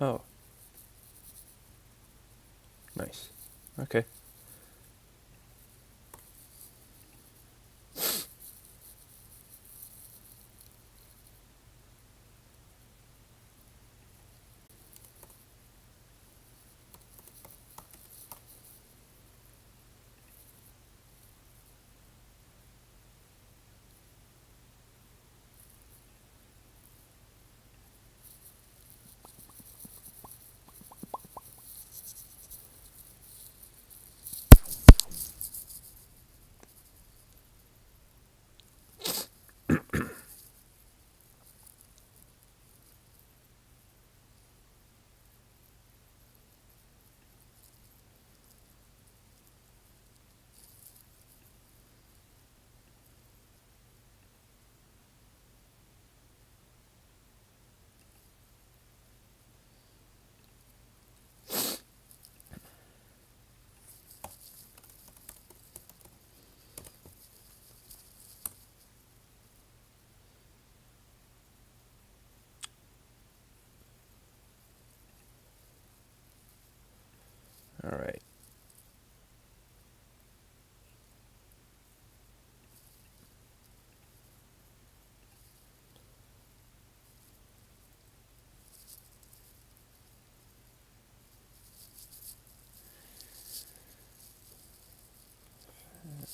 Oh, nice. Okay. All right.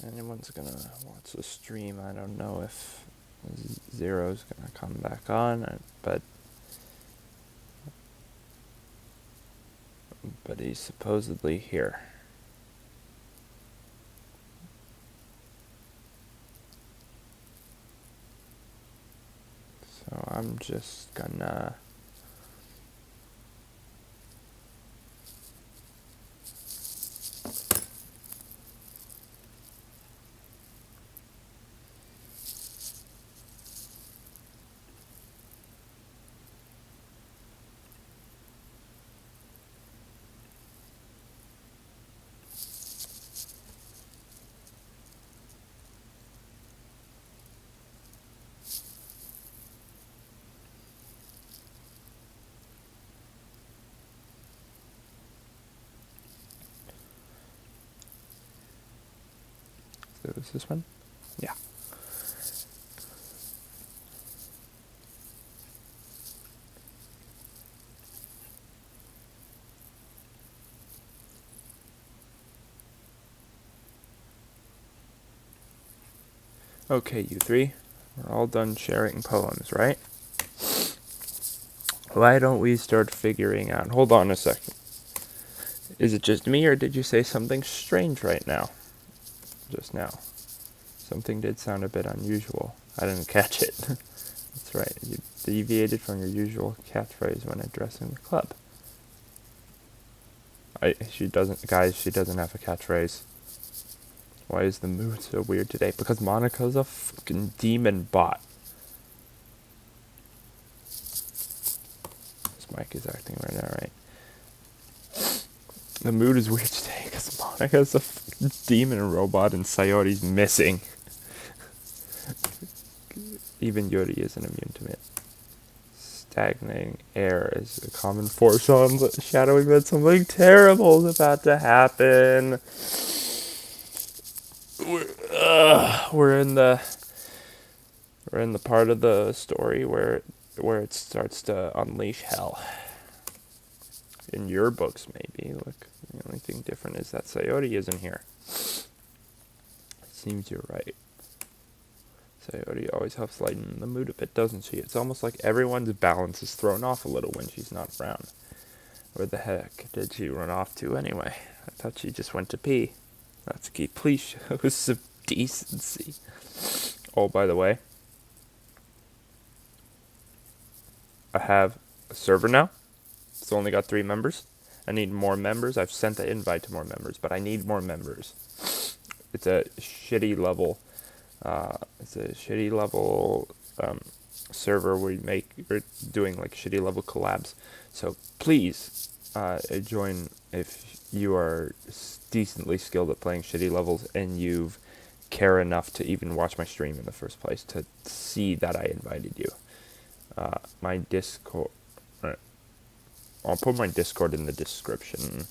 Anyone's gonna watch the stream. I don't know if Zero's gonna come back on, but he's supposedly here. So I'm just gonna so is this one? Yeah. Okay, you three. We're all done sharing poems, right? Why don't we start figuring out... Hold on a second. Is it just me, or did you say something strange right now? Just now. Something did sound a bit unusual. I didn't catch it. That's right. You deviated from your usual catchphrase when addressing the club. She doesn't have a catchphrase. Why is the mood so weird today? Because Monica's a fucking demon bot. This mic is acting right now, right? The mood is weird today because Monica's a fucking demon robot and Sayoti's missing. Even Yuri isn't immune to it. Stagnating air is a common foreshadowing that something terrible is about to happen. We're in the part of the story where it starts to unleash hell. In your books, maybe. Look, the only thing different is that Sayori isn't here. It seems you're right. Sayori always helps lighten the mood a bit, doesn't she? It's almost like everyone's balance is thrown off a little when she's not around. Where the heck did she run off to anyway? I thought she just went to pee. Natsuki, please show some decency. Oh, by the way, I have a server now. It's only got 3 members. I need more members. I've sent the invite to more members, but I need more members. It's a shitty level. Server where we're doing like shitty level collabs. So please join if you are decently skilled at playing shitty levels and you care enough to even watch my stream in the first place to see that I invited you. My Discord. I'll put my Discord in the description.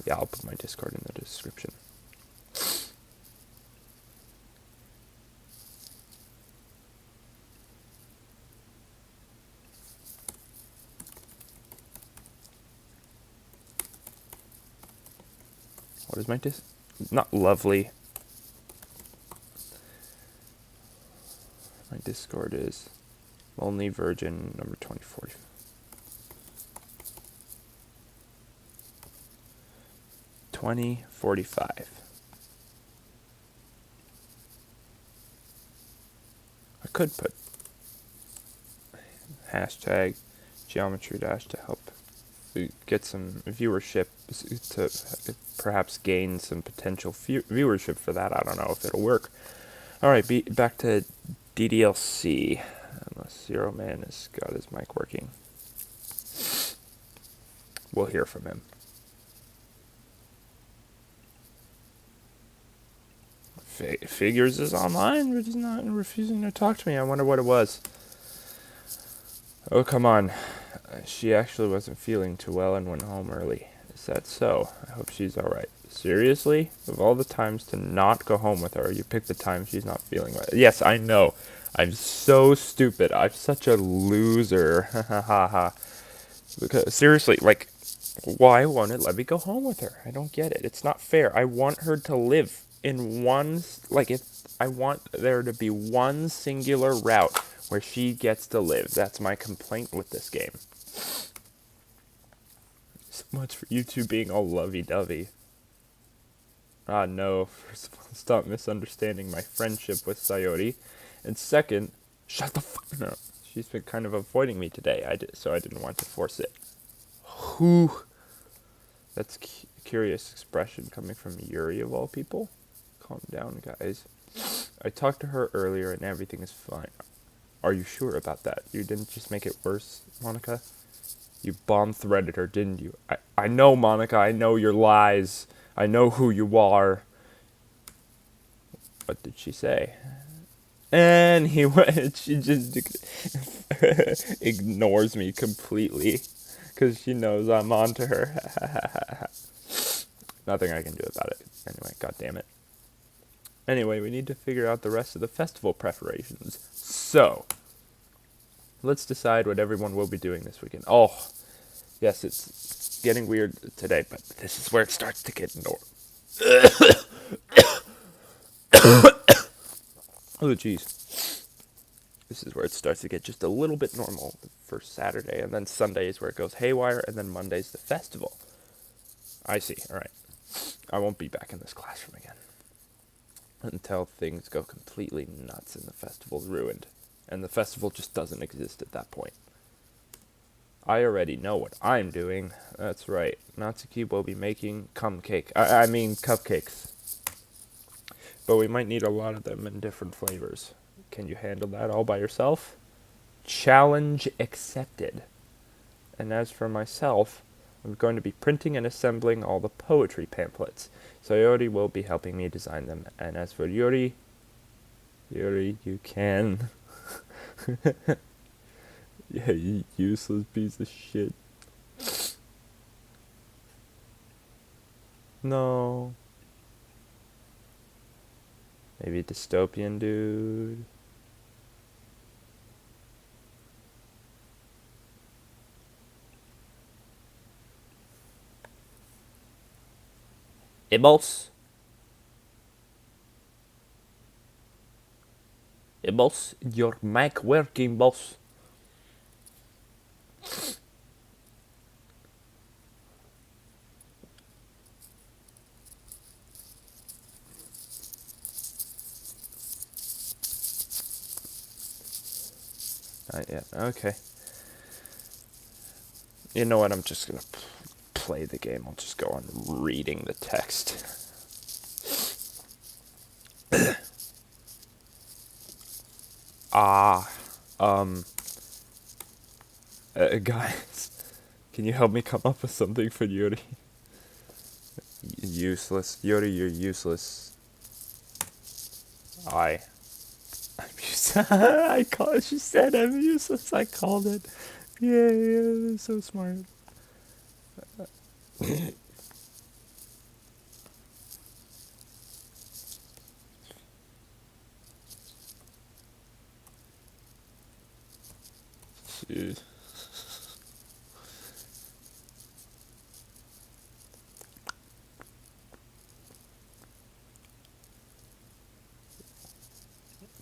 Yeah, I'll put my Discord in the description. What is my Not lovely. My Discord is LonelyVirgin number 2040. 2045. I could put hashtag geometry dash to help get some viewership, to perhaps gain some potential viewership for that. I don't know if it'll work. Alright, back to DDLC. Unless Zero Man has got his mic working. We'll hear from him. Figures is online, but he's not refusing to talk to me. I wonder what it was. Oh, come on. She actually wasn't feeling too well and went home early. Is that so? I hope she's alright. Seriously? Of all the times to not go home with her, you pick the time she's not feeling well. Yes, I know. I'm so stupid. I'm such a loser. Ha ha ha. Because seriously, like, why won't it let me go home with her? I don't get it. It's not fair. I want her to live in one, like, if I want there to be one singular route where she gets to live. That's my complaint with this game. So much for you two being all lovey-dovey. Ah, no. First of all, stop misunderstanding my friendship with Sayori. And second, shut the fuck up. She's been kind of avoiding me today, so I didn't want to force it. Whew. That's curious expression coming from Yuri of all people. Calm down, guys. I talked to her earlier and everything is fine. Are you sure about that? You didn't just make it worse, Monica? You bomb-threaded her, didn't you? I know, Monica. I know your lies. I know who you are. What did she say? And he went. She just ignores me completely because she knows I'm onto her. Nothing I can do about it. Anyway, god damn it. Anyway, we need to figure out the rest of the festival preparations. So, let's decide what everyone will be doing this weekend. Oh, yes, it's getting weird today, but this is where it starts to get normal. Oh, jeez. This is where it starts to get just a little bit normal. The first Saturday, and then Sunday is where it goes haywire, and then Monday's the festival. I see. All right. I won't be back in this classroom again until things go completely nuts and the festival's ruined. And the festival just doesn't exist at that point. I already know what I'm doing. That's right. Natsuki will be making cupcakes. But we might need a lot of them in different flavors. Can you handle that all by yourself? Challenge accepted. And as for myself, I'm going to be printing and assembling all the poetry pamphlets. Sayori will be helping me design them. And as for Yuri, you can. Yeah, you useless piece of shit. No. Maybe a dystopian dude. Ibbles, your mic working, boss? Not yet. Okay. You know what? I'm just gonna play the game. I'll just go on reading the text. Guys, can you help me come up with something for Yuri? Useless. Yuri, you're useless. I'm useless. She said I'm useless. I called it. Yeah, so smart. Jeez.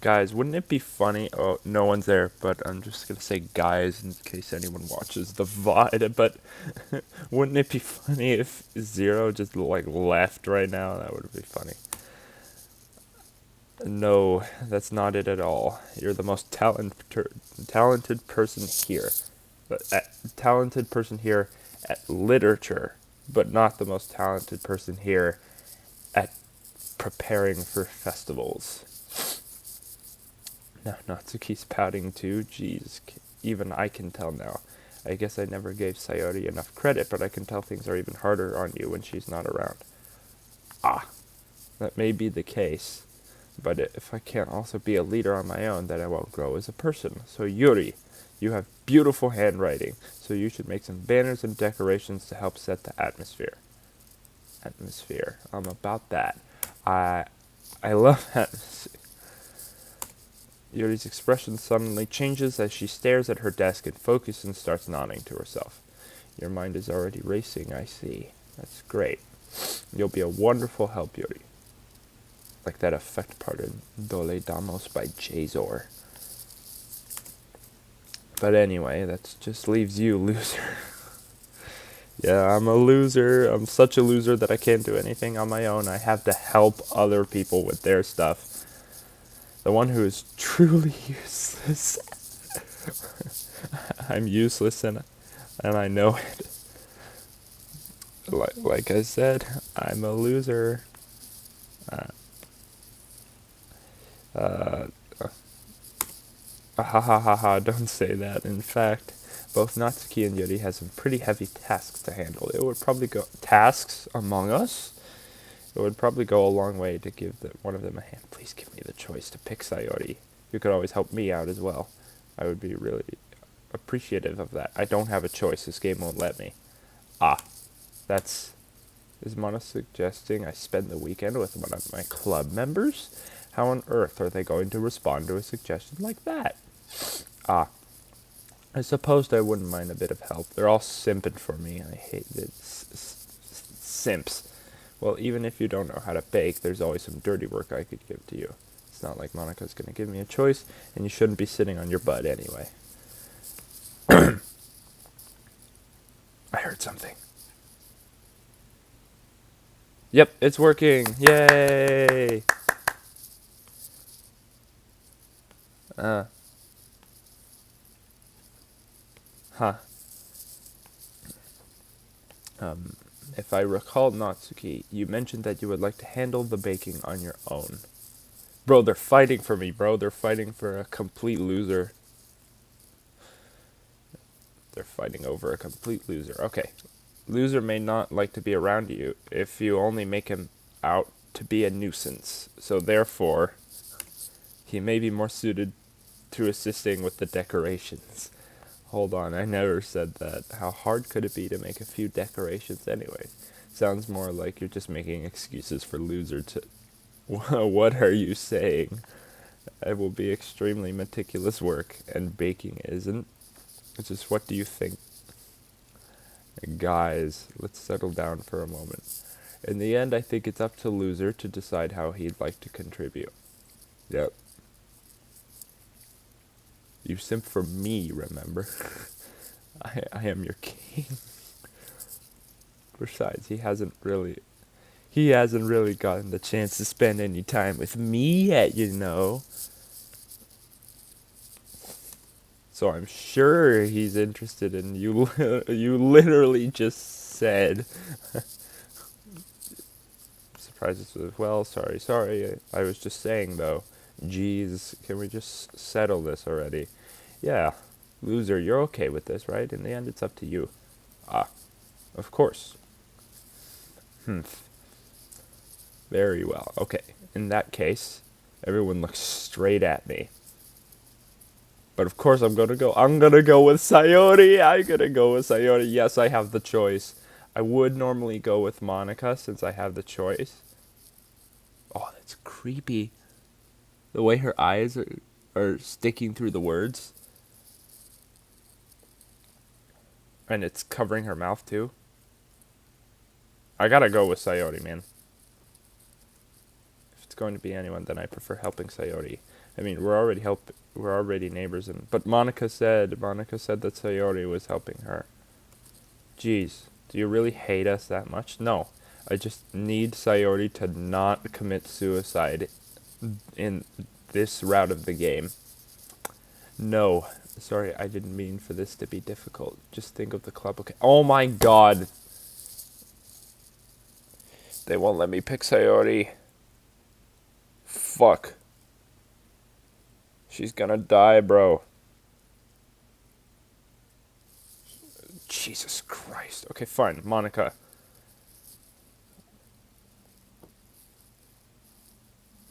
Guys, wouldn't it be funny? Oh, no one's there, but I'm just gonna say guys in case anyone watches the VOD. But wouldn't it be funny if Zero just like left right now? That would be funny. No, that's not it at all. You're the most talented person here. Talented person here at literature, but not the most talented person here at preparing for festivals. Now Natsuki's pouting too. Jeez, even I can tell now. I guess I never gave Sayori enough credit, but I can tell things are even harder on you when she's not around. Ah, that may be the case. But if I can't also be a leader on my own, then I won't grow as a person. So Yuri, you have beautiful handwriting, so you should make some banners and decorations to help set the atmosphere. I'm about that. I love atmosphere. Yuri's expression suddenly changes as she stares at her desk and focuses and starts nodding to herself. Your mind is already racing, I see. That's great. You'll be a wonderful help, Yuri. Like that effect part in Dole Damos by Jazor. But anyway, that just leaves you, loser. Yeah, I'm a loser. I'm such a loser that I can't do anything on my own. I have to help other people with their stuff. The one who is truly useless. I'm useless and I know it. Like I said, I'm a loser. Don't say that. In fact, both Natsuki and Yuri have some pretty heavy tasks to handle. It would probably go... Tasks among us? It would probably go a long way to give one of them a hand. Please give me the choice to pick Sayori. You could always help me out as well. I would be really appreciative of that. I don't have a choice. This game won't let me. That's... Is Mana suggesting I spend the weekend with one of my club members? How on earth are they going to respond to a suggestion like that? I supposed I wouldn't mind a bit of help. They're all simping for me. I hate it. Simps. Well, even if you don't know how to bake, there's always some dirty work I could give to you. It's not like Monica's going to give me a choice, and you shouldn't be sitting on your butt anyway. I heard something. Yep, it's working. Yay! If I recall, Natsuki, you mentioned that you would like to handle the baking on your own. Bro, they're fighting for me, bro. They're fighting for a complete loser. They're fighting over a complete loser. Okay. Loser may not like to be around you if you only make him out to be a nuisance. So therefore, he may be more suited to assisting with the decorations. Hold on, I never said that. How hard could it be to make a few decorations anyway? Sounds more like you're just making excuses for loser to... What are you saying? It will be extremely meticulous work, and baking isn't. It's just, what do you think? Guys, let's settle down for a moment. In the end, I think it's up to loser to decide how he'd like to contribute. Yep. You simp for me, remember? I am your king. Besides, he hasn't really gotten the chance to spend any time with me yet, you know. So I'm sure he's interested in you. You literally just said. Surprises as well. Sorry. I was just saying, though. Jeez, can we just settle this already? Yeah, loser, you're okay with this, right? In the end, it's up to you. Of course. Very well. Okay, in that case, everyone looks straight at me. But of course I'm gonna go with Sayori. Yes, I have the choice. I would normally go with Monica since I have the choice. Oh, that's creepy. The way her eyes are sticking through the words. And it's covering her mouth too. I gotta go with Sayori, man. If it's going to be anyone, then I prefer helping Sayori. I mean, we're already neighbors, but Monica said that Sayori was helping her. Jeez, do you really hate us that much? No, I just need Sayori to not commit suicide in this route of the game. No, sorry, I didn't mean for this to be difficult. Just think of the club, okay? Oh my god! They won't let me pick Sayori. Fuck. She's gonna die, bro. Jesus Christ. Okay, fine. Monica.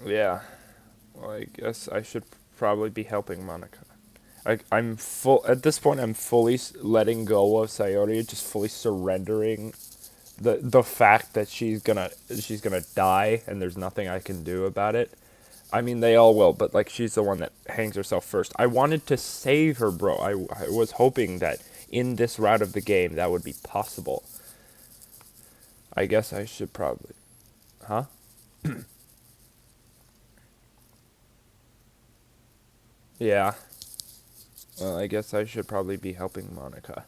Yeah. Well, I guess I should probably be helping Monica. I'm full at this point. I'm fully letting go of Sayori, just fully surrendering the fact that she's gonna die, and there's nothing I can do about it. I mean, they all will, but like she's the one that hangs herself first. I wanted to save her, bro. I was hoping that in this route of the game that would be possible. I guess I should probably, huh? Yeah. Well, I guess I should probably be helping Monica.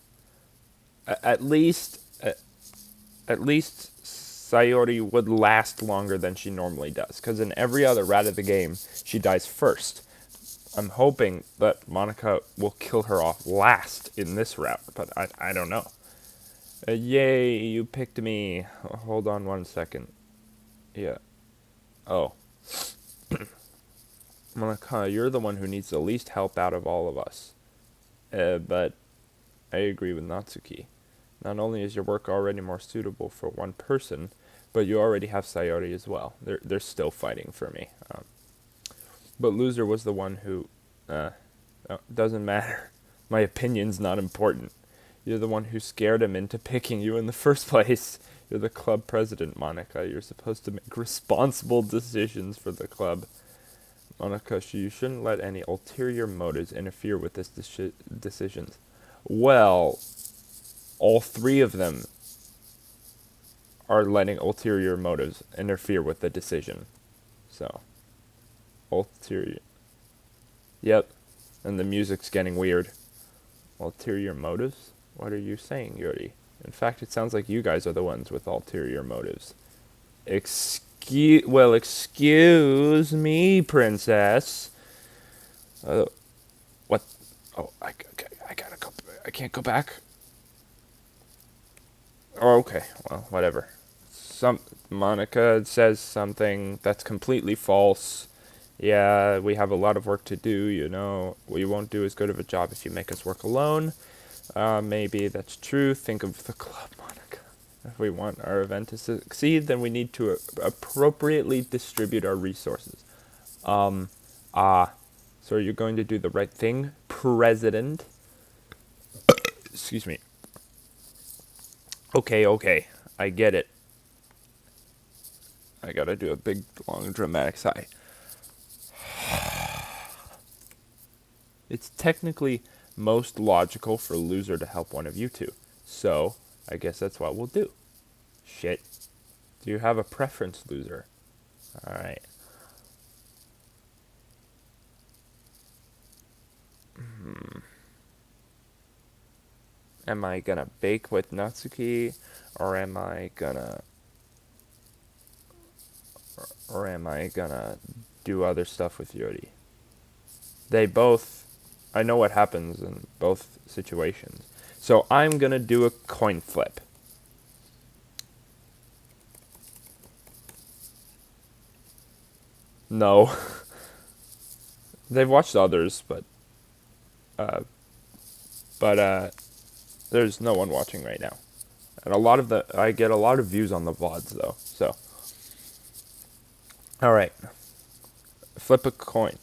At least, at least Sayori would last longer than she normally does. Because in every other route of the game, she dies first. I'm hoping that Monica will kill her off last in this route, but I don't know. Yay, you picked me. Hold on 1 second. Yeah. Oh. Monica, you're the one who needs the least help out of all of us. But I agree with Natsuki. Not only is your work already more suitable for one person, but you already have Sayori as well. They're still fighting for me. But Loser was the one who... doesn't matter. My opinion's not important. You're the one who scared him into picking you in the first place. You're the club president, Monica. You're supposed to make responsible decisions for the club. Monica, you shouldn't let any ulterior motives interfere with this decisions. Well, all three of them are letting ulterior motives interfere with the decision. So, ulterior. Yep. And the music's getting weird. Ulterior motives? What are you saying, Yuri? In fact, it sounds like you guys are the ones with ulterior motives. Excuse me, princess. What? Oh, I gotta go. I can't go back. Oh, okay. Well, whatever. Monica says something that's completely false. Yeah, we have a lot of work to do, you know. We won't do as good of a job if you make us work alone. Maybe that's true. Think of the club, Monica. If we want our event to succeed, then we need to appropriately distribute our resources. So are you going to do the right thing, President? Excuse me. Okay. I get it. I gotta do a big, long, dramatic sigh. It's technically most logical for Loser to help one of you two. So, I guess that's what we'll do. Shit. Do you have a preference, Loser? Alright. Am I gonna bake with Natsuki? Or am I gonna do other stuff with Yuri? They both... I know what happens in both situations. So I'm gonna do a coin flip. No. They've watched others, but there's no one watching right now. And I get a lot of views on the VODs though. So, all right, flip a coin.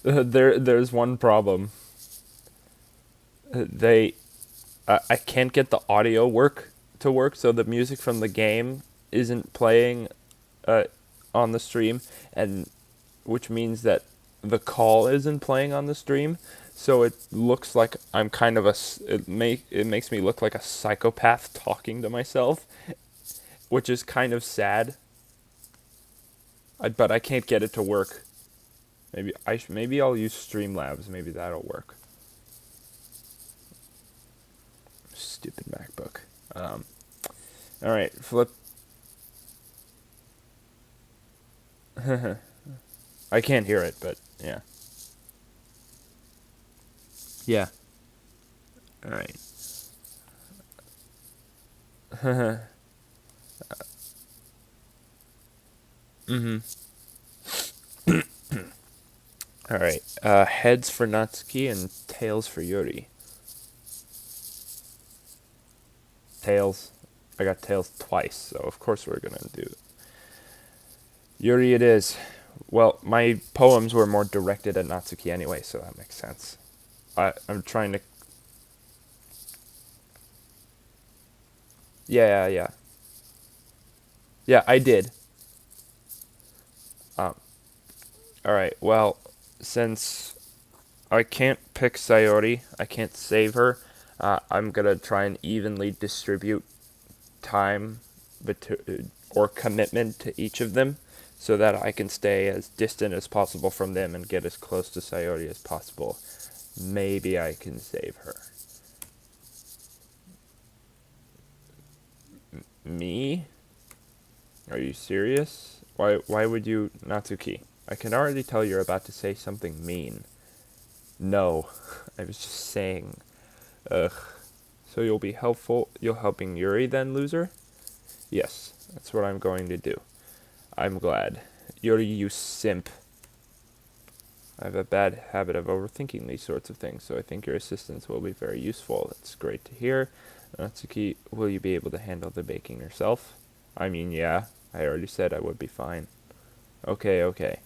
There's one problem. They I can't get the audio to work, so the music from the game isn't playing uh, on the stream, and which means that the call isn't playing on the stream. So it looks like I'm kind of it makes me look like a psychopath talking to myself, which is kind of sad. But I can't get it to work. Maybe I'll use Streamlabs. Maybe that'll work. Stupid MacBook. All right, flip. I can't hear it, but yeah. Yeah. All right. Mhm. All right. Heads for Natsuki and tails for Yuri. Tails. I got tails twice, so of course we're gonna do Yuri. It is. Well, my poems were more directed at Natsuki anyway, so that makes sense. I'm trying to. Yeah, yeah, yeah. I did. Um. All right. Well, since I can't pick Sayori, I can't save her. I'm gonna try and evenly distribute time or commitment to each of them, so that I can stay as distant as possible from them and get as close to Sayori as possible. Maybe I can save her. Me? Are you serious? Why would you, Natsuki? I can already tell you're about to say something mean. No, I was just saying. Ugh. So you'll helping Yuri then, loser? Yes, that's what I'm going to do. I'm glad. Yuri, you simp. I have a bad habit of overthinking these sorts of things, so I think your assistance will be very useful. That's great to hear. Natsuki, will you be able to handle the baking yourself? I mean, yeah. I already said I would be fine. Okay.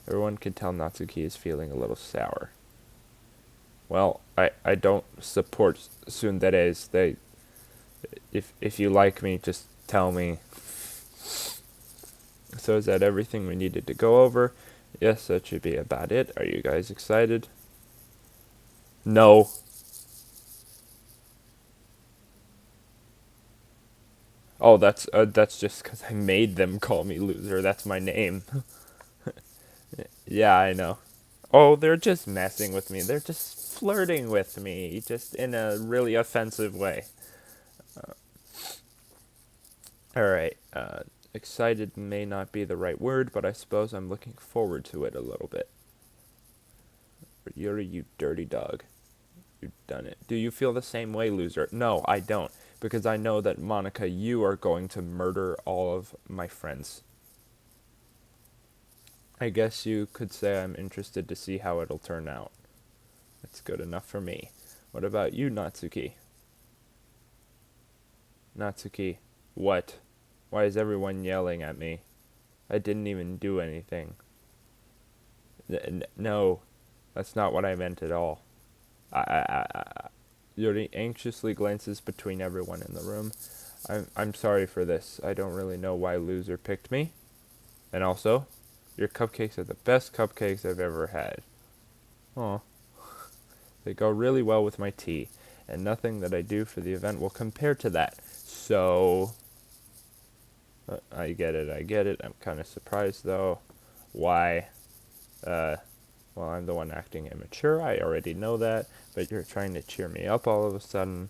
Everyone can tell Natsuki is feeling a little sour. Well, I don't support tsunderes. If you like me, just tell me. So is that everything we needed to go over? Yes, that should be about it. Are you guys excited? No. Oh, that's just because I made them call me loser. That's my name. Yeah, I know. Oh, they're just messing with me. They're just flirting with me, just in a really offensive way. Alright, excited may not be the right word, but I suppose I'm looking forward to it a little bit. Yuri, you dirty dog. You've done it. Do you feel the same way, loser? No, I don't. Because I know that, Monica, you are going to murder all of my friends. I guess you could say I'm interested to see how it'll turn out. That's good enough for me. What about you, Natsuki? Natsuki, what? Why is everyone yelling at me? I didn't even do anything. No, that's not what I meant at all. Yuri anxiously glances between everyone in the room. I'm sorry for this. I don't really know why loser picked me. And also, your cupcakes are the best cupcakes I've ever had. Aw. They go really well with my tea, and nothing that I do for the event will compare to that. So, I get it. I'm kind of surprised, though. Why? Well, I'm the one acting immature. I already know that, but you're trying to cheer me up all of a sudden.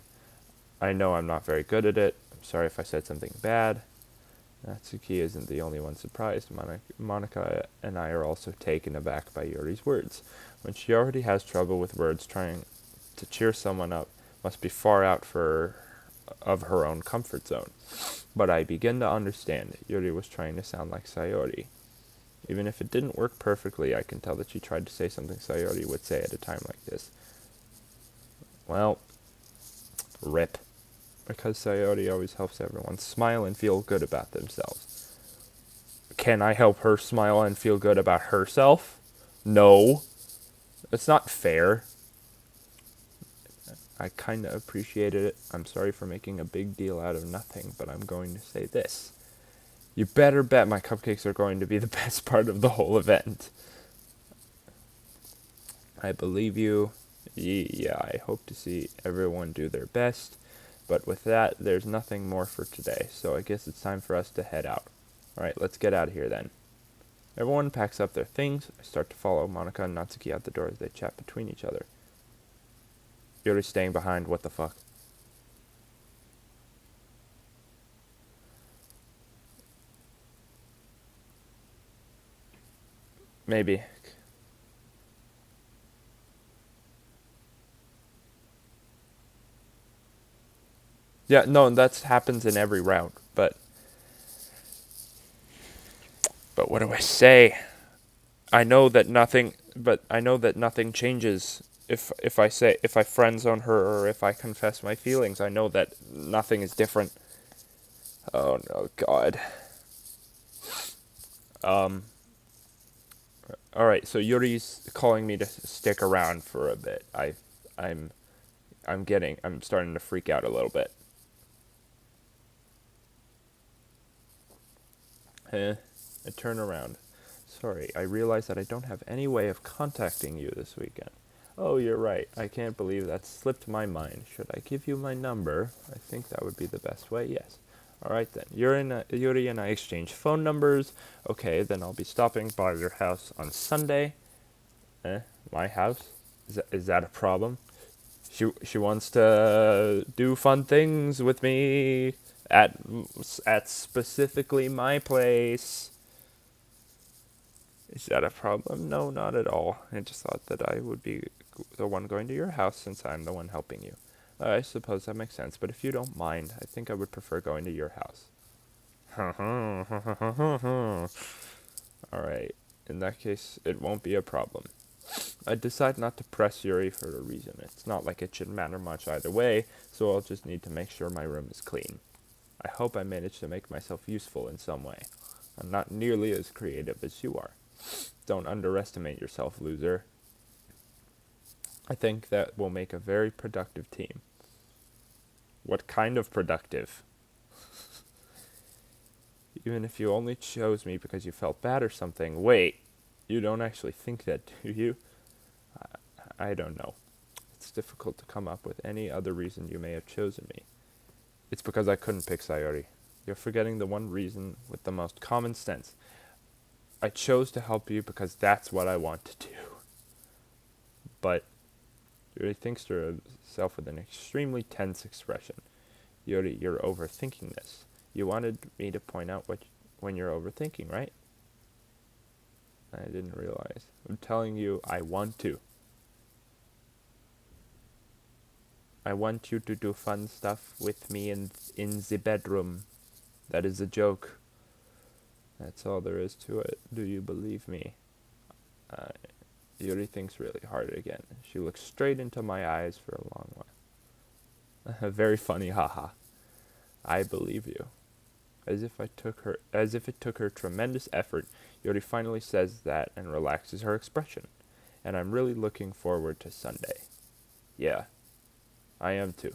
I know I'm not very good at it. I'm sorry if I said something bad. Natsuki isn't the only one surprised. Monica and I are also taken aback by Yuri's words. When she already has trouble with words, trying to cheer someone up must be far out of her own comfort zone. But I begin to understand. Yuri was trying to sound like Sayori. Even if it didn't work perfectly, I can tell that she tried to say something Sayori would say at a time like this. Well, rip. Because Sayori always helps everyone smile and feel good about themselves. Can I help her smile and feel good about herself? No. It's not fair. I kind of appreciated it. I'm sorry for making a big deal out of nothing, but I'm going to say this. You better bet my cupcakes are going to be the best part of the whole event. I believe you. Yeah, I hope to see everyone do their best. But with that, there's nothing more for today, so I guess it's time for us to head out. Alright, let's get out of here then. Everyone packs up their things. I start to follow Monika and Natsuki out the door as they chat between each other. Yuri's staying behind, what the fuck? Maybe. Yeah, no, that happens in every round, but what do I say? I know that nothing changes if I friend zone her or if I confess my feelings. I know that nothing is different. Oh no, God. All right, so Yuri's calling me to stick around for a bit. I'm I'm starting to freak out a little bit. I turn around. Sorry, I realize that I don't have any way of contacting you this weekend. Oh, you're right. I can't believe that slipped my mind. Should I give you my number? I think that would be the best way. Yes. All right then. Yuri and I exchange phone numbers. Okay, then I'll be stopping by your house on Sunday. My house? Is that a problem? She wants to do fun things with me at specifically my place. Is that a problem? No, not at all. I just thought that I would be the one going to your house since I'm the one helping you. I suppose that makes sense, but if you don't mind, I think I would prefer going to your house. Alright, in that case, it won't be a problem. I decide not to press Yuri for a reason. It's not like it should matter much either way, so I'll just need to make sure my room is clean. I hope I manage to make myself useful in some way. I'm not nearly as creative as you are. Don't underestimate yourself, loser. I think that will make a very productive team. What kind of productive? Even if you only chose me because you felt bad or something. Wait, you don't actually think that, do you? I don't know. It's difficult to come up with any other reason you may have chosen me. It's because I couldn't pick Sayori. You're forgetting the one reason with the most common sense. I chose to help you because that's what I want to do. But Yuri thinks to herself with an extremely tense expression. Yuri, you're overthinking this. You wanted me to point out when you're overthinking, right? I didn't realize. I'm telling you, I want to. I want you to do fun stuff with me in the bedroom. That is a joke. That's all there is to it. Do you believe me? Yuri thinks really hard again. She looks straight into my eyes for a long while. Very funny, haha. I believe you. As if it took her tremendous effort, Yuri finally says that and relaxes her expression. And I'm really looking forward to Sunday. Yeah, I am too.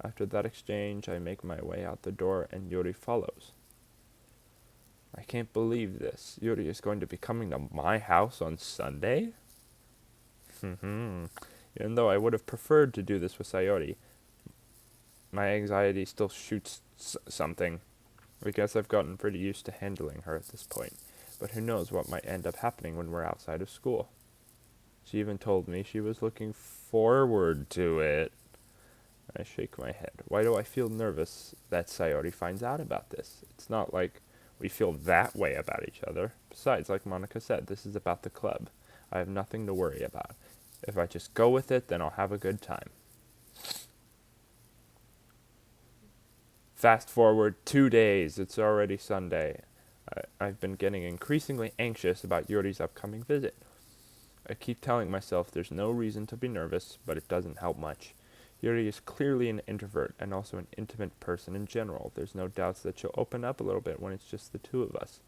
After that exchange, I make my way out the door and Yuri follows. I can't believe this. Yuri is going to be coming to my house on Sunday? Even though I would have preferred to do this with Sayori, my anxiety still shoots something. I guess I've gotten pretty used to handling her at this point, but who knows what might end up happening when we're outside of school. She even told me she was looking forward to it. I shake my head. Why do I feel nervous that Sayori finds out about this? It's not like we feel that way about each other. Besides, like Monika said, this is about the club. I have nothing to worry about. If I just go with it, then I'll have a good time. Fast forward 2 days. It's already Sunday. I've been getting increasingly anxious about Yuri's upcoming visit. I keep telling myself there's no reason to be nervous, but it doesn't help much. Yuri is clearly an introvert and also an intimate person in general. There's no doubts that she'll open up a little bit when it's just the two of us.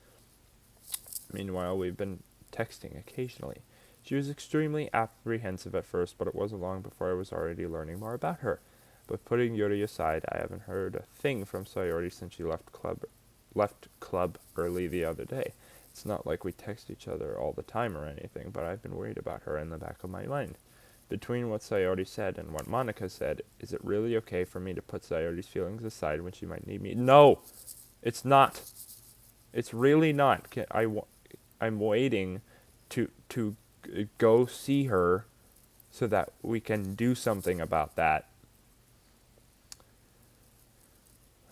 Meanwhile, we've been texting occasionally. She was extremely apprehensive at first, but it wasn't long before I was already learning more about her. But putting Yuri aside, I haven't heard a thing from Sayori since she left club early the other day. It's not like we text each other all the time or anything, but I've been worried about her in the back of my mind. Between what Sayori said and what Monica said, is it really okay for me to put Sayori's feelings aside when she might need me? No! It's not! It's really not. I'm waiting to go see her so that we can do something about that.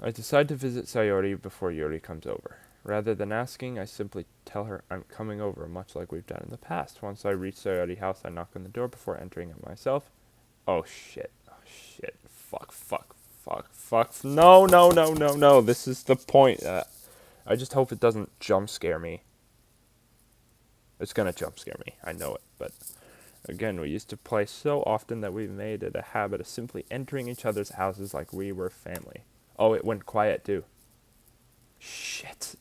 I decide to visit Sayori before Yuri comes over. Rather than asking, I simply tell her I'm coming over, much like we've done in the past. Once I reach Sayori's house, I knock on the door before entering it myself. Oh shit. Oh shit. Fuck. No. This is the point. I just hope it doesn't jump scare me. It's gonna jump scare me. I know it, but again, we used to play so often that we made it a habit of simply entering each other's houses like we were family. Oh, it went quiet too. Shit.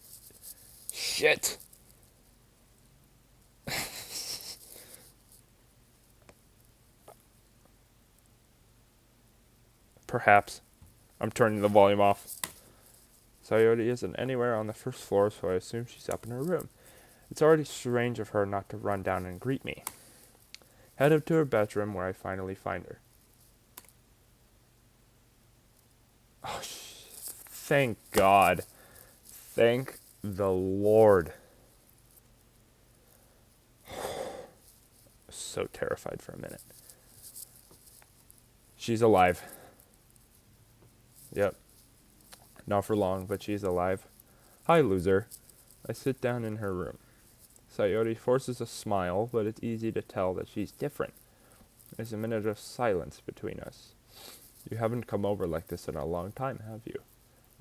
Perhaps. I'm turning the volume off. Sayori isn't anywhere on the first floor, so I assume she's up in her room. It's already strange of her not to run down and greet me. Head up to her bedroom where I finally find her. Oh, thank God. Thank the Lord. So terrified for a minute. She's alive. Yep. Not for long, but she's alive. Hi, loser. I sit down in her room. Sayori forces a smile, but it's easy to tell that she's different. There's a minute of silence between us. You haven't come over like this in a long time, have you?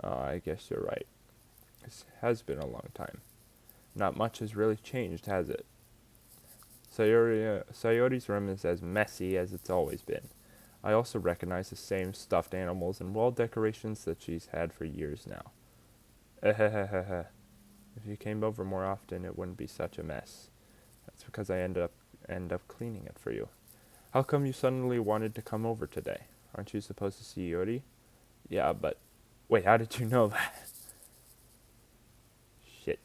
I guess you're right. It has been a long time. Not much has really changed, has it? Sayori's room is as messy as it's always been. I also recognize the same stuffed animals and wall decorations that she's had for years now. If you came over more often, it wouldn't be such a mess. That's because I end up cleaning it for you. How come you suddenly wanted to come over today? Aren't you supposed to see Yuri? Yeah, but... Wait, how did you know that? Shit.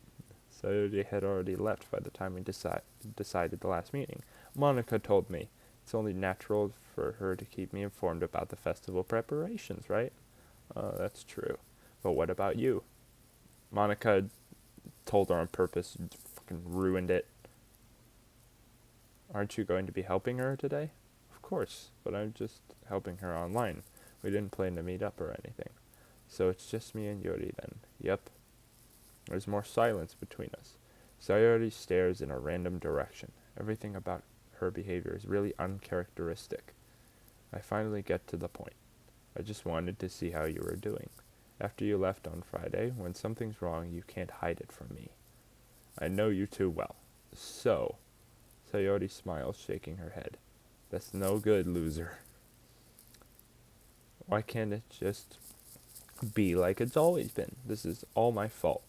Sayori had already left by the time we decided the last meeting. Monica told me. It's only natural for her to keep me informed about the festival preparations, right? That's true. But what about you? Monica told her on purpose, fucking ruined it. Aren't you going to be helping her today? Of course, but I'm just helping her online. We didn't plan to meet up or anything. So it's just me and Yuri then. Yep. There's more silence between us. Sayori stares in a random direction. Everything about her behavior is really uncharacteristic. I finally get to the point. I just wanted to see how you were doing. After you left on Friday, when something's wrong, you can't hide it from me. I know you too well. So, Sayori smiles, shaking her head. That's no good, loser. Why can't it just be like it's always been? This is all my fault.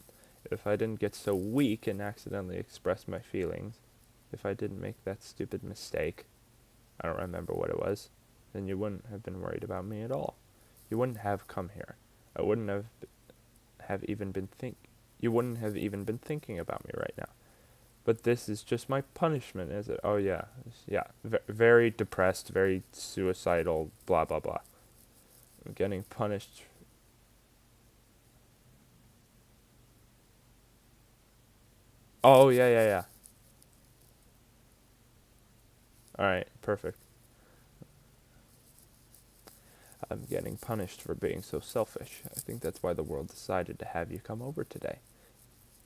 If I didn't get so weak and accidentally express my feelings, if I didn't make that stupid mistake, I don't remember what it was, then you wouldn't have been worried about me at all. You wouldn't have come here. I wouldn't have even been you wouldn't have even been thinking about me right now. But this is just my punishment, is it? Oh yeah. Very depressed, very suicidal, blah blah blah. I'm getting punished. Oh yeah. Alright, perfect. I'm getting punished for being so selfish. I think that's why the world decided to have you come over today.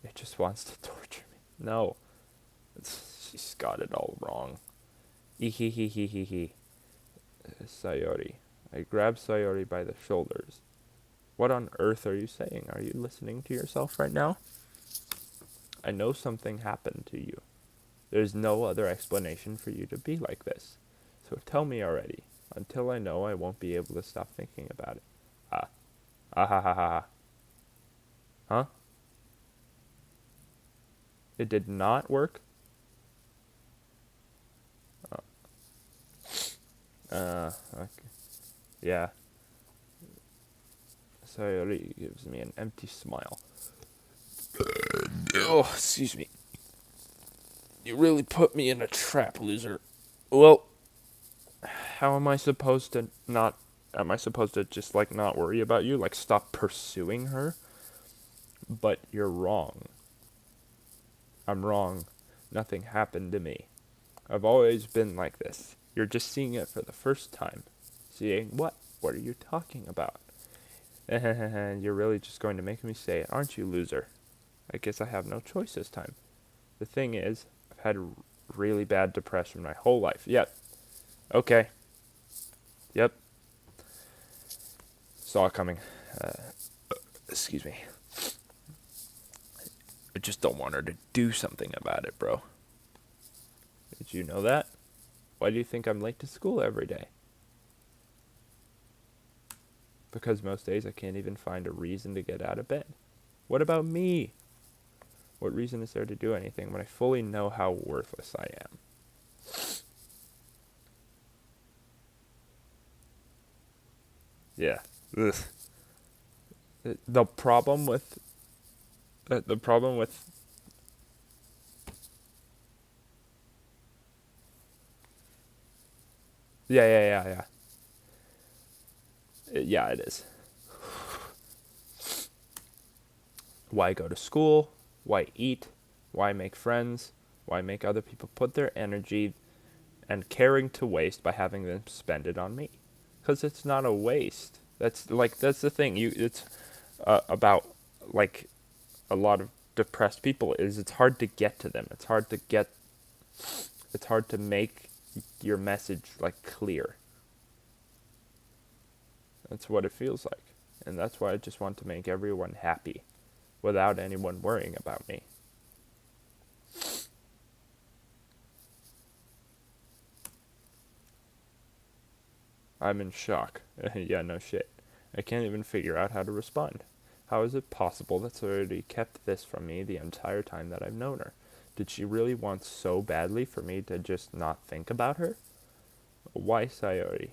It just wants to torture me. No. She's got it all wrong. Ehehehehehe. Sayori. I grab Sayori by the shoulders. What on earth are you saying? Are you listening to yourself right now? I know something happened to you. There's no other explanation for you to be like this. So tell me already. Until I know, I won't be able to stop thinking about it. Ha. Huh? It did not work? Okay. Yeah. Sayori gives me an empty smile. Oh, excuse me. You really put me in a trap, loser. Well, how am I supposed to not... Am I supposed to just, like, not worry about you? Like, stop pursuing her? But you're wrong. I'm wrong. Nothing happened to me. I've always been like this. You're just seeing it for the first time. Seeing what? What are you talking about? You're really just going to make me say it, aren't you, loser? I guess I have no choice this time. The thing is, I've had really bad depression my whole life. Yep. Okay. Yep. Saw it coming. Excuse me. I just don't want her to do something about it, bro. Did you know that? Why do you think I'm late to school every day? Because most days I can't even find a reason to get out of bed. What about me? What reason is there to do anything when I fully know how worthless I am? Yeah. Ugh. The problem with... The problem with... Yeah. Yeah, it is. Why go to school? Why eat? Why make friends? Why make other people put their energy and caring to waste by having them spend it on me? Because it's not a waste. That's the thing. It's about like a lot of depressed people is it's hard to get to them. It's hard to get. It's hard to make your message like clear. That's what it feels like, and that's why I just want to make everyone happy, without anyone worrying about me. I'm in shock. Yeah, no shit. I can't even figure out how to respond. How is it possible that Sayori kept this from me the entire time that I've known her? Did she really want so badly for me to just not think about her? Why, Sayori?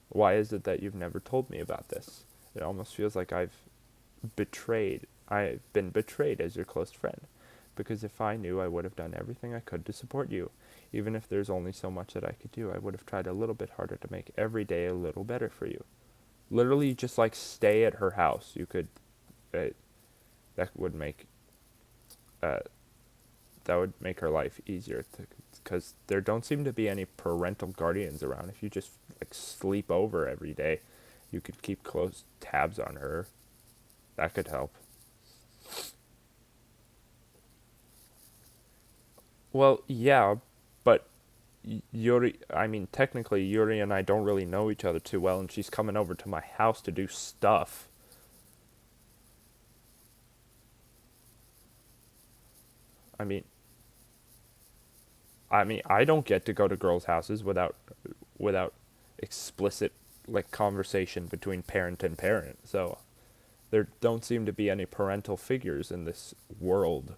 Why is it that you've never told me about this? It almost feels like I've been betrayed as your close friend. Because if I knew, I would have done everything I could to support you. Even if there's only so much that I could do, I would have tried a little bit harder to make every day a little better for you. Literally, just like stay at her house. You could, uh, that would make, uh, that would make her life easier. Because there don't seem to be any parental guardians around. If you just like sleep over every day, you could keep close tabs on her. That could help. Well, yeah, but technically Yuri and I don't really know each other too well, and she's coming over to my house to do stuff. I mean, I don't get to go to girls' houses without explicit like conversation between parent and parent. So there don't seem to be any parental figures in this world,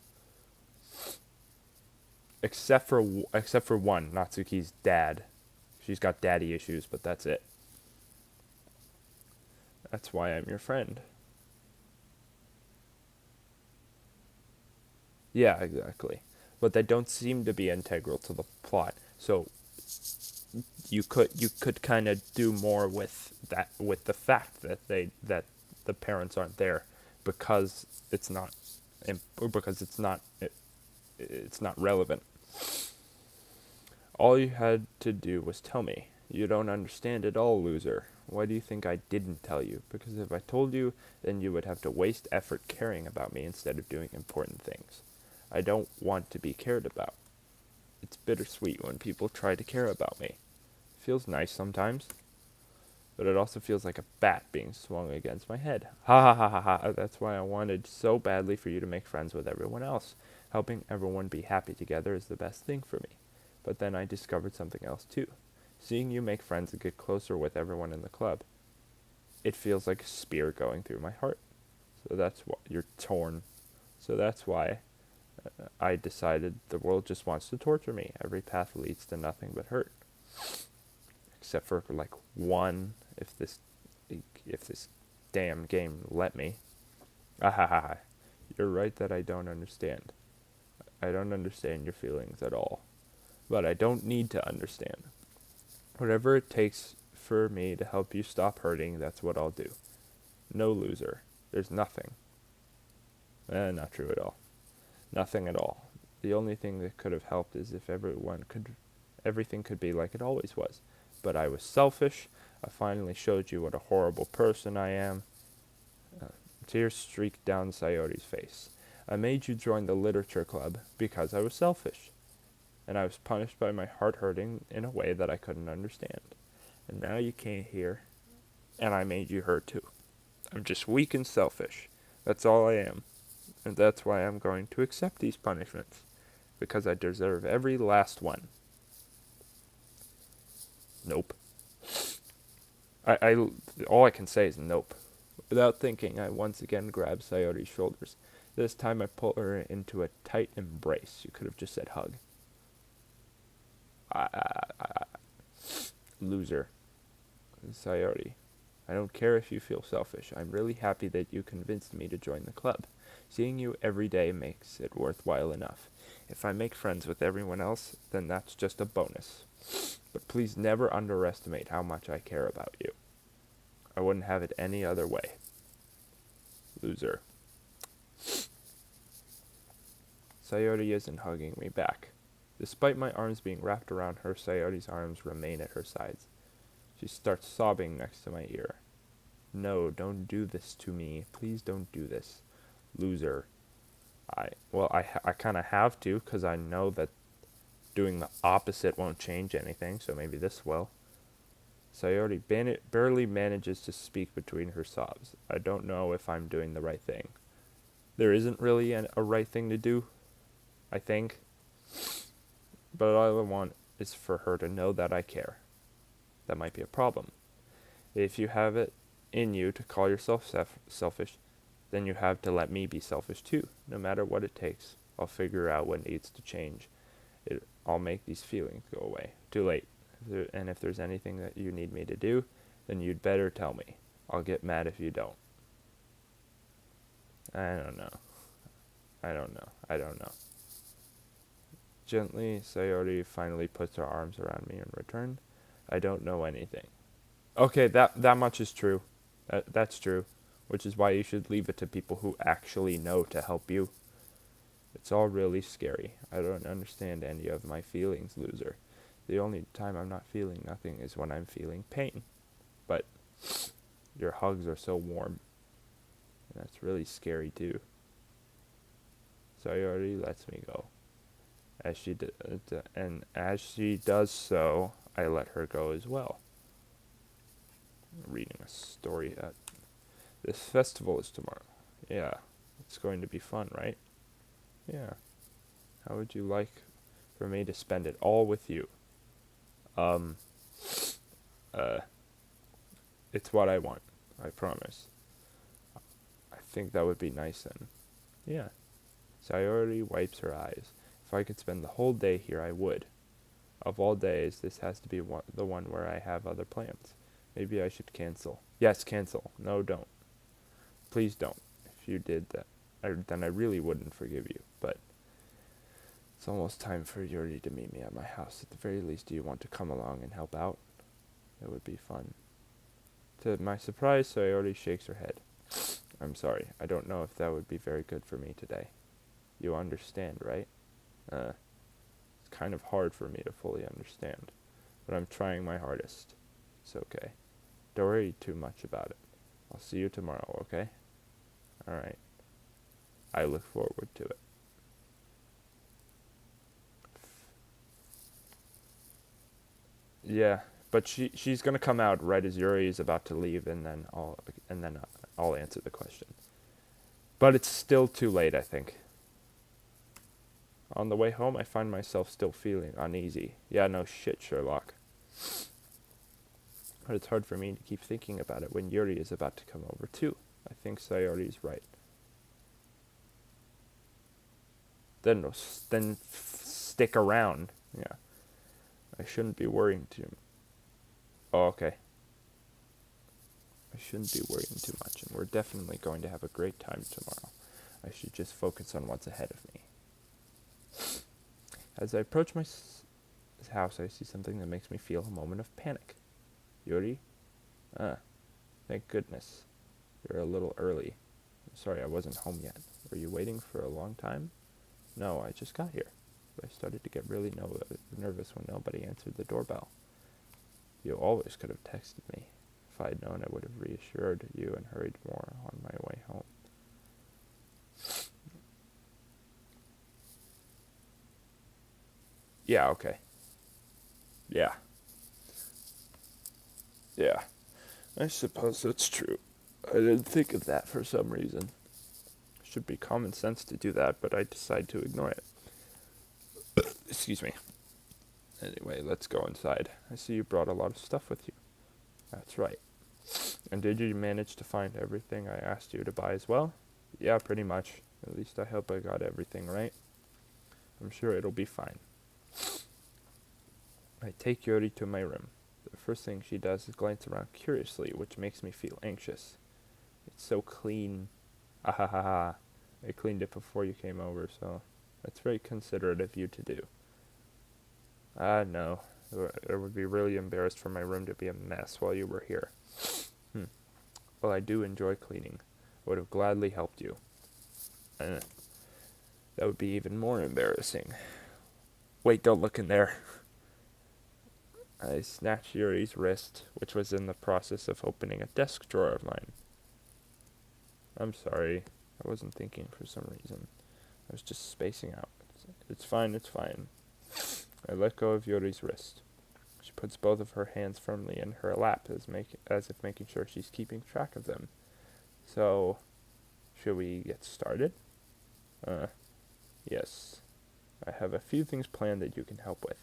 except for one, Natsuki's dad. She's got daddy issues, but that's it. That's why I'm your friend. Yeah, exactly. But they don't seem to be integral to the plot. So you could kind of do more with that, with the fact that the parents aren't there because it's not because it's not relevant. All you had to do was tell me. You don't understand at all, loser. Why do you think I didn't tell you? Because if I told you, then you would have to waste effort caring about me instead of doing important things. I don't want to be cared about. It's bittersweet when people try to care about me. It feels nice sometimes, but it also feels like a bat being swung against my head. Ha ha ha ha ha. That's why I wanted so badly for you to make friends with everyone else. Helping everyone be happy together is the best thing for me. But then I discovered something else too. Seeing you make friends and get closer with everyone in the club, it feels like a spear going through my heart. So that's why you're torn. So that's why I decided the world just wants to torture me. Every path leads to nothing but hurt. except for like one, if this damn game let me. Ahaha. You're right that I don't understand. I don't understand your feelings at all. But I don't need to understand. Whatever it takes for me to help you stop hurting, that's what I'll do. No loser. There's nothing. Not true at all. Nothing at all. The only thing that could have helped is if everything could be like it always was. But I was selfish. I finally showed you what a horrible person I am. Tears streaked down Sayoti's face. I made you join the literature club because I was selfish. And I was punished by my heart hurting in a way that I couldn't understand. And now you can't hear. And I made you hurt too. I'm just weak and selfish. That's all I am. And that's why I'm going to accept these punishments. Because I deserve every last one. Nope. All I can say is nope. Without thinking, I once again grabbed Sayoti's shoulders. This time I pulled her into a tight embrace. You could have just said hug. Loser. Sayori, I don't care if you feel selfish. I'm really happy that you convinced me to join the club. Seeing you every day makes it worthwhile enough. If I make friends with everyone else, then that's just a bonus. But please never underestimate how much I care about you. I wouldn't have it any other way. Loser. Sayori isn't hugging me back. Despite my arms being wrapped around her, Sayoti's arms remain at her sides. She starts sobbing next to my ear. No, don't do this to me. Please don't do this. Loser. I kind of have to, because I know that doing the opposite won't change anything, so maybe this will. Sayori barely manages to speak between her sobs. I don't know if I'm doing the right thing. There isn't really a right thing to do, I think. But all I want is for her to know that I care. That might be a problem. If you have it in you to call yourself selfish, then you have to let me be selfish too. No matter what it takes, I'll figure out what needs to change. I'll make these feelings go away. Too late. And if there's anything that you need me to do, then you'd better tell me. I'll get mad if you don't. I don't know. Gently, Sayori finally puts her arms around me in return. I don't know anything. Okay, that much is true. That's true. Which is why you should leave it to people who actually know to help you. It's all really scary. I don't understand any of my feelings, loser. The only time I'm not feeling nothing is when I'm feeling pain. But your hugs are so warm. And that's really scary too. Sayori lets me go. As she does so, I let her go as well. I'm reading a story. This festival is tomorrow. Yeah, it's going to be fun, right? Yeah. How would you like for me to spend it all with you? It's what I want, I promise. I think that would be nice then. Yeah. Sayori wipes her eyes. If I could spend the whole day here, I would. Of all days, this has to be the one where I have other plans. Maybe I should cancel. Yes, cancel. No, don't. Please don't. If you did that, then I really wouldn't forgive you. But it's almost time for Yuri to meet me at my house. At the very least, do you want to come along and help out? It would be fun. To my surprise, Sayori shakes her head. I'm sorry. I don't know if that would be very good for me today. You understand, right? It's kind of hard for me to fully understand. But I'm trying my hardest. It's okay. Don't worry too much about it. I'll see you tomorrow, okay? Alright. I look forward to it. Yeah, but she's gonna come out right as Yuri is about to leave, and then I'll answer the question. But it's still too late, I think. On the way home, I find myself still feeling uneasy. Yeah, no shit, Sherlock. But it's hard for me to keep thinking about it when Yuri is about to come over too. I think Sayori's right. Then stick around. Yeah. I shouldn't be worrying too. Oh, okay. I shouldn't be worrying too much, and we're definitely going to have a great time tomorrow. I should just focus on what's ahead of me. As I approach my house, I see something that makes me feel a moment of panic. Yuri? Ah, thank goodness. You're a little early. Sorry I wasn't home yet. Were you waiting for a long time? No, I just got here. But I started to get really nervous when nobody answered the doorbell. You always could have texted me. If I had known, I would have reassured you and hurried more on my way home. Yeah, okay. Yeah. Yeah. I suppose that's true. I didn't think of that for some reason. Should be common sense to do that, but I decide to ignore it. Excuse me. Anyway, let's go inside. I see you brought a lot of stuff with you. That's right. And did you manage to find everything I asked you to buy as well? Yeah, pretty much. At least I hope I got everything right. I'm sure it'll be fine. I take Yuri to my room. The first thing she does is glance around curiously, which makes me feel anxious. It's so clean. Ah ha ha ha. I cleaned it before you came over, so that's very considerate of you to do. No. I would be really embarrassed for my room to be a mess while you were here. Well, I do enjoy cleaning. I would have gladly helped you. That would be even more embarrassing. Wait, don't look in there. I snatched Yuri's wrist, which was in the process of opening a desk drawer of mine. I'm sorry. I wasn't thinking for some reason. I was just spacing out. It's fine, it's fine. I let go of Yuri's wrist. She puts both of her hands firmly in her lap, as if making sure she's keeping track of them. So, should we get started? Yes. I have a few things planned that you can help with.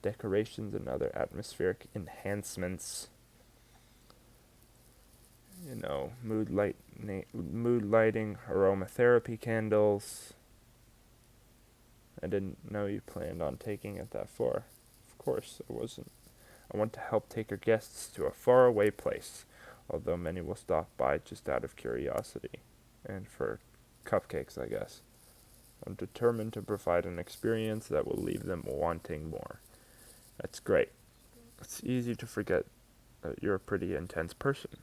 Decorations and other atmospheric enhancements. You know, mood lighting, aromatherapy candles. I didn't know you planned on taking it that far. Of course, I wasn't. I want to help take our guests to a faraway place, although many will stop by just out of curiosity. And for cupcakes, I guess. I'm determined to provide an experience that will leave them wanting more. That's great. It's easy to forget that you're a pretty intense person.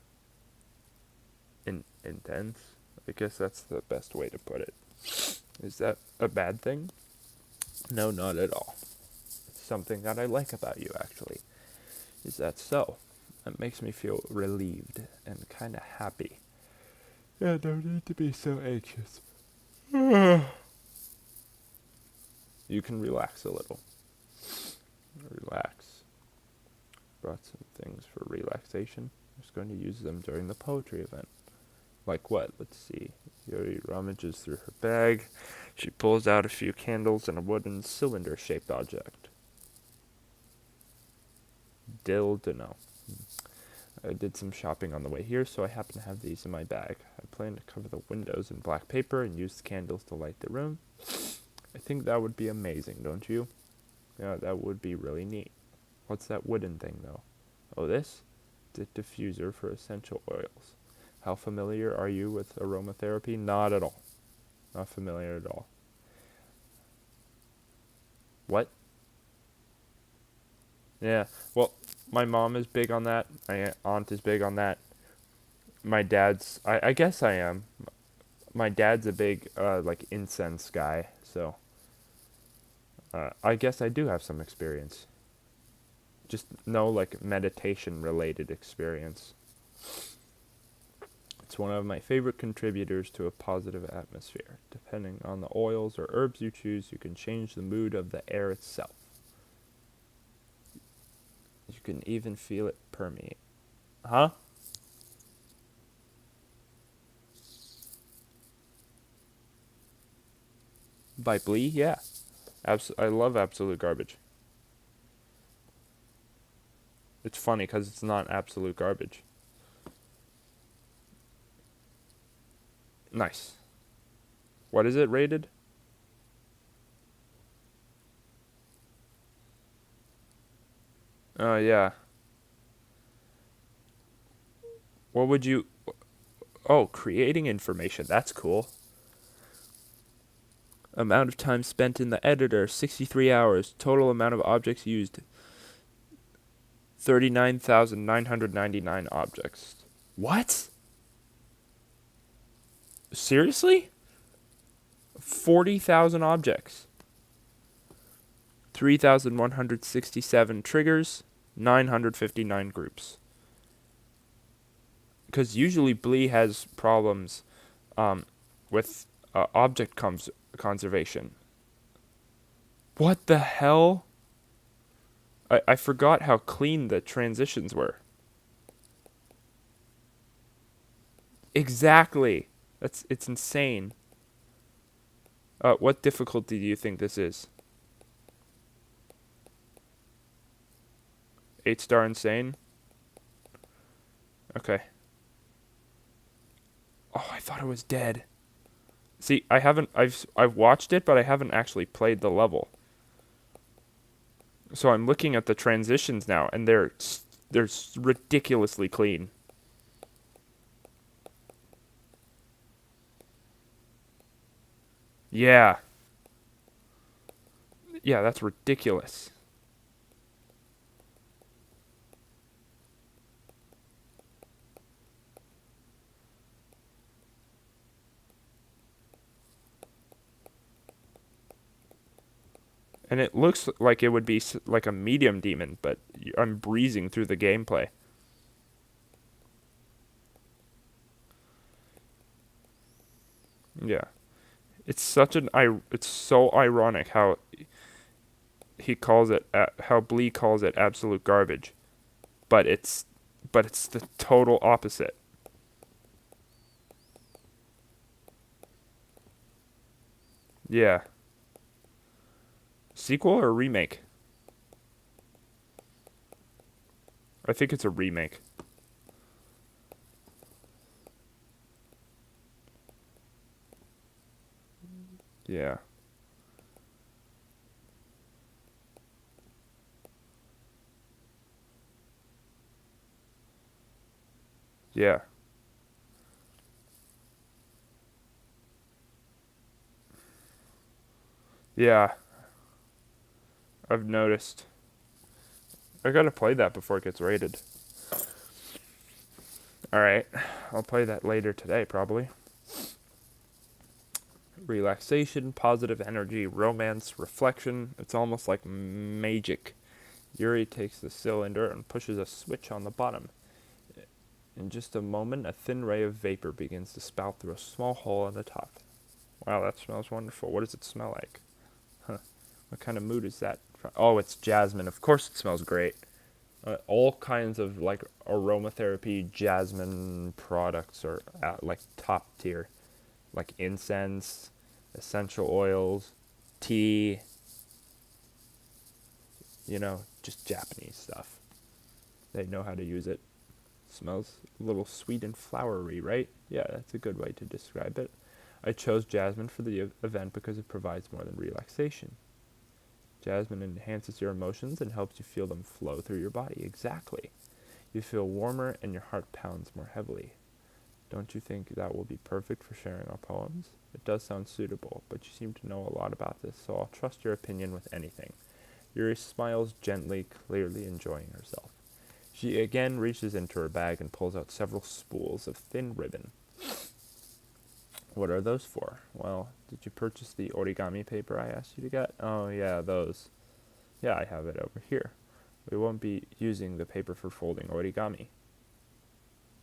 Intense? I guess that's the best way to put it. Is that a bad thing? No, not at all. It's something that I like about you, actually. Is that so? It makes me feel relieved and kind of happy. Yeah, no need to be so anxious. You can relax a little. Relax. Brought some things for relaxation. I was going to use them during the poetry event. Like what? Let's see. Yuri rummages through her bag. She pulls out a few candles and a wooden cylinder-shaped object. Dildo. I did some shopping on the way here, so I happen to have these in my bag. I plan to cover the windows in black paper and use the candles to light the room. I think that would be amazing, don't you? Yeah, that would be really neat. What's that wooden thing, though? Oh, this? The diffuser for essential oils. How familiar are you with aromatherapy? Not at all. Not familiar at all. What? Yeah, well, my mom is big on that. My aunt is big on that. My dad's, I guess I am. My dad's a big, like, incense guy, so I guess I do have some experience. Just no, like, meditation-related experience. It's one of my favorite contributors to a positive atmosphere. Depending on the oils or herbs you choose, you can change the mood of the air itself. You can even feel it permeate. Huh? By Blee? Yeah. I love Absolute Garbage. It's funny because it's not absolute garbage. Nice. What is it rated? Oh, yeah. What would you... Oh, creating information. That's cool. Amount of time spent in the editor, 63 hours. Total amount of objects used, 39,999 objects. What? Seriously? 40,000 objects. 3,167 triggers, 959 groups. Because usually Blee has problems with object conservation. What the hell? I forgot how clean the transitions were. Exactly. It's insane. What difficulty do you think this is? 8-star insane? Okay. Oh, I thought it was dead. See, I've watched it, but I haven't actually played the level. So I'm looking at the transitions now, and they're ridiculously clean. Yeah. Yeah, that's ridiculous. And it looks like it would be like a medium demon, but I'm breezing through the gameplay. Yeah. It's so ironic how how Blee calls it absolute garbage, but it's the total opposite. Yeah. Sequel or remake? I think it's a remake. Yeah. Yeah. Yeah. I've noticed. I gotta play that before it gets rated. Alright. I'll play that later today, probably. Relaxation, positive energy, romance, reflection. It's almost like magic. Yuri takes the cylinder and pushes a switch on the bottom. In just a moment, a thin ray of vapor begins to spout through a small hole on the top. Wow, that smells wonderful. What does it smell like? Huh. What kind of mood is that? Oh, it's jasmine. Of course it smells great. All kinds of like aromatherapy jasmine products are at like top tier. Like incense, essential oils, tea, just Japanese stuff. They know how to use it. Smells a little sweet and flowery, right? Yeah, that's a good way to describe it. I chose jasmine for the event because it provides more than relaxation. Jasmine enhances your emotions and helps you feel them flow through your body. Exactly. You feel warmer and your heart pounds more heavily. Don't you think that will be perfect for sharing our poems? It does sound suitable, but you seem to know a lot about this, so I'll trust your opinion with anything. Yuri smiles gently, clearly enjoying herself. She again reaches into her bag and pulls out several spools of thin ribbon. What are those for? Well, did you purchase the origami paper I asked you to get? Oh, yeah, those. Yeah, I have it over here. We won't be using the paper for folding origami.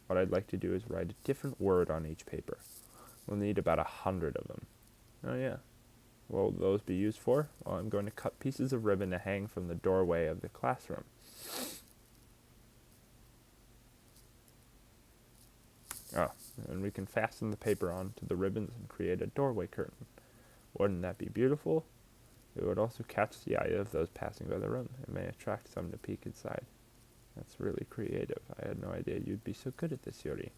What I'd like to do is write a different word on each paper. We'll need about 100 of them. Oh, yeah. What will those be used for? Well, I'm going to cut pieces of ribbon to hang from the doorway of the classroom. Oh, and we can fasten the paper onto the ribbons and create a doorway curtain. Wouldn't that be beautiful? It would also catch the eye of those passing by the room. It may attract some to peek inside. That's really creative. I had no idea you'd be so good at this, Yuri.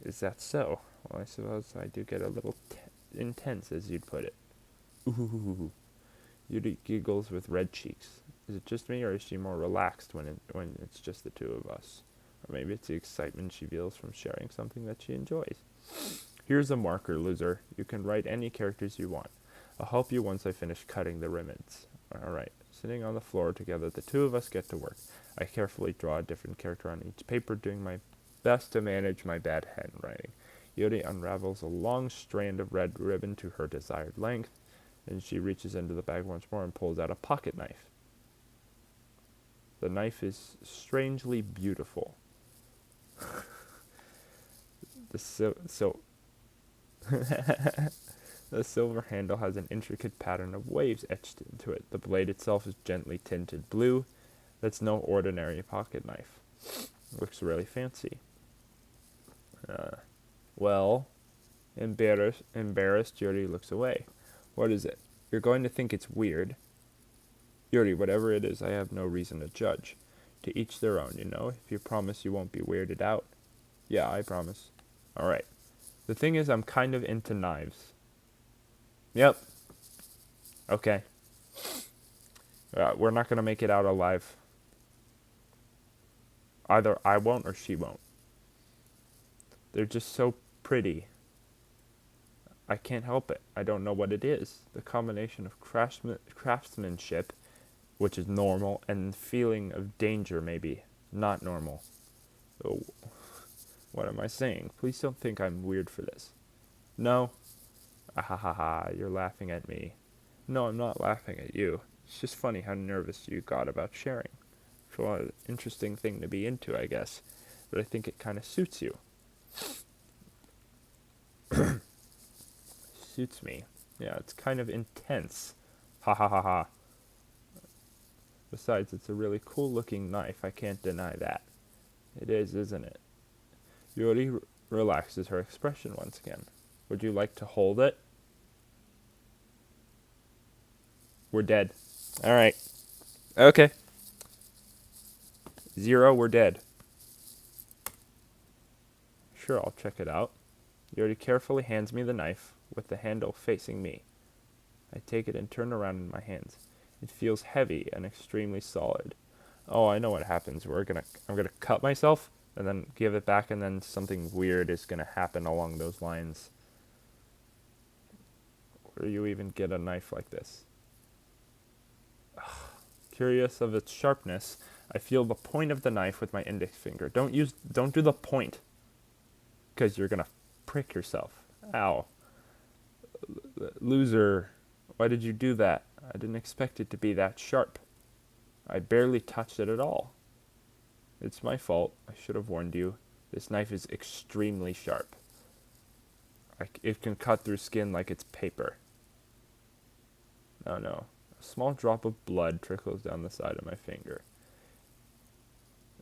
Is that so? Well, I suppose I do get a little intense, as you'd put it. Ooh. Yuri giggles with red cheeks. Is it just me, or is she more relaxed when it's just the two of us? Or maybe it's the excitement she feels from sharing something that she enjoys. Here's a marker, loser. You can write any characters you want. I'll help you once I finish cutting the ribbons. Alright, sitting on the floor together, the two of us get to work. I carefully draw a different character on each paper, doing my best to manage my bad handwriting. Yuri unravels a long strand of red ribbon to her desired length, and she reaches into the bag once more and pulls out a pocket knife. The knife is strangely beautiful. The silver handle has an intricate pattern of waves etched into it. The blade itself is gently tinted blue. That's no ordinary pocket knife. Looks really fancy. Well, embarrassed, Yuri looks away. What is it? You're going to think it's weird. Yuri, whatever it is, I have no reason to judge. To each their own, you know, if you promise you won't be weirded out. Yeah, I promise. Alright. The thing is, I'm kind of into knives. Yep. Okay. We're not going to make it out alive. Either I won't or she won't. They're just so pretty. I can't help it. I don't know what it is. The combination of craftsmanship, which is normal, and feeling of danger, maybe not normal. Oh, what am I saying? Please don't think I'm weird for this. No? Ahahaha, you're laughing at me. No, I'm not laughing at you. It's just funny how nervous you got about sharing. It's an interesting thing to be into, I guess. But I think it kind of suits you. Suits me. Yeah, it's kind of intense. Ha ha ha ha. Besides, it's a really cool looking knife. I can't deny that. It is, isn't it? Yuri relaxes her expression once again. Would you like to hold it? We're dead. Alright. Okay. 0, we're dead. Sure, I'll check it out. Yuri carefully hands me the knife, with the handle facing me. I take it and turn around in my hands. It feels heavy and extremely solid. Oh, I know what happens. I'm gonna cut myself, and then give it back, and then something weird is gonna happen along those lines. Where do you even get a knife like this? Curious of its sharpness, I feel the point of the knife with my index finger. Don't do the point, because you're gonna prick yourself. Ow. Loser, why did you do that? I didn't expect it to be that sharp. I barely touched it at all. It's my fault. I should have warned you. This knife is extremely sharp. It can cut through skin like it's paper. Oh no. A small drop of blood trickles down the side of my finger.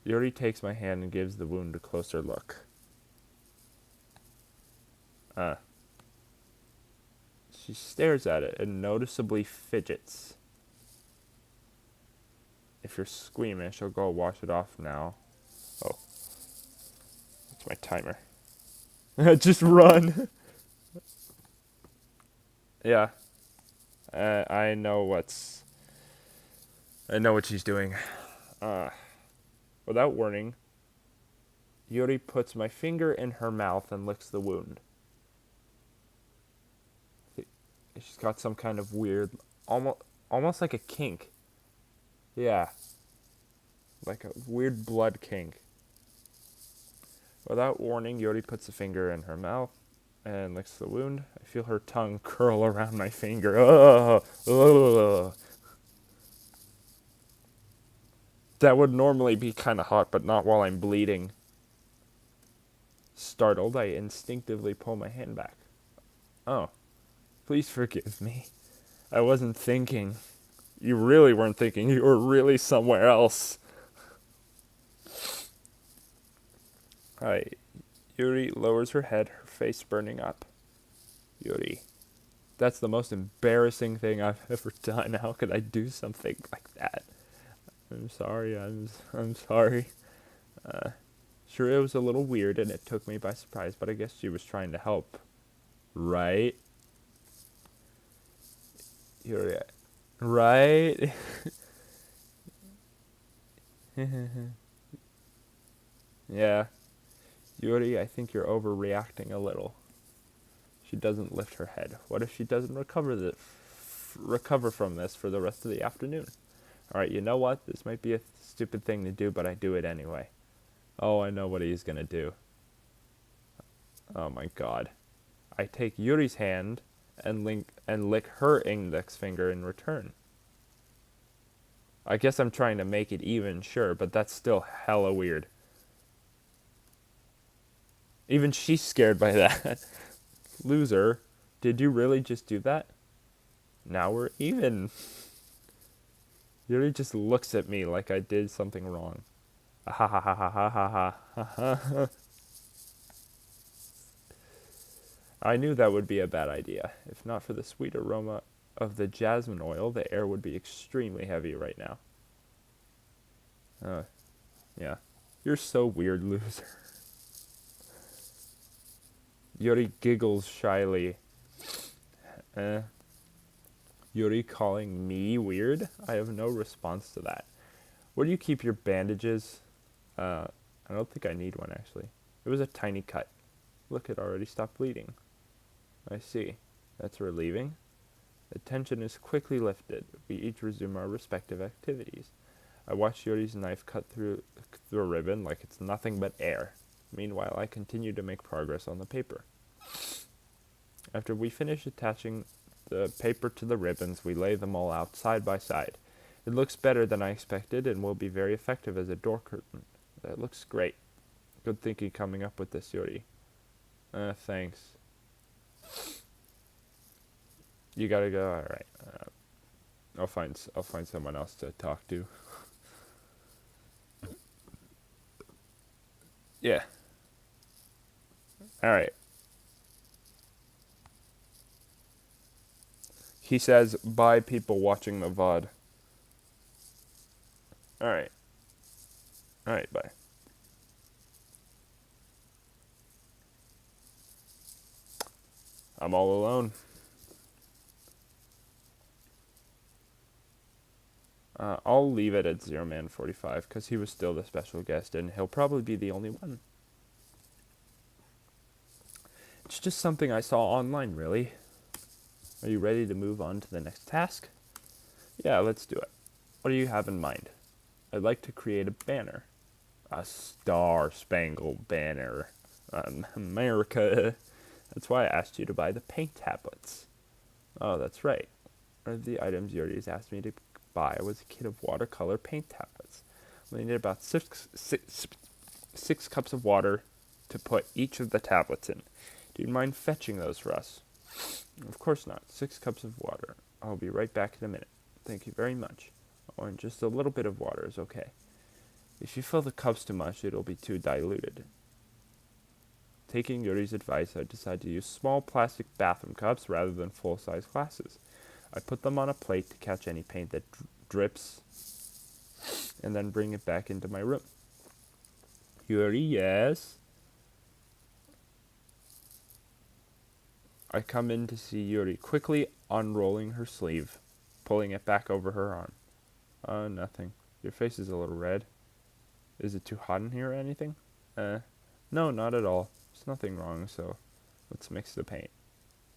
Yuri takes my hand and gives the wound a closer look. She stares at it and noticeably fidgets. If you're squeamish, I'll go wash it off now. Oh. That's my timer. Just run! Yeah. I know what she's doing. Without warning, Yuri puts my finger in her mouth and licks the wound. She's got some kind of weird, almost like a kink. Yeah. Like a weird blood kink. Without warning, Yuri puts a finger in her mouth and licks the wound. I feel her tongue curl around my finger. That would normally be kind of hot, but not while I'm bleeding. Startled, I instinctively pull my hand back. Oh. Please forgive me. I wasn't thinking. You really weren't thinking. You were really somewhere else. Alright. Yuri lowers her head, her face burning up. Yuri, that's the most embarrassing thing I've ever done. How could I do something like that? I'm sorry. I'm sorry. Sure, it was a little weird and it took me by surprise, but I guess she was trying to help. Right? Yuri, right? Yeah. Yuri, I think you're overreacting a little. She doesn't lift her head. What if she doesn't recover from this for the rest of the afternoon? Alright, you know what? This might be a stupid thing to do, but I do it anyway. Oh, I know what he's gonna do. Oh my god. I take Yuri's hand and lick her index finger in return. I guess I'm trying to make it even, sure, but that's still hella weird. Even she's scared by that. Loser, did you really just do that? Now we're even. Yuri just looks at me like I did something wrong. Ha ha ha ha ha ha ha ha. I knew that would be a bad idea. If not for the sweet aroma of the jasmine oil, the air would be extremely heavy right now. Yeah. You're so weird, loser. Yuri giggles shyly. Yuri calling me weird? I have no response to that. Where do you keep your bandages? I don't think I need one, actually. It was a tiny cut. Look, it already stopped bleeding. I see. That's relieving. The tension is quickly lifted. We each resume our respective activities. I watch Yuri's knife cut through a ribbon like it's nothing but air. Meanwhile, I continue to make progress on the paper. After we finish attaching the paper to the ribbons, we lay them all out side by side. It looks better than I expected and will be very effective as a door curtain. That looks great. Good thinking coming up with this, Yuri. Thanks. You gotta go? Alright. I'll find someone else to talk to. Yeah. Alright. He says, bye people watching the VOD. Alright. Alright, bye. I'm all alone. I'll leave it at Zero Man 45 because he was still the special guest and he'll probably be the only one. It's just something I saw online, really. Are you ready to move on to the next task? Yeah, let's do it. What do you have in mind? I'd like to create a banner. A star-spangled banner. America. That's why I asked you to buy the paint tablets. Oh, that's right. One of the items Yuri has asked me to buy was a kit of watercolor paint tablets. We need about six cups of water to put each of the tablets in. Do you mind fetching those for us? Of course not. 6 cups of water. I'll be right back in a minute. Thank you very much. Oh, and just a little bit of water is okay. If you fill the cups too much, it'll be too diluted. Taking Yuri's advice, I decided to use small plastic bathroom cups rather than full-size glasses. I put them on a plate to catch any paint that drips and then bring it back into my room. Yuri, yes? I come in to see Yuri quickly unrolling her sleeve, pulling it back over her arm. Nothing. Your face is a little red. Is it too hot in here or anything? No, not at all. There's nothing wrong, so let's mix the paint.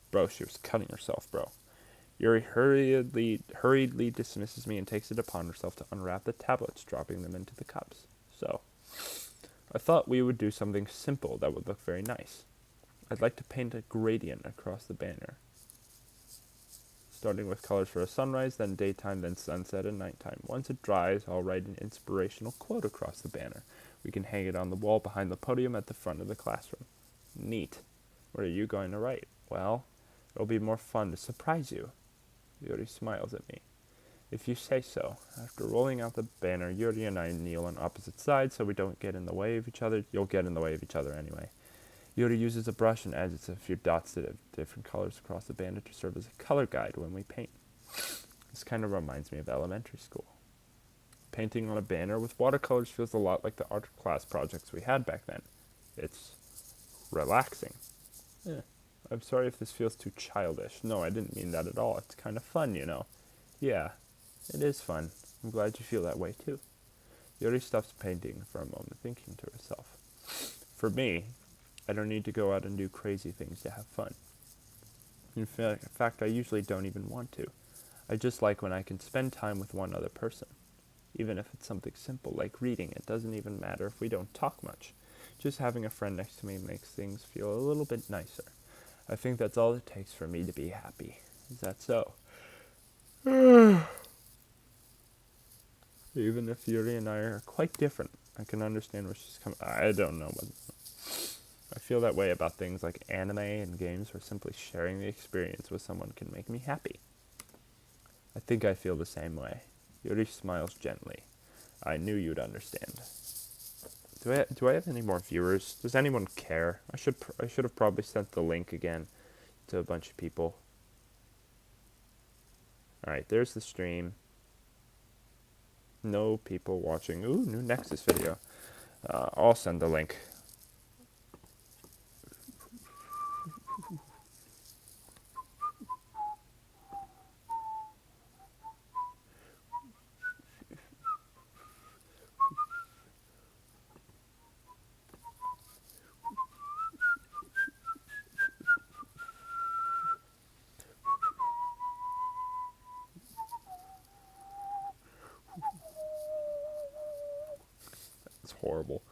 Bro, she was cutting herself, bro. Yuri hurriedly dismisses me and takes it upon herself to unwrap the tablets, dropping them into the cups. So, I thought we would do something simple that would look very nice. I'd like to paint a gradient across the banner. Starting with colors for a sunrise, then daytime, then sunset and nighttime. Once it dries, I'll write an inspirational quote across the banner. We can hang it on the wall behind the podium at the front of the classroom. Neat. What are you going to write? Well, it'll be more fun to surprise you. Yuri smiles at me. If you say so. After rolling out the banner, Yuri and I kneel on opposite sides so we don't get in the way of each other. You'll get in the way of each other anyway. Yuri uses a brush and adds a few dots to different colors across the banner to serve as a color guide when we paint. This kind of reminds me of elementary school. Painting on a banner with watercolors feels a lot like the art class projects we had back then. It's relaxing. Yeah. I'm sorry if this feels too childish. No, I didn't mean that at all. It's kind of fun, you know. Yeah, it is fun. I'm glad you feel that way too. Yuri stops painting for a moment, thinking to herself. For me, I don't need to go out and do crazy things to have fun. In fact, I usually don't even want to. I just like when I can spend time with one other person. Even if it's something simple like reading, it doesn't even matter if we don't talk much. Just having a friend next to me makes things feel a little bit nicer. I think that's all it takes for me to be happy. Is that so? Even if Yuri and I are quite different, I can understand where she's coming. I don't know what. I feel that way about things like anime and games, where simply sharing the experience with someone can make me happy. I think I feel the same way. Yuri smiles gently. I knew you'd understand. Do I have any more viewers? Does anyone care? I should have probably sent the link again to a bunch of people. All right, there's the stream. No people watching. Ooh, new Nexus video. I'll send the link. It's horrible.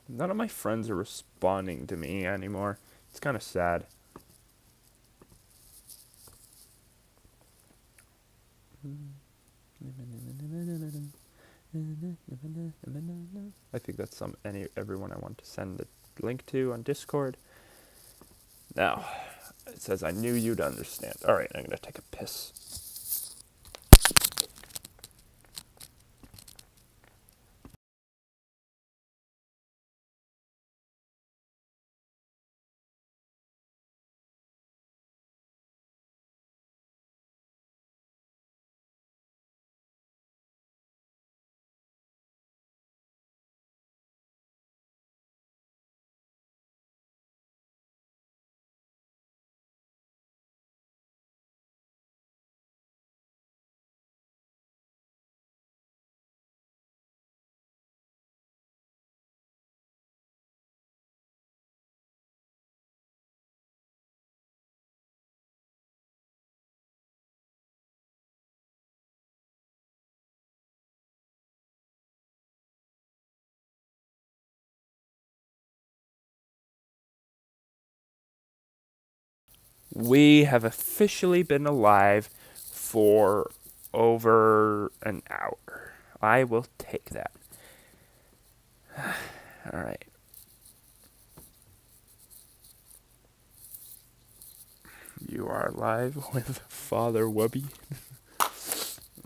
None of my friends are responding to me anymore. It's kind of sad. I think that's everyone I want to send the link to on Discord. Now, it says I knew you'd understand. All right, I'm gonna take a piss. We have officially been alive for over an hour. I will take that. All right. You are live with Father Wubby.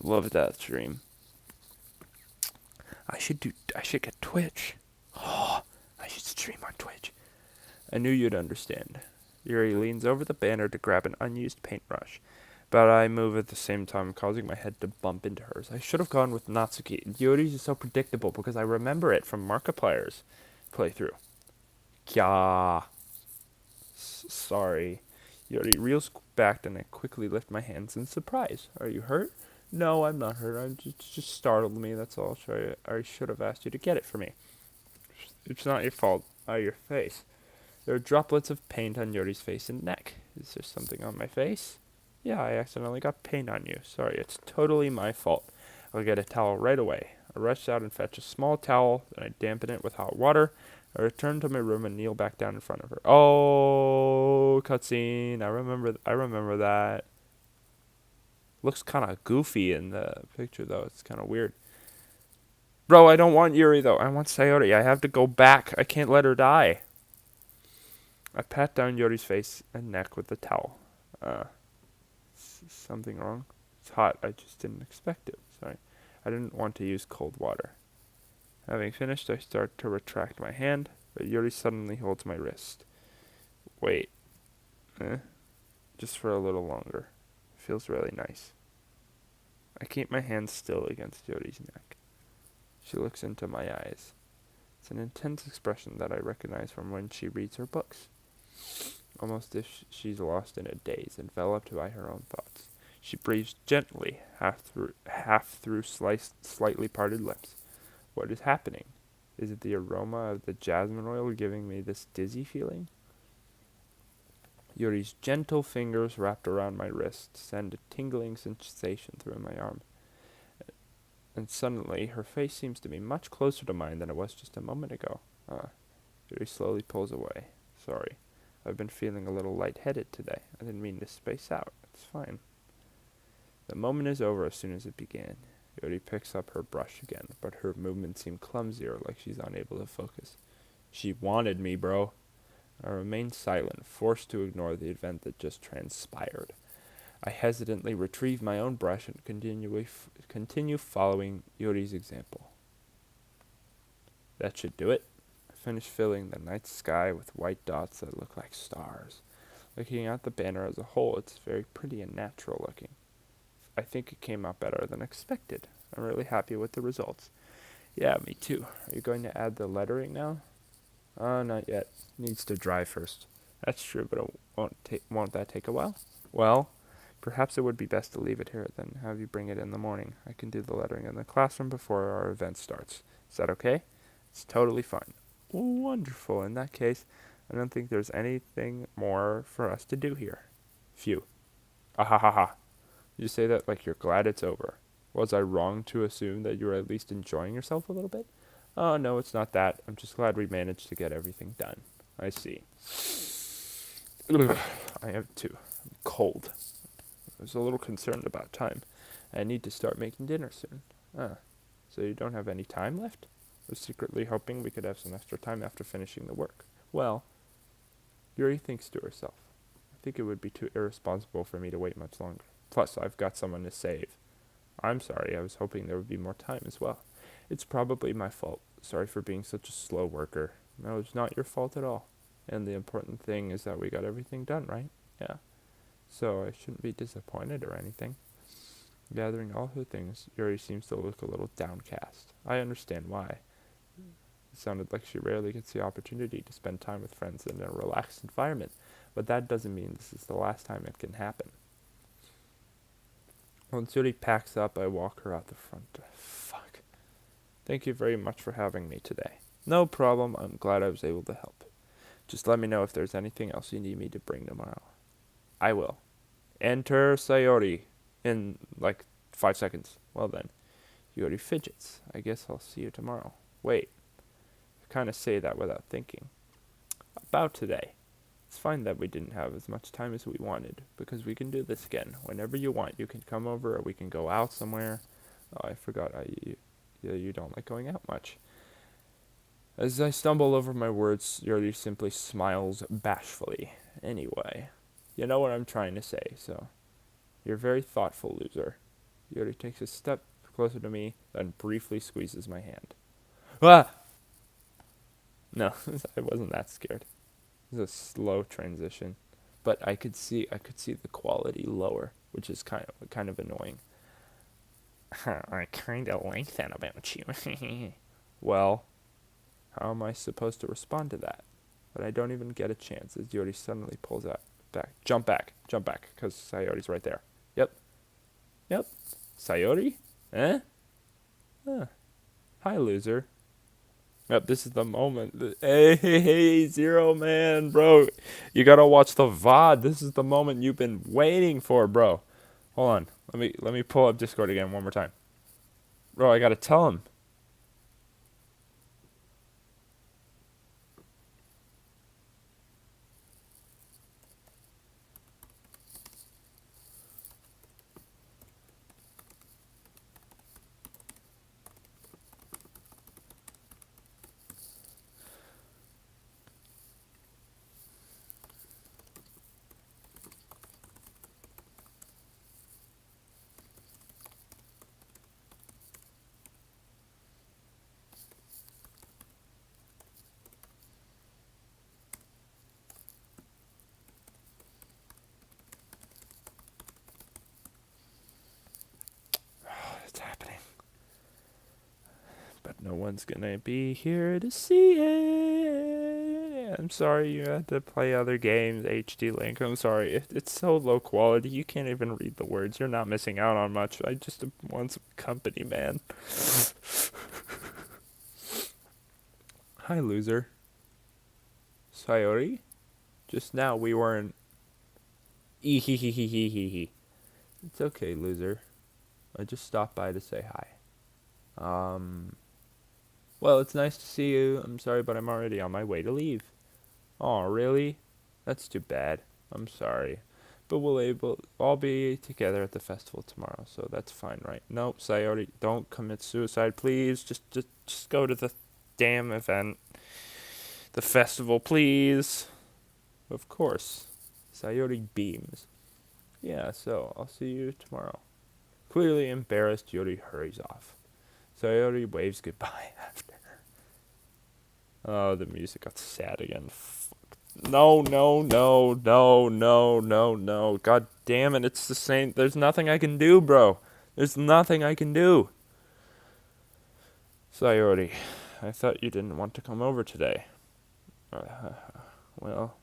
Love that stream. I should get Twitch. Oh, I should stream on Twitch. I knew you'd understand. Yuri leans over the banner to grab an unused paintbrush, but I move at the same time, causing my head to bump into hers. I should have gone with Natsuki. Yuri's is so predictable because I remember it from Markiplier's playthrough. Kya. Sorry. Yuri reels back and I quickly lift my hands in surprise. Are you hurt? No, I'm not hurt. Just startled me, that's all. I should have asked you to get it for me. It's not your fault. Your face. There are droplets of paint on Yuri's face and neck. Is there something on my face? Yeah, I accidentally got paint on you. Sorry, it's totally my fault. I'll get a towel right away. I rush out and fetch a small towel, then I dampen it with hot water. I return to my room and kneel back down in front of her. Oh, cutscene. I remember that. Looks kind of goofy in the picture, though. It's kind of weird. Bro, I don't want Yuri, though. I want Sayori. I have to go back. I can't let her die. I pat down Yuri's face and neck with the towel. Something wrong? It's hot. I just didn't expect it. Sorry. I didn't want to use cold water. Having finished, I start to retract my hand, but Yuri suddenly holds my wrist. Wait. Just for a little longer. Feels really nice. I keep my hand still against Yuri's neck. She looks into my eyes. It's an intense expression that I recognize from when she reads her books. Almost as if she's lost in a daze, enveloped by her own thoughts. She breathes gently, half through slightly parted lips. What is happening? Is it the aroma of the jasmine oil giving me this dizzy feeling? Yuri's gentle fingers wrapped around my wrist send a tingling sensation through my arm. And suddenly, her face seems to be much closer to mine than it was just a moment ago. Yuri slowly pulls away. Sorry. I've been feeling a little lightheaded today. I didn't mean to space out. It's fine. The moment is over as soon as it began. Yuri picks up her brush again, but her movements seem clumsier, like she's unable to focus. She wanted me, bro. I remain silent, forced to ignore the event that just transpired. I hesitantly retrieve my own brush and continue following Yuri's example. That should do it. I finish filling the night sky with white dots that look like stars. Looking at the banner as a whole, it's very pretty and natural looking. I think it came out better than expected. I'm really happy with the results. Yeah, me too. Are you going to add the lettering now? Not yet. Needs to dry first. That's true, but won't that take a while? Well, perhaps it would be best to leave it here, then have you bring it in the morning. I can do the lettering in the classroom before our event starts. Is that okay? It's totally fine. Wonderful. In that case, I don't think there's anything more for us to do here. Phew. Ah ha ha ha. You say that like you're glad it's over. Was I wrong to assume that you were at least enjoying yourself a little bit? Oh, no, it's not that. I'm just glad we managed to get everything done. I see. Ugh, I am too. I'm cold. I was a little concerned about time. I need to start making dinner soon. So you don't have any time left? I was secretly hoping we could have some extra time after finishing the work. Well, Yuri thinks to herself. I think it would be too irresponsible for me to wait much longer. Plus, I've got someone to save. I'm sorry, I was hoping there would be more time as well. It's probably my fault. Sorry for being such a slow worker. No, it's not your fault at all. And the important thing is that we got everything done, right? Yeah. So I shouldn't be disappointed or anything. Gathering all her things, Yuri seems to look a little downcast. I understand why. It sounded like she rarely gets the opportunity to spend time with friends in a relaxed environment, but that doesn't mean this is the last time it can happen. Once Yuri packs up, I walk her out the front door. Fuck. Thank you very much for having me today. No problem. I'm glad I was able to help. Just let me know if there's anything else you need me to bring tomorrow. I will. Enter Sayori in like 5 seconds. Well then, Yuri fidgets. I guess I'll see you tomorrow. Wait. I kind of say that without thinking. About today. It's fine that we didn't have as much time as we wanted, because we can do this again. Whenever you want, you can come over or we can go out somewhere. Oh, I forgot you don't like going out much. As I stumble over my words, Yuri simply smiles bashfully. Anyway, you know what I'm trying to say, so you're very thoughtful, loser. Yuri takes a step closer to me, then briefly squeezes my hand. Ah! No, I wasn't that scared. It was a slow transition, but I could see the quality lower, which is kind of annoying. I kind of like that about you. Well, how am I supposed to respond to that? But I don't even get a chance as Yuri suddenly pulls out back. Jump back, because Sayori's right there. Yep. Sayori? Eh? Huh. Hi, loser. Yep, this is the moment. Hey, Zero Man, bro. You gotta watch the VOD. This is the moment you've been waiting for, bro. Hold on. Let me pull up Discord again one more time. Bro, I gotta tell him. It's happening. But no one's gonna be here to see it. I'm sorry you had to play other games, HD Link. I'm sorry. It's so low quality, you can't even read the words. You're not missing out on much. I just want some company, man. Hi, loser. Sayori? Just now we weren't. Ehehehehehe. It's okay, loser. I just stopped by to say hi. Well, it's nice to see you. I'm sorry, but I'm already on my way to leave. Oh, really? That's too bad. I'm sorry. But we'll all be together at the festival tomorrow, so that's fine, right? Nope, Sayori, don't commit suicide, please. Just go to the damn event. The festival, please. Of course. Sayori beams. Yeah, so I'll see you tomorrow. Clearly embarrassed, Yori hurries off. Sayori waves goodbye after her. Oh, the music got sad again. No. God damn it, it's the same. There's nothing I can do, bro. There's nothing I can do. Sayori, I thought you didn't want to come over today. Well,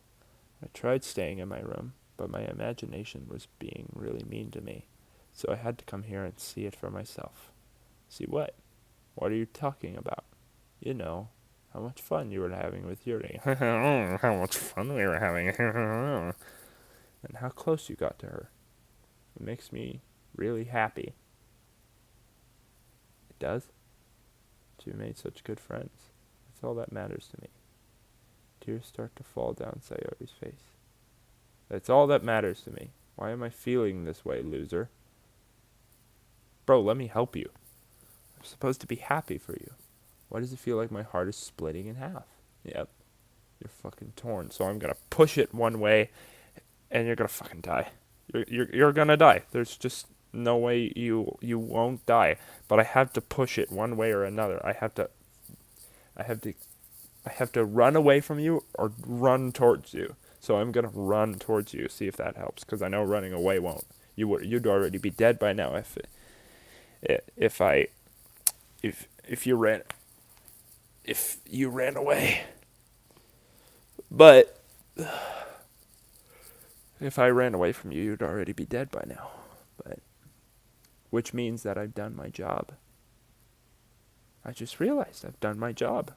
I tried staying in my room, but my imagination was being really mean to me. So I had to come here and see it for myself. See what? What are you talking about? You know, how much fun you were having with Yuri. How much fun we were having. And how close you got to her. It makes me really happy. It does? You made such good friends. That's all that matters to me. Tears start to fall down Sayori's face. That's all that matters to me. Why am I feeling this way, loser? Bro, let me help you. I'm supposed to be happy for you. Why does it feel like my heart is splitting in half? Yep. You're fucking torn, so I'm gonna push it one way, and you're gonna fucking die. You're gonna die. There's just no way you won't die. But I have to push it one way or another. I have to run away from you or run towards you. So I'm gonna run towards you. See if that helps, because I know running away won't. You'd already be dead by now if you ran away. But if I ran away from you, you'd already be dead by now. But which means that I've done my job. I just realized I've done my job.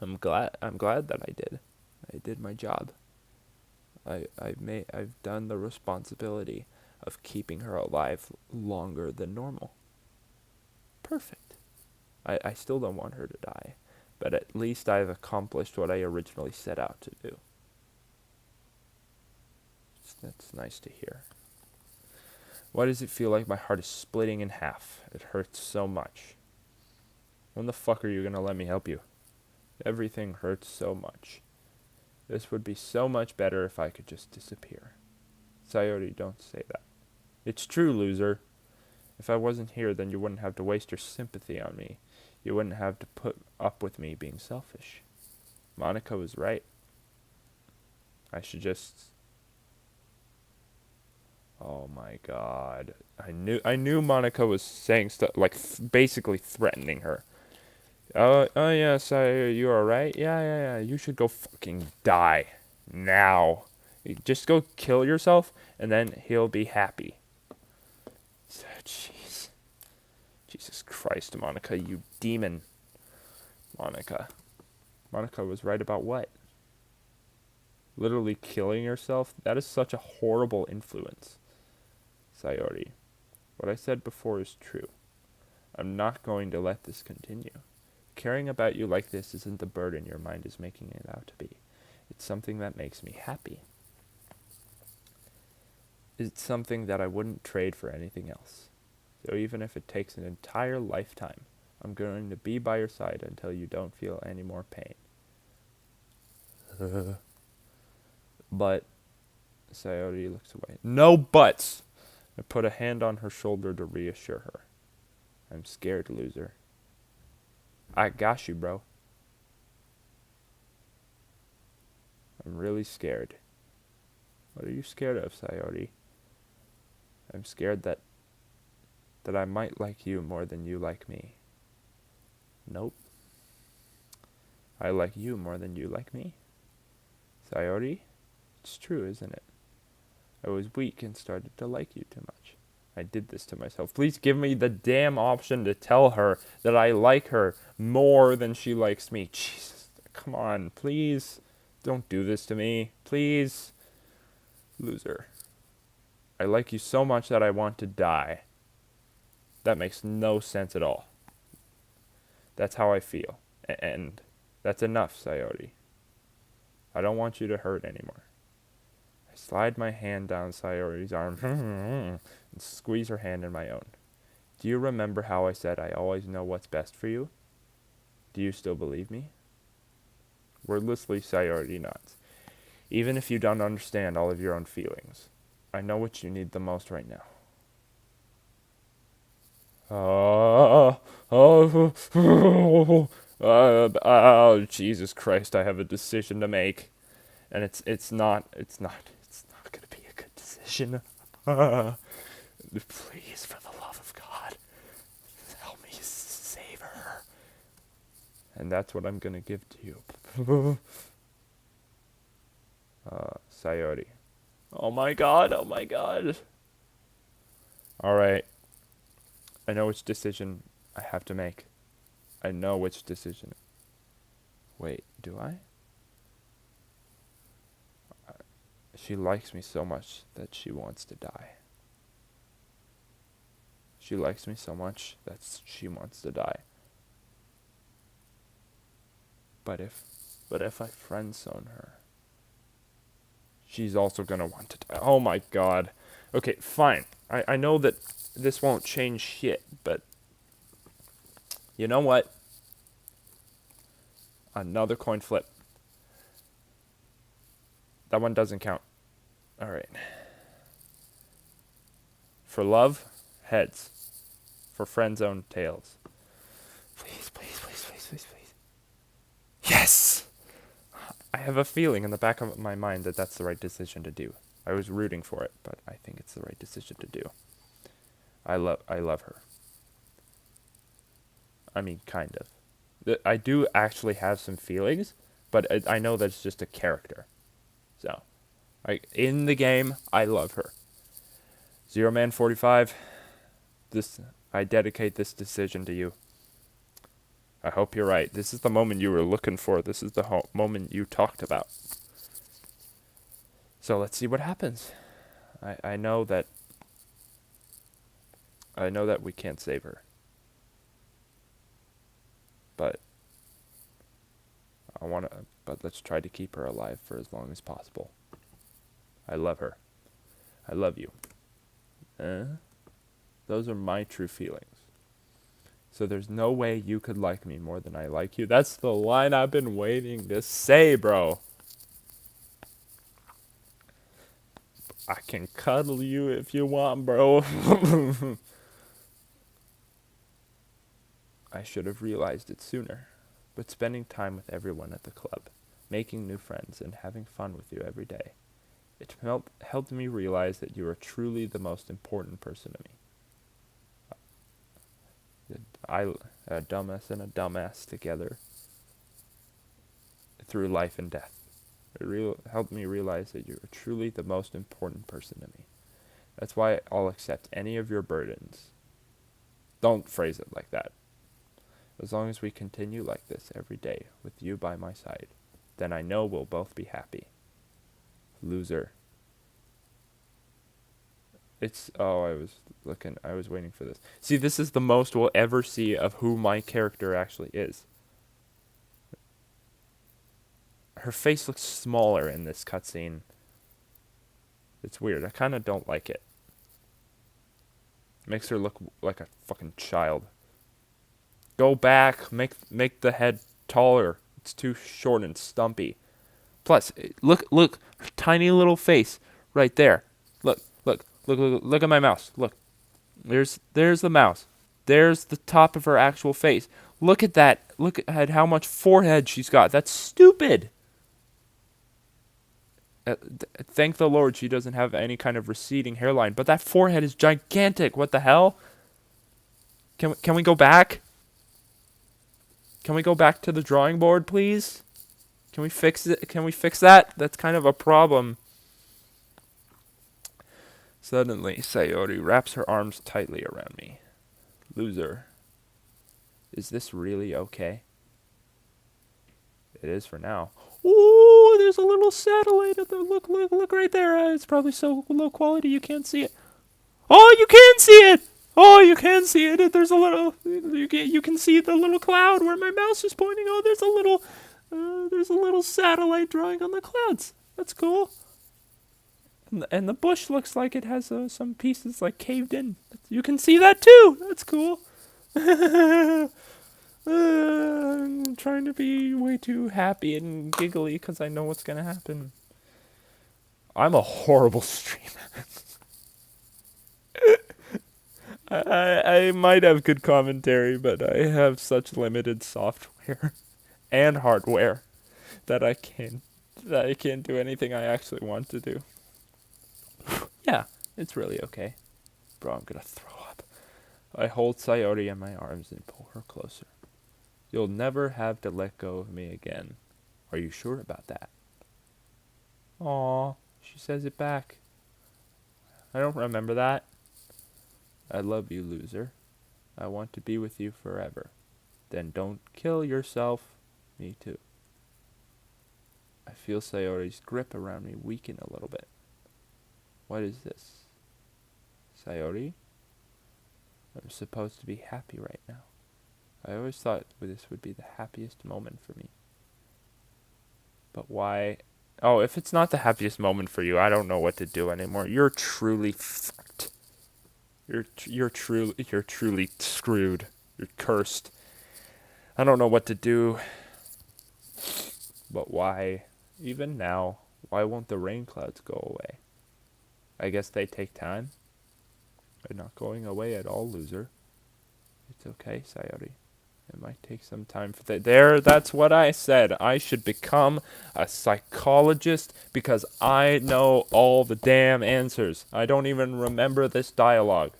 I'm glad that I did. I did my job. I've done the responsibility of keeping her alive longer than normal. Perfect. I still don't want her to die, but at least I've accomplished what I originally set out to do. That's nice to hear. Why does it feel like my heart is splitting in half? It hurts so much. When the fuck are you gonna let me help you? Everything hurts so much. This would be so much better if I could just disappear. Sayori, don't say that. It's true, loser. If I wasn't here, then you wouldn't have to waste your sympathy on me. You wouldn't have to put up with me being selfish. Monica was right. I should just... Oh my god. I knew Monica was saying stuff, like basically threatening her. Oh yes, you alright? Yeah. You should go fucking die. Now. Just go kill yourself, and then he'll be happy. Jeez. Jesus Christ, Monica, you demon. Monica. Monica was right about what? Literally killing yourself? That is such a horrible influence. Sayori, what I said before is true. I'm not going to let this continue. Caring about you like this isn't the burden your mind is making it out to be. It's something that makes me happy. It's something that I wouldn't trade for anything else. So even if it takes an entire lifetime, I'm going to be by your side until you don't feel any more pain. But, Sayori looks away. No buts! I put a hand on her shoulder to reassure her. I'm scared, loser. I got you, bro. I'm really scared. What are you scared of, Sayori? I'm scared that I might like you more than you like me. Nope. I like you more than you like me. Sayori, it's true, isn't it? I was weak and started to like you too much. I did this to myself. Please give me the damn option to tell her that I like her more than she likes me. Jesus, come on, please. Don't do this to me. Please. Loser. I like you so much that I want to die. That makes no sense at all. That's how I feel. And that's enough, Sayori. I don't want you to hurt anymore. I slide my hand down Sayori's arm and squeeze her hand in my own. Do you remember how I said I always know what's best for you? Do you still believe me? Wordlessly, Sayori nods. Even if you don't understand all of your own feelings, I know what you need the most right now. Oh, Jesus Christ! I have a decision to make, and it's not gonna be a good decision. Please, for the love of God, help me save her. And that's what I'm gonna give to you. Sayori. Oh my God! Oh my God! All right. I know which decision I have to make. I know which decision. Wait, do I? She likes me so much that she wants to die. She likes me so much that she wants to die. But if I friend zone her, she's also gonna want to die. Oh my God. Okay, fine. I know that this won't change shit, but you know what? Another coin flip. That one doesn't count. Alright. For love, heads. For friend zone, tails. Please, please, please, please, please, please. Yes! I have a feeling in the back of my mind that that's the right decision to do. I was rooting for it, but I think it's the right decision to do. I love her. I mean, kind of. I do actually have some feelings, but I know that it's just a character. So, in the game, I love her. Zero Man 45, I dedicate this decision to you. I hope you're right. This is the moment you were looking for. This is the moment you talked about. So let's see what happens. I know that we can't save her. But but let's try to keep her alive for as long as possible. I love her. I love you. Those are my true feelings. So there's no way you could like me more than I like you. That's the line I've been waiting to say, bro. I can cuddle you if you want, bro. I should have realized it sooner. But spending time with everyone at the club, making new friends, and having fun with you every day, it helped me realize that you are truly the most important person to me. A dumbass and a dumbass together through life and death. It helped me realize that you are truly the most important person to me. That's why I'll accept any of your burdens. Don't phrase it like that. As long as we continue like this every day with you by my side, then I know we'll both be happy. Loser. I was waiting for this. See, this is the most we'll ever see of who my character actually is. Her face looks smaller in this cutscene. It's weird. I kind of don't like it. Makes her look like a fucking child. Go back. Make the head taller. It's too short and stumpy. Plus, look, her tiny little face right there. Look at my mouse. Look. There's the mouse. There's the top of her actual face. Look at that. Look at how much forehead she's got. That's stupid. Thank the Lord she doesn't have any kind of receding hairline, but that forehead is gigantic. What the hell? Can we go back? Can we go back to the drawing board, please? Can we fix it? Can we fix that? That's kind of a problem. Suddenly, Sayori wraps her arms tightly around me. Loser. Is this really okay? It is for now. Ooh, there's a little satellite at the look right there. It's probably so low quality you can't see it. Oh, you can see it. Oh, you can see it. There's a little. You can see the little cloud where my mouse is pointing. Oh, there's a little satellite drawing on the clouds. That's cool. And the bush looks like it has some pieces like caved in. You can see that too. That's cool. I'm trying to be way too happy and giggly because I know what's going to happen. I'm a horrible streamer. I might have good commentary, but I have such limited software and hardware that I can't do anything I actually want to do. Yeah, it's really okay. Bro, I'm going to throw up. I hold Sayori in my arms and pull her closer. You'll never have to let go of me again. Are you sure about that? Aw, she says it back. I don't remember that. I love you, loser. I want to be with you forever. Then don't kill yourself. Me too. I feel Sayori's grip around me weaken a little bit. What is this? Sayori? I'm supposed to be happy right now. I always thought this would be the happiest moment for me. But why? Oh, if it's not the happiest moment for you, I don't know what to do anymore. You're truly fucked. You're truly screwed. You're cursed. I don't know what to do. But why? Even now, why won't the rain clouds go away? I guess they take time. They're not going away at all, loser. It's okay, Sayori. It might take some time for that's what I said. I should become a psychologist because I know all the damn answers. I don't even remember this dialogue.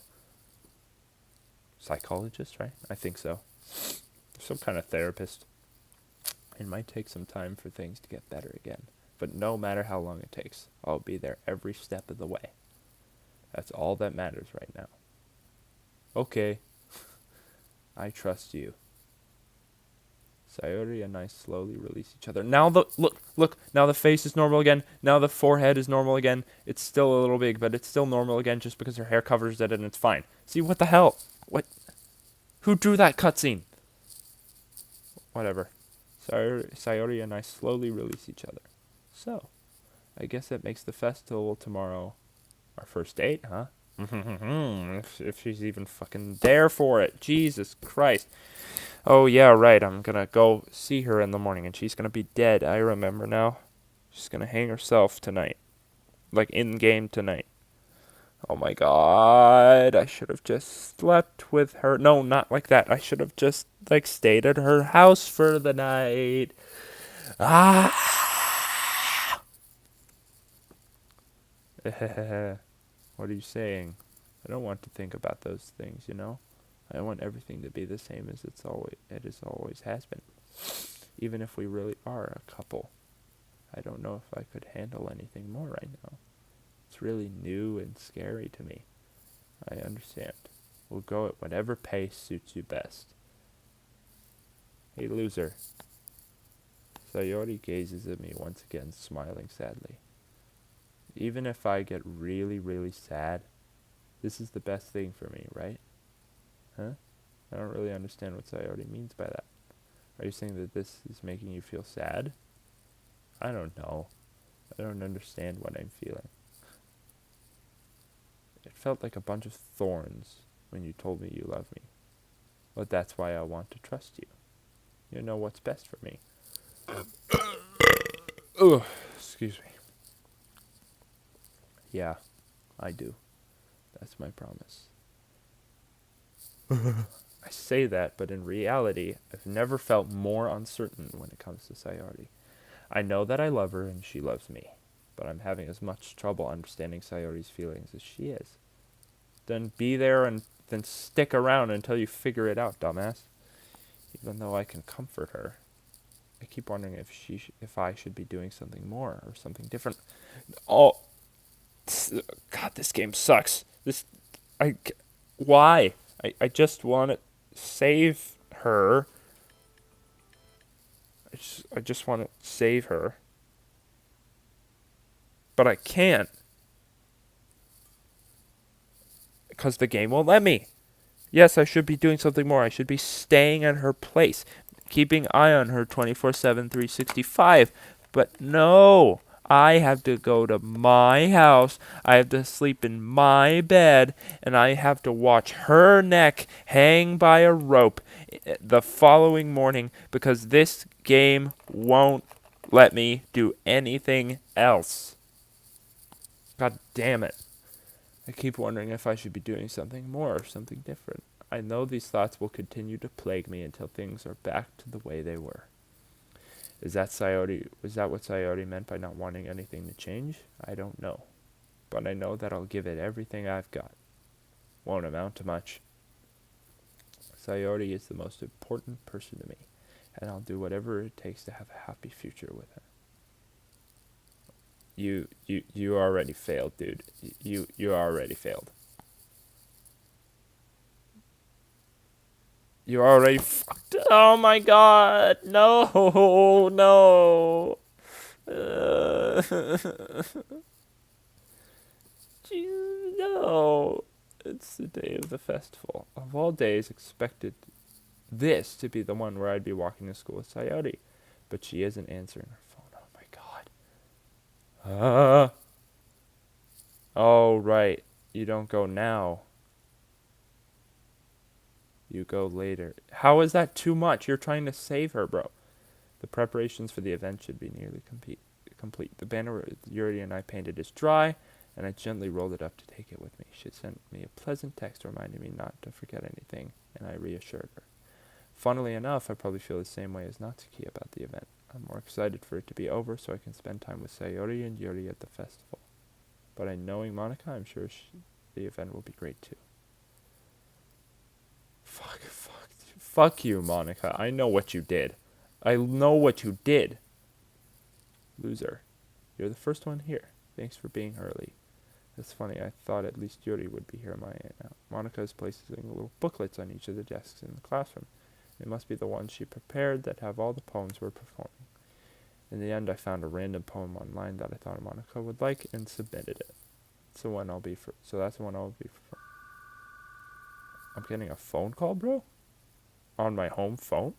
Psychologist, right? I think so. Some kind of therapist. It might take some time for things to get better again. But no matter how long it takes, I'll be there every step of the way. That's all that matters right now. Okay. I trust you. Sayori and I slowly release each other. Now look, now the face is normal again. Now the forehead is normal again. It's still a little big, but it's still normal again just because her hair covers it and it's fine. See, what the hell? What? Who drew that cutscene? Whatever. Sayori and I slowly release each other. So, I guess that makes the festival tomorrow our first date, huh? if she's even fucking there for it. Jesus Christ. Oh, yeah, right. I'm gonna go see her in the morning, and she's gonna be dead. I remember now. She's gonna hang herself tonight. Like, in-game tonight. Oh, my God. I should have just slept with her. No, not like that. I should have just, like, stayed at her house for the night. What are you saying? I don't want to think about those things, you know? I want everything to be the same as it always has been. Even if we really are a couple. I don't know if I could handle anything more right now. It's really new and scary to me. I understand. We'll go at whatever pace suits you best. Hey, loser. Sayori gazes at me once again, smiling sadly. Even if I get really, really sad, this is the best thing for me, right? Huh? I don't really understand what Sayori means by that. Are you saying that this is making you feel sad? I don't know. I don't understand what I'm feeling. It felt like a bunch of thorns when you told me you love me. But that's why I want to trust you. You know what's best for me. Ugh, excuse me. Yeah, I do. That's my promise. I say that, but in reality, I've never felt more uncertain when it comes to Sayori. I know that I love her and she loves me, but I'm having as much trouble understanding Sayori's feelings as she is. Then be there and then stick around until you figure it out, dumbass. Even though I can comfort her, I keep wondering if I should be doing something more or something different. Oh, God, this game sucks. Why? I just want to save her. I just want to save her. But I can't. Because the game won't let me. Yes, I should be doing something more. I should be staying at her place, keeping eye on her 24/7, 365. But no, I have to go to my house. I have to sleep in my bed, and I have to watch her neck hang by a rope the following morning because this game won't let me do anything else. God damn it. I keep wondering if I should be doing something more or something different. I know these thoughts will continue to plague me until things are back to the way they were. Was that what Sayori meant by not wanting anything to change? I don't know. But I know that I'll give it everything I've got. Won't amount to much. Sayori is the most important person to me, and I'll do whatever it takes to have a happy future with her. You already failed, dude. You already failed. You already fucked. Oh my god. No. No. Jesus, no. It's the day of the festival. Of all days, expected this to be the one where I'd be walking to school with Sayori. But she isn't answering her phone. Oh my god. Oh, right. You don't go now. You go later. How is that too much? You're trying to save her, bro. The preparations for the event should be nearly complete. The banner Yuri and I painted is dry, and I gently rolled it up to take it with me. She sent me a pleasant text reminding me not to forget anything, and I reassured her. Funnily enough, I probably feel the same way as Natsuki about the event. I'm more excited for it to be over so I can spend time with Sayori and Yuri at the festival. But knowing Monica, I'm sure the event will be great too. Fuck you, Monica. I know what you did. I know what you did. Loser. You're the first one here. Thanks for being early. That's funny. I thought at least Yuri would be here on my end now. Monica is placing little booklets on each of the desks in the classroom. It must be the ones she prepared that have all the poems we're performing. In the end, I found a random poem online that I thought Monica would like and submitted it. That's the one I'll be for. So that's the one I'll be for. I'm getting a phone call, bro? On my home phone?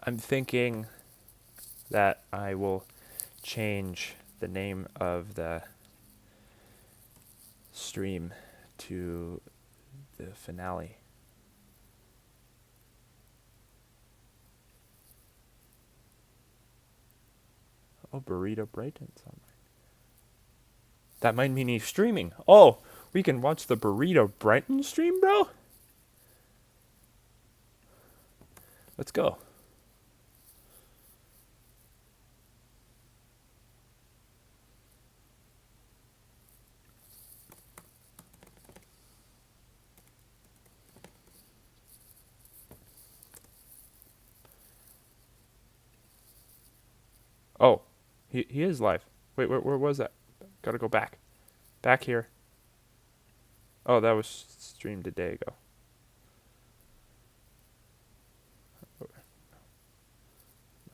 I'm thinking that I will change the name of the stream to the finale. Oh, Burrito Brighton's on there. That might mean he's streaming. Oh, we can watch the Burrito Brighton stream, bro? Let's go. Oh, he is live. Wait, where was that? Gotta go back. Back here. Oh, that was streamed a day ago.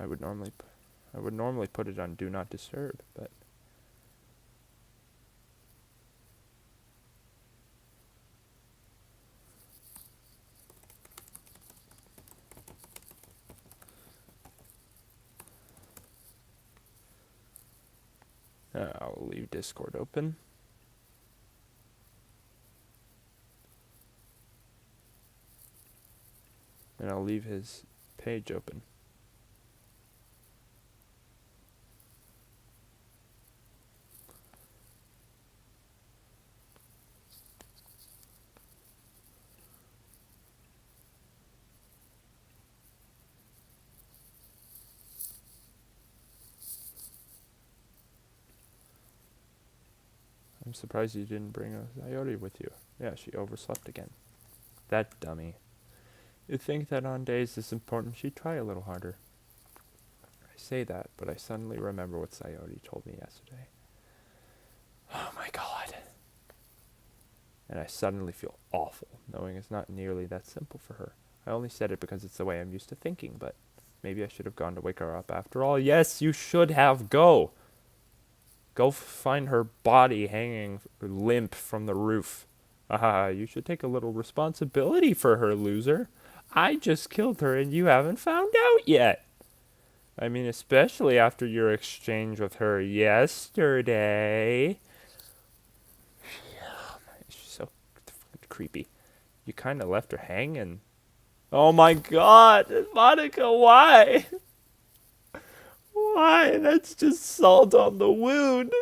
I would normally put it on Do Not Disturb, but I'll leave Discord open. And I'll leave his page open. I'm surprised you didn't bring a Coyote with you. Yeah, she overslept again. That dummy. You'd think that on days this important she'd try a little harder. I say that, but I suddenly remember what Coyote told me yesterday. Oh my god. And I suddenly feel awful, knowing it's not nearly that simple for her. I only said it because it's the way I'm used to thinking, but maybe I should have gone to wake her up after all. Yes, you should have. Go! Go find her body hanging limp from the roof. You should take a little responsibility for her, loser. I just killed her and you haven't found out yet. I mean, especially after your exchange with her yesterday. She's so creepy. You kind of left her hanging. Oh my god, Monica, why? Why? That's just salt on the wound.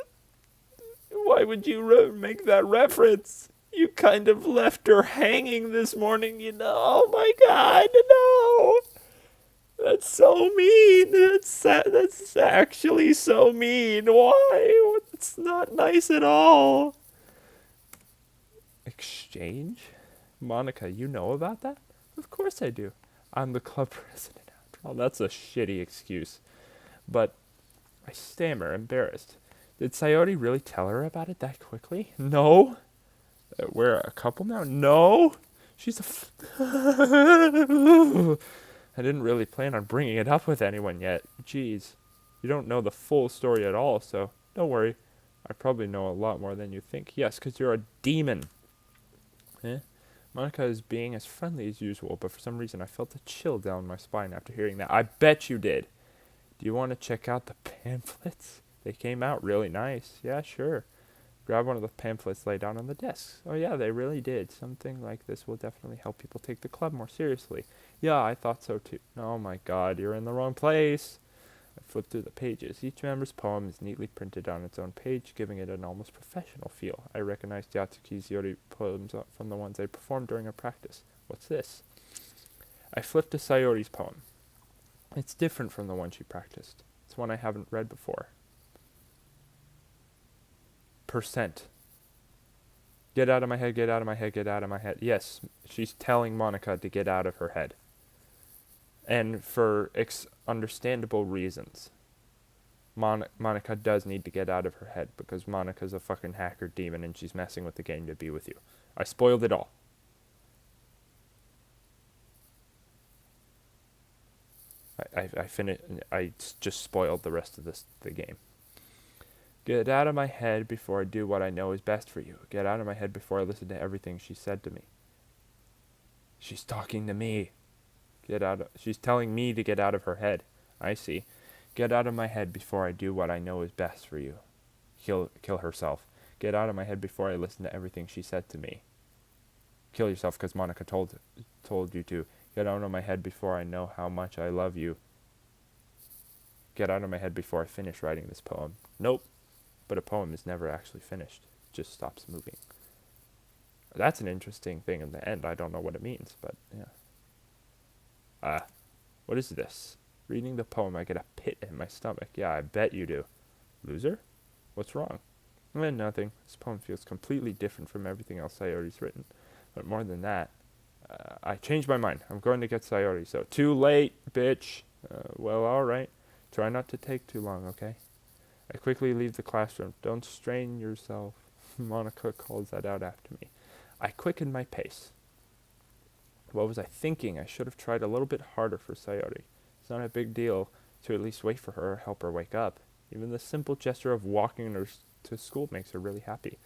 Why would you make that reference? You kind of left her hanging this morning, you know. Oh my god, no. That's so mean. That's actually so mean. Why? It's not nice at all. Exchange? Monica, you know about that? Of course I do. I'm the club president after all. That's a shitty excuse. But I stammer, embarrassed. Did Coyote really tell her about it that quickly? No. We're a couple now? No. She's I didn't really plan on bringing it up with anyone yet. Jeez. You don't know the full story at all, so don't worry. I probably know a lot more than you think. Yes, because you're a demon. Eh? Monica is being as friendly as usual, but for some reason I felt a chill down my spine after hearing that. I bet you did. Do you want to check out the pamphlets? They came out really nice. Yeah, sure. Grab one of the pamphlets laid down on the desk. Oh yeah, they really did. Something like this will definitely help people take the club more seriously. Yeah, I thought so too. Oh my god, you're in the wrong place. I flipped through the pages. Each member's poem is neatly printed on its own page, giving it an almost professional feel. I recognized Yatsuki's Yori poems from the ones I performed during a practice. What's this? I flipped to Sayori's poem. It's different from the one she practiced. It's one I haven't read before. Percent. Get out of my head, get out of my head, get out of my head. Yes, she's telling Monica to get out of her head. And for understandable reasons. Monica does need to get out of her head because Monica's a fucking hacker demon and she's messing with the game to be with you. I spoiled it all. I just spoiled the rest of the game. Get out of my head before I do what I know is best for you. Get out of my head before I listen to everything she said to me. She's talking to me. She's telling me to get out of her head. I see. Get out of my head before I do what I know is best for you. Kill herself. Get out of my head before I listen to everything she said to me. Kill yourself because Monica told you to. Get out of my head before I know how much I love you. Get out of my head before I finish writing this poem. Nope. But a poem is never actually finished. It just stops moving. That's an interesting thing in the end. I don't know what it means, but yeah. What is this? Reading the poem, I get a pit in my stomach. Yeah, I bet you do. Loser? What's wrong? Nothing. This poem feels completely different from everything else Sayori's written. But more than that, I changed my mind. I'm going to get Sayori, so too late, bitch. Well, alright. Try not to take too long, okay? I quickly leave the classroom. Don't strain yourself. Monica calls that out after me. I quicken my pace. What was I thinking? I should have tried a little bit harder for Sayori. It's not a big deal to at least wait for her or help her wake up. Even the simple gesture of walking her to school makes her really happy.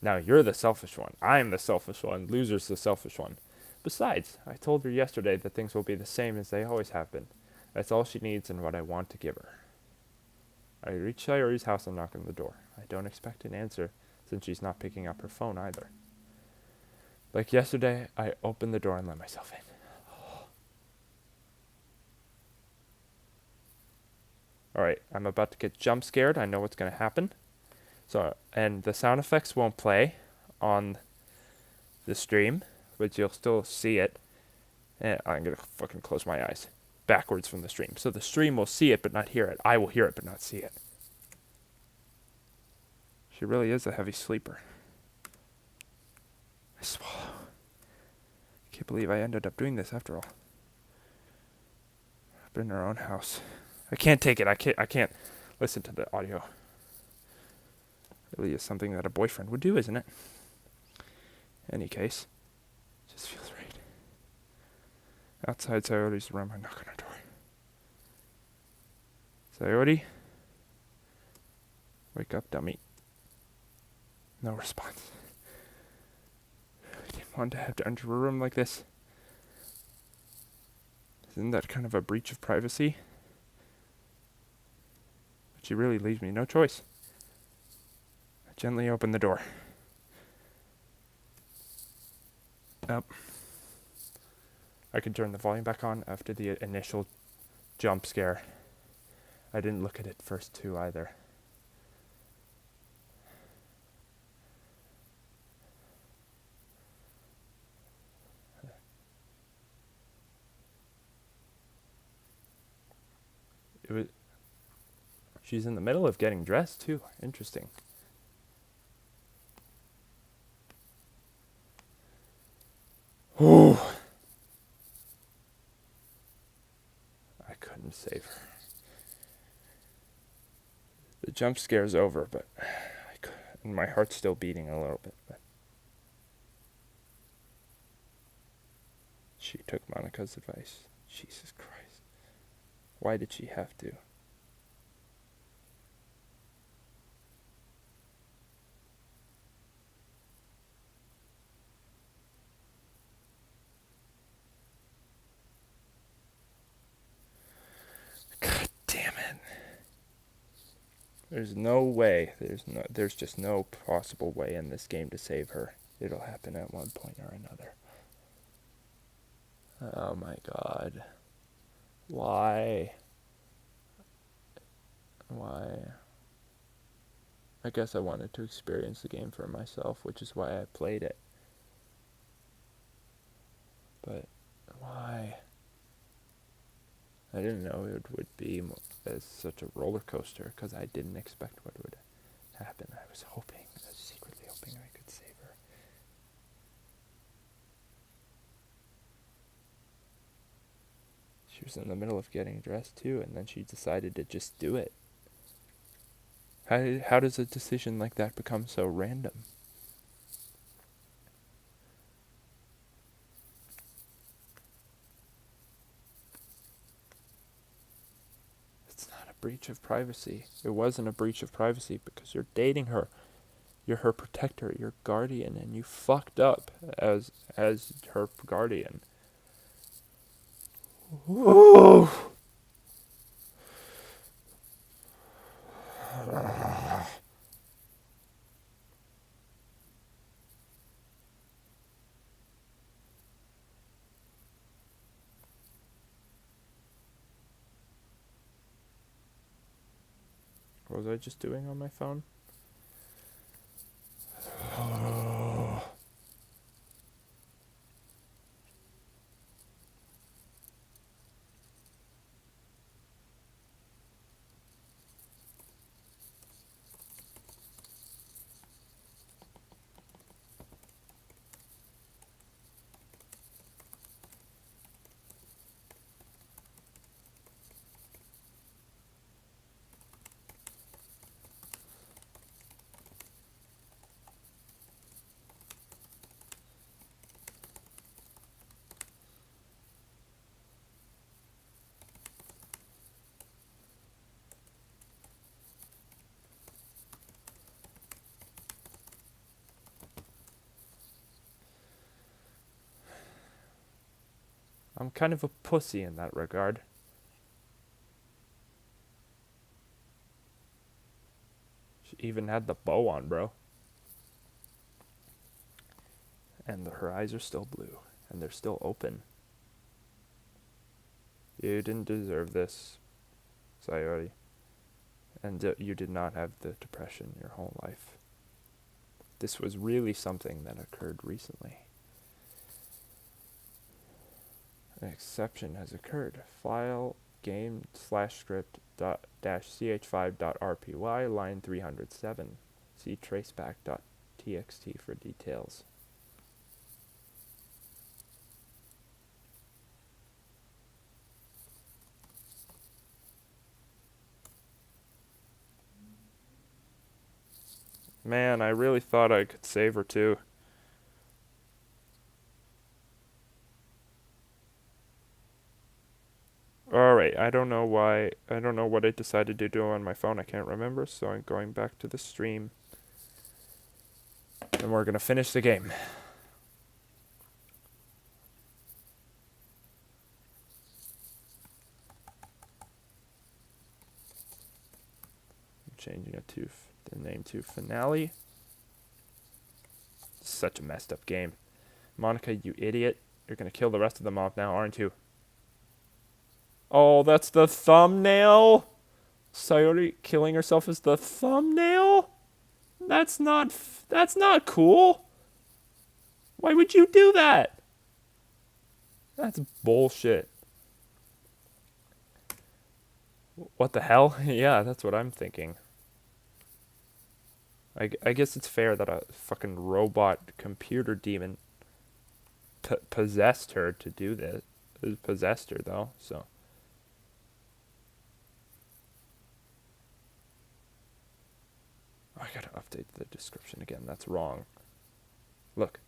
Now you're the selfish one. I'm the selfish one. Loser's the selfish one. Besides, I told her yesterday that things will be the same as they always have been. That's all she needs and what I want to give her. I reach Sayori's house and knock on the door. I don't expect an answer, since she's not picking up her phone either. Like yesterday, I open the door and let myself in. Alright, I'm about to get jump scared. I know what's going to happen. And the sound effects won't play on the stream, but you'll still see it. And I'm going to fucking close my eyes. Backwards from the stream. So the stream will see it but not hear it. I will hear it but not see it. She really is a heavy sleeper. I swallow. I can't believe I ended up doing this after all. But in her own house. I can't take it. I can't listen to the audio. Really is something that a boyfriend would do, isn't it? Any case, it just feels right. Outside Sayori's room, I knock on her door. Sayori? Wake up, dummy. No response. I didn't want to have to enter a room like this. Isn't that kind of a breach of privacy? But she really leaves me no choice. I gently open the door. Up. I could turn the volume back on after the initial jump scare. I didn't look at it first too either. She's in the middle of getting dressed too. Interesting. Ooh. I couldn't save her. The jump scare's over, but and my heart's still beating a little bit. But she took Monica's advice. Jesus Christ. Why did she have to? God damn it. There's no way. There's just no possible way in this game to save her. It'll happen at one point or another. Oh my God. Why? I guess I wanted to experience the game for myself, which is why I played it. But why? I didn't know it would be as such a roller coaster because I didn't expect what would happen. I was secretly hoping I could save her. She was in the middle of getting dressed too, and then she decided to just do it. How does a decision like that become so random? It's not a breach of privacy. It wasn't a breach of privacy because you're dating her. You're her protector, your guardian, and you fucked up as her guardian. Oh. What was I just doing on my phone? I'm kind of a pussy in that regard. She even had the bow on, bro. And her eyes are still blue. And they're still open. You didn't deserve this, Sayori. And you did not have the depression your whole life. This was really something that occurred recently. An exception has occurred. File game/script-ch5.rpy line 307. See traceback.txt for details. Man, I really thought I could save her too. Alright, I don't know what I decided to do on my phone. I can't remember, so I'm going back to the stream. And we're gonna finish the game. I'm changing it to the name to Finale. Such a messed up game. Monica, you idiot. You're gonna kill the rest of them off now, aren't you? Oh, that's the thumbnail? Sayori killing herself is the thumbnail? That's not cool. Why would you do that? That's bullshit. What the hell? Yeah, that's what I'm thinking. I guess it's fair that a fucking robot computer demon possessed her to do this. It possessed her, though, so. Oh, I gotta update the description again. That's wrong. Look.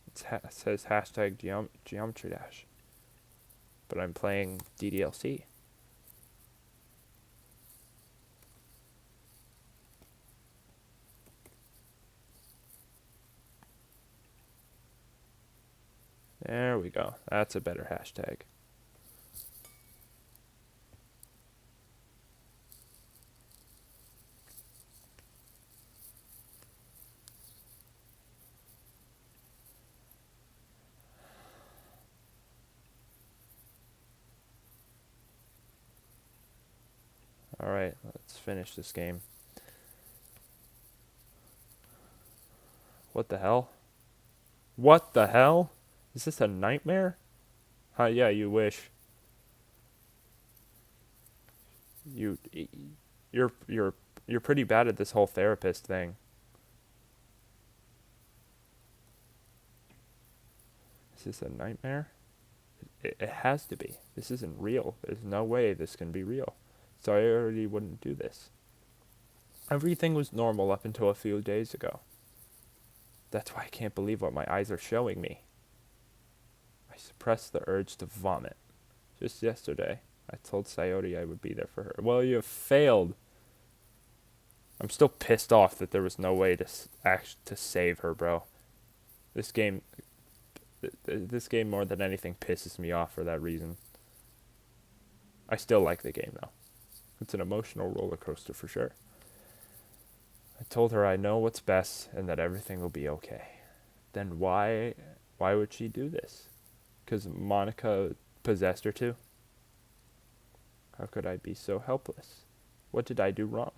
It says hashtag geometry dash. But I'm playing DDLC. There we go. That's a better hashtag. Alright, let's finish this game. What the hell? What the hell? Is this a nightmare? Yeah, you wish. You're pretty bad at this whole therapist thing. Is this a nightmare? It has to be. This isn't real. There's no way this can be real. So I already wouldn't do this. Everything was normal up until a few days ago. That's why I can't believe what my eyes are showing me. I suppressed the urge to vomit. Just yesterday, I told Sayori I would be there for her. Well, you have failed. I'm still pissed off that there was no way to save her, bro. This game more than anything pisses me off for that reason. I still like the game, though. It's an emotional roller coaster for sure. I told her I know what's best and that everything will be okay. Then why would she do this? Because Monica possessed her to? How could I be so helpless? What did I do wrong?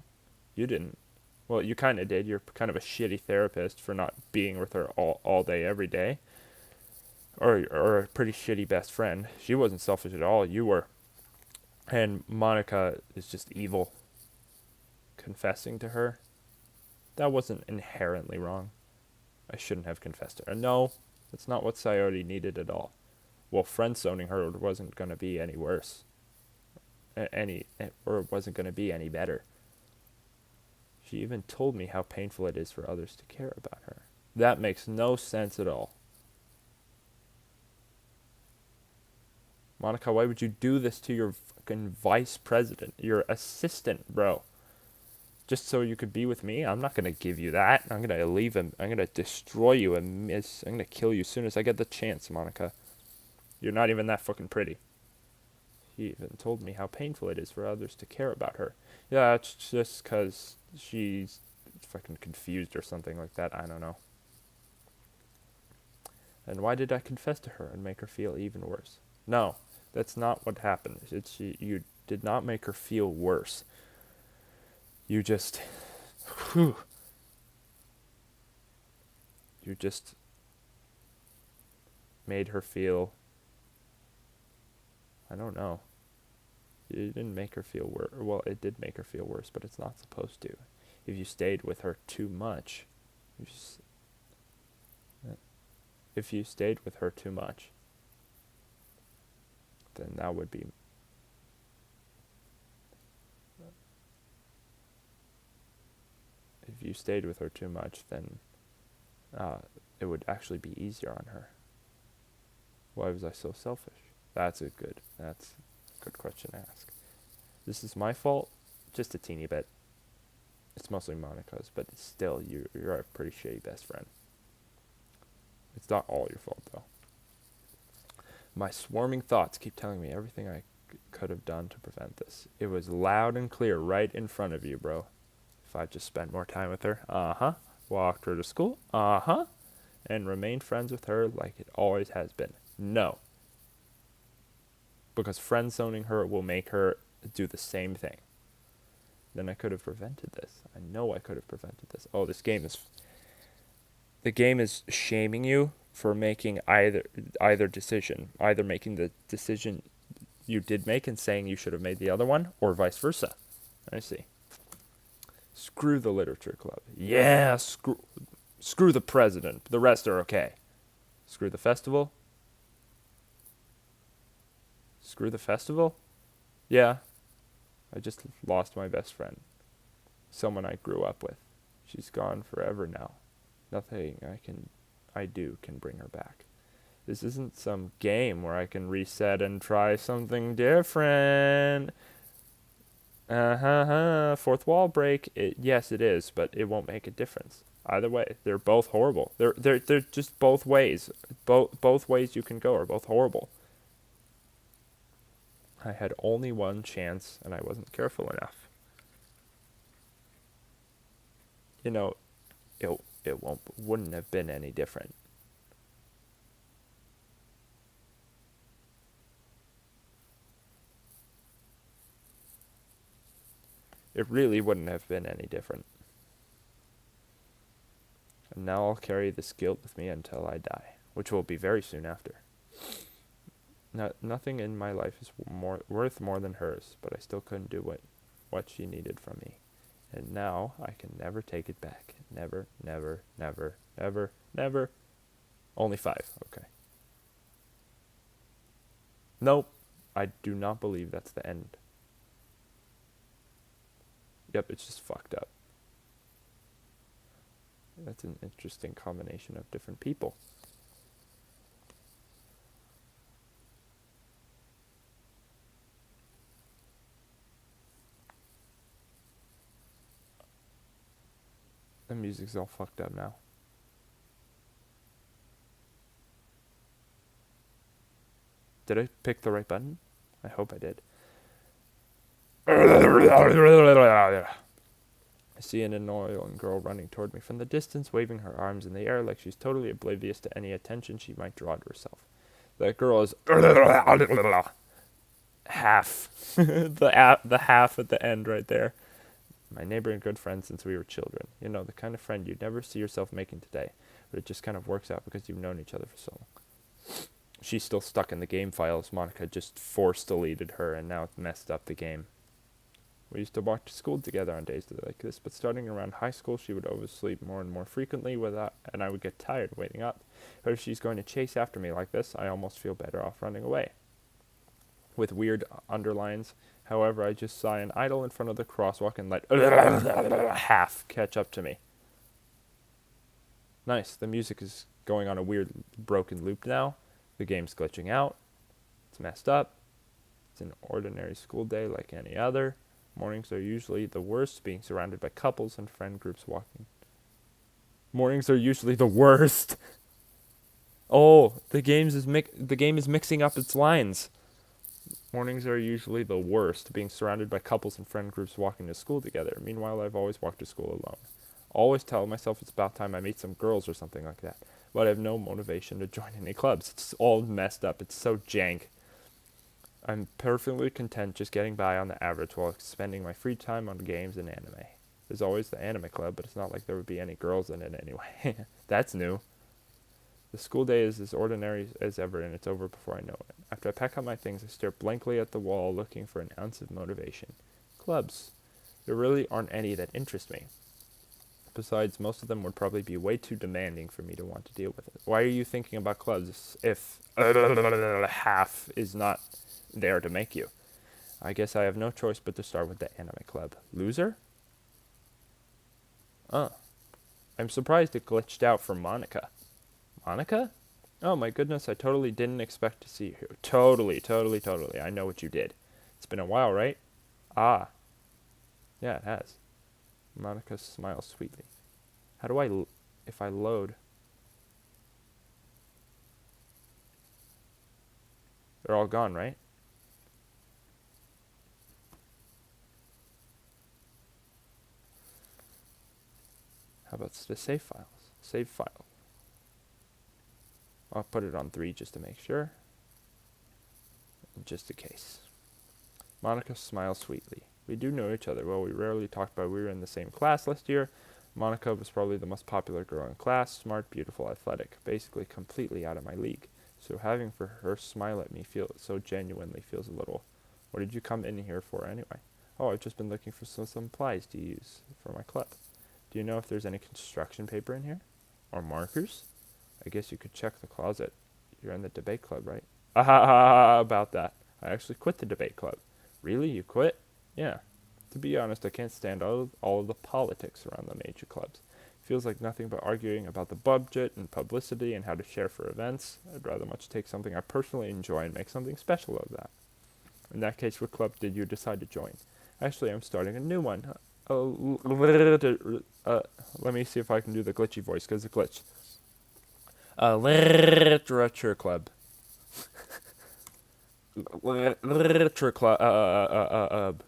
You didn't. Well, you kind of did. You're kind of a shitty therapist for not being with her all day, every day. Or a pretty shitty best friend. She wasn't selfish at all. You were. And Monica is just evil. Confessing to her? That wasn't inherently wrong. I shouldn't have confessed to her. No, that's not what Coyote needed at all. Well, friend-zoning her wasn't going to be any worse. Or it wasn't going to be any better. She even told me how painful it is for others to care about her. That makes no sense at all. Monica, why would you do this to your fucking vice president, your assistant, bro? Just so you could be with me? I'm not going to give you that. I'm going to leave him. I'm going to destroy you I'm going to kill you as soon as I get the chance, Monica. You're not even that fucking pretty. He even told me how painful it is for others to care about her. Yeah, it's just because she's fucking confused or something like that. I don't know. And why did I confess to her and make her feel even worse? No, that's not what happened. You did not make her feel worse. You just... you just made her feel... I don't know. You didn't make her feel worse. Well, it did make her feel worse, but it's not supposed to. If you stayed with her too much, if you stayed with her too much, then that would be... If you stayed with her too much, then it would actually be easier on her. Why was I so selfish? That's a good question to ask. This is my fault, just a teeny bit. It's mostly Monica's, but still, you're a pretty shitty best friend. It's not all your fault, though. My swarming thoughts keep telling me everything I could have done to prevent this. It was loud and clear right in front of you, bro. If I just spent more time with her, walked her to school, and remained friends with her like it always has been. No. Because friend-zoning her will make her do the same thing. Then I could have prevented this. I know I could have prevented this. Oh, the game is shaming you for making either decision. Either making the decision you did make and saying you should have made the other one, or vice versa. I see. Screw the literature club. Yeah, screw the president. The rest are okay. Screw the festival. Screw the festival? Yeah. I just lost my best friend. Someone I grew up with. She's gone forever now. Nothing I do can bring her back. This isn't some game where I can reset and try something different. Fourth wall break. Yes, it is, but it won't make a difference. Either way, they're both horrible. They're just both ways. Both ways you can go are both horrible. I had only one chance, and I wasn't careful enough. You know, it wouldn't have been any different. It really wouldn't have been any different. And now I'll carry this guilt with me until I die, which will be very soon after. Nothing in my life is worth more than hers, but I still couldn't do what she needed from me. And now I can never take it back. Never, never, never, never, never. Only 5, okay. Nope, I do not believe that's the end. Yep, it's just fucked up. That's an interesting combination of different people. The music's all fucked up now. Did I pick the right button? I hope I did. I see an annoying girl running toward me from the distance, waving her arms in the air like she's totally oblivious to any attention she might draw to herself. That girl is half. The half at the end right there. My neighbor and good friend since we were children. You know, the kind of friend you'd never see yourself making today, but it just kind of works out because you've known each other for so long. She's still stuck in the game files. Monica just force deleted her, and now it's messed up the game. We used to walk to school together on days like this, but starting around high school, she would oversleep more and more frequently, and I would get tired waiting up. But if she's going to chase after me like this, I almost feel better off running away. With weird underlines, however, I just saw an idol in front of the crosswalk and let half catch up to me. Nice, the music is going on a weird broken loop now. The game's glitching out. It's messed up. It's an ordinary school day like any other. Mornings are usually the worst, being surrounded by couples and friend groups walking. Mornings are usually the worst. Oh, the game is mixing up its lines. Mornings are usually the worst, being surrounded by couples and friend groups walking to school together. Meanwhile, I've always walked to school alone. Always tell myself it's about time I meet some girls or something like that. But I have no motivation to join any clubs. It's all messed up. It's so jank. I'm perfectly content just getting by on the average while spending my free time on games and anime. There's always the anime club, but it's not like there would be any girls in it anyway. That's new. The school day is as ordinary as ever, and it's over before I know it. After I pack up my things, I stare blankly at the wall, looking for an ounce of motivation. Clubs. There really aren't any that interest me. Besides, most of them would probably be way too demanding for me to want to deal with it. Why are you thinking about clubs if half is not there to make you? I guess I have no choice but to start with the anime club. Loser? I'm surprised it glitched out for Monica. Monica? Oh my goodness, I totally didn't expect to see you. Totally. I know what you did. It's been a while, right? Ah. Yeah, it has. Monica smiles sweetly. How do if I load? They're all gone, right? How about the save files? Save file. I'll put it on 3 just to make sure. Just in case. Monica smiles sweetly. We do know each other. Well, we rarely talked, but we were in the same class last year. Monica was probably the most popular girl in class. Smart, beautiful, athletic. Basically completely out of my league. So having for her smile at me feel so genuinely feels a little... What did you come in here for anyway? Oh, I've just been looking for some supplies to use for my club. Do you know if there's any construction paper in here? Or markers? I guess you could check the closet. You're in the debate club, right? About that. I actually quit the debate club. Really? You quit? Yeah. To be honest, I can't stand all of the politics around the major clubs. It feels like nothing but arguing about the budget and publicity and how to share for events. I'd rather much take something I personally enjoy and make something special of that. In that case, what club did you decide to join? Actually, I'm starting a new one. Let me see if I can do the glitchy voice, because it glitched. Literature club. Literature club.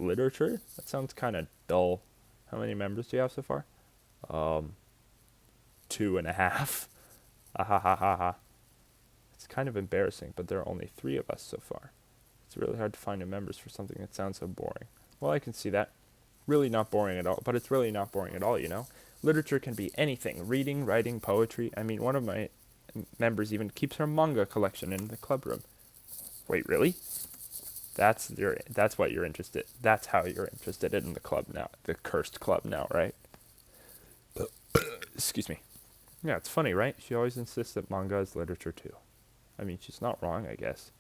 Literature? That sounds kind of dull. How many members do you have so far? 2.5. It's kind of embarrassing, but there are only 3 of us so far. It's really hard to find new members for something that sounds so boring. Well, I can see that. Really not boring at all, but it's really not boring at all, you know? Literature can be anything. Reading, writing, poetry. I mean, one of my members even keeps her manga collection in the club room. Wait, really? That's what you're interested. That's how you're interested in the club now. The cursed club now, right? Excuse me. Yeah, it's funny, right? She always insists that manga is literature too. I mean, she's not wrong, I guess.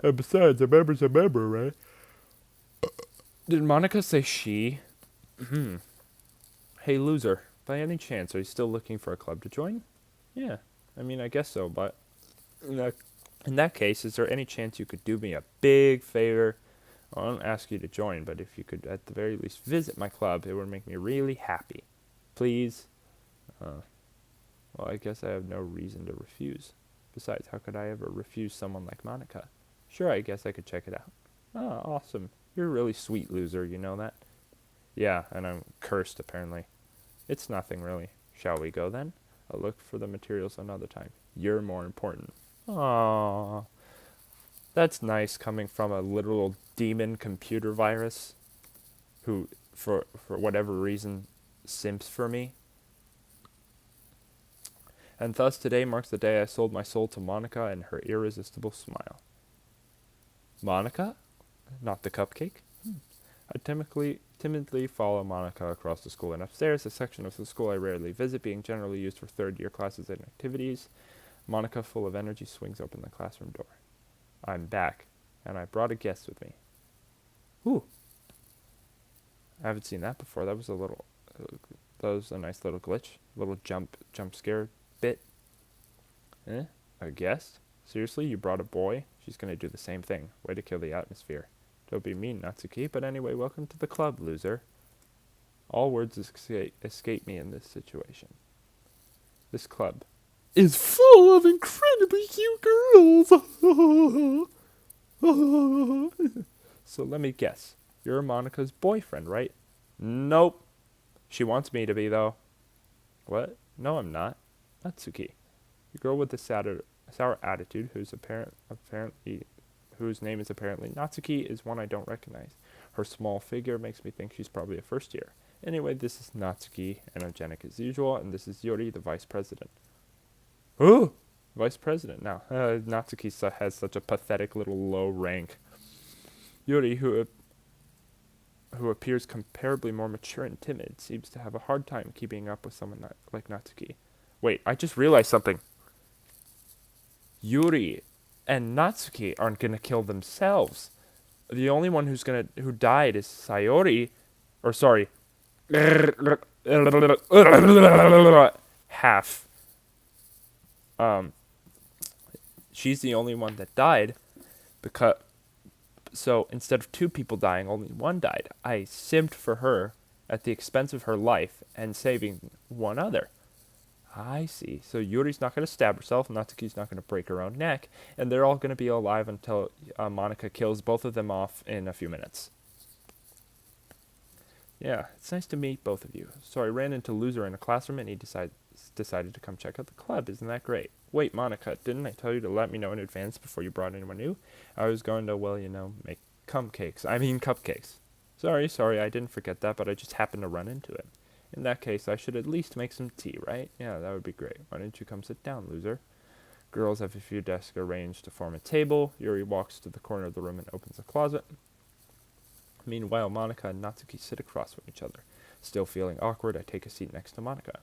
And besides, a member's a member, right? Did Monica say she? Hey, loser. By any chance, are you still looking for a club to join? Yeah, I mean, I guess so, but in that case, is there any chance you could do me a big favor? I won't ask you to join, but if you could at the very least visit my club, it would make me really happy. Please? Well, I guess I have no reason to refuse. Besides, how could I ever refuse someone like Monica? Sure, I guess I could check it out. Oh, awesome. You're a really sweet loser, you know that? Yeah, and I'm cursed, apparently. It's nothing, really. Shall we go, then? I'll look for the materials another time. You're more important. Aww. That's nice coming from a literal demon computer virus who, for whatever reason, simps for me. And thus today marks the day I sold my soul to Monica and her irresistible smile. Monica? Not the cupcake? I timidly follow Monica across the school and upstairs, a section of the school I rarely visit, being generally used for third-year classes and activities. Monica, full of energy, swings open the classroom door. I'm back, and I brought a guest with me. Ooh. I haven't seen that before. That was a nice little glitch. Little jump scare bit. A guest? Seriously, you brought a boy? She's gonna do the same thing. Way to kill the atmosphere. Don't be mean, Natsuki, but anyway, welcome to the club, loser. All words escape me in this situation. This club is full of incredibly cute girls. So let me guess. You're Monica's boyfriend, right? Nope. She wants me to be, though. What? No, I'm not. Natsuki. The girl with the sour attitude, whose name is apparently Natsuki, is one I don't recognize. Her small figure makes me think she's probably a first year. Anyway, this is Natsuki, energetic as usual, and this is Yuri, the vice president. Oh! Vice president now. Natsuki has such a pathetic little low rank. Yuri, who appears comparably more mature and timid, seems to have a hard time keeping up with someone like Natsuki. Wait, I just realized something. Yuri and Natsuki aren't gonna kill themselves. The only one who died is Sayori, or sorry, half. She's the only one that died, so instead of 2 people dying, only 1 died. I simped for her at the expense of her life and saving 1 other. I see. So Yuri's not going to stab herself, Natsuki's not going to break her own neck, and they're all going to be alive until Monica kills both of them off in a few minutes. Yeah, it's nice to meet both of you. So I ran into Loser in a classroom and he decided to come check out the club. Isn't that great? Wait, Monica, didn't I tell you to let me know in advance before you brought anyone new? I was going to, make cupcakes. Sorry, I didn't forget that, but I just happened to run into it. In that case, I should at least make some tea, right? Yeah, that would be great. Why don't you come sit down, Loser? Girls have a few desks arranged to form a table. Yuri walks to the corner of the room and opens a closet. Meanwhile, Monica and Natsuki sit across from each other. Still feeling awkward, I take a seat next to Monica.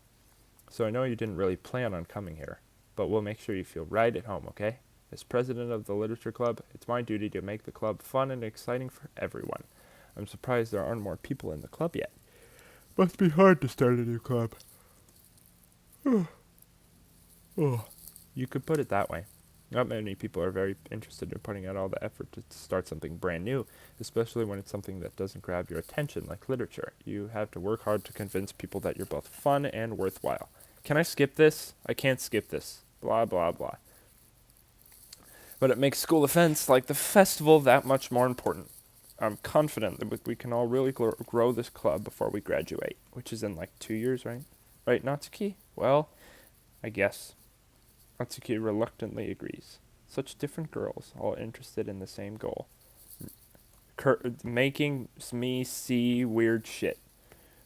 So I know you didn't really plan on coming here, but we'll make sure you feel right at home, okay? As president of the literature club, it's my duty to make the club fun and exciting for everyone. I'm surprised there aren't more people in the club yet. Must be hard to start a new club. You could put it that way. Not many people are very interested in putting out all the effort to start something brand new, especially when it's something that doesn't grab your attention like literature. You have to work hard to convince people that you're both fun and worthwhile. Can I skip this? I can't skip this. Blah, blah, blah. But it makes school events like the festival that much more important. I'm confident that we can all really grow this club before we graduate, which is in like 2 years, right? Right, Natsuki? Well, I guess. Natsuki reluctantly agrees. Such different girls, all interested in the same goal. Making me see weird shit.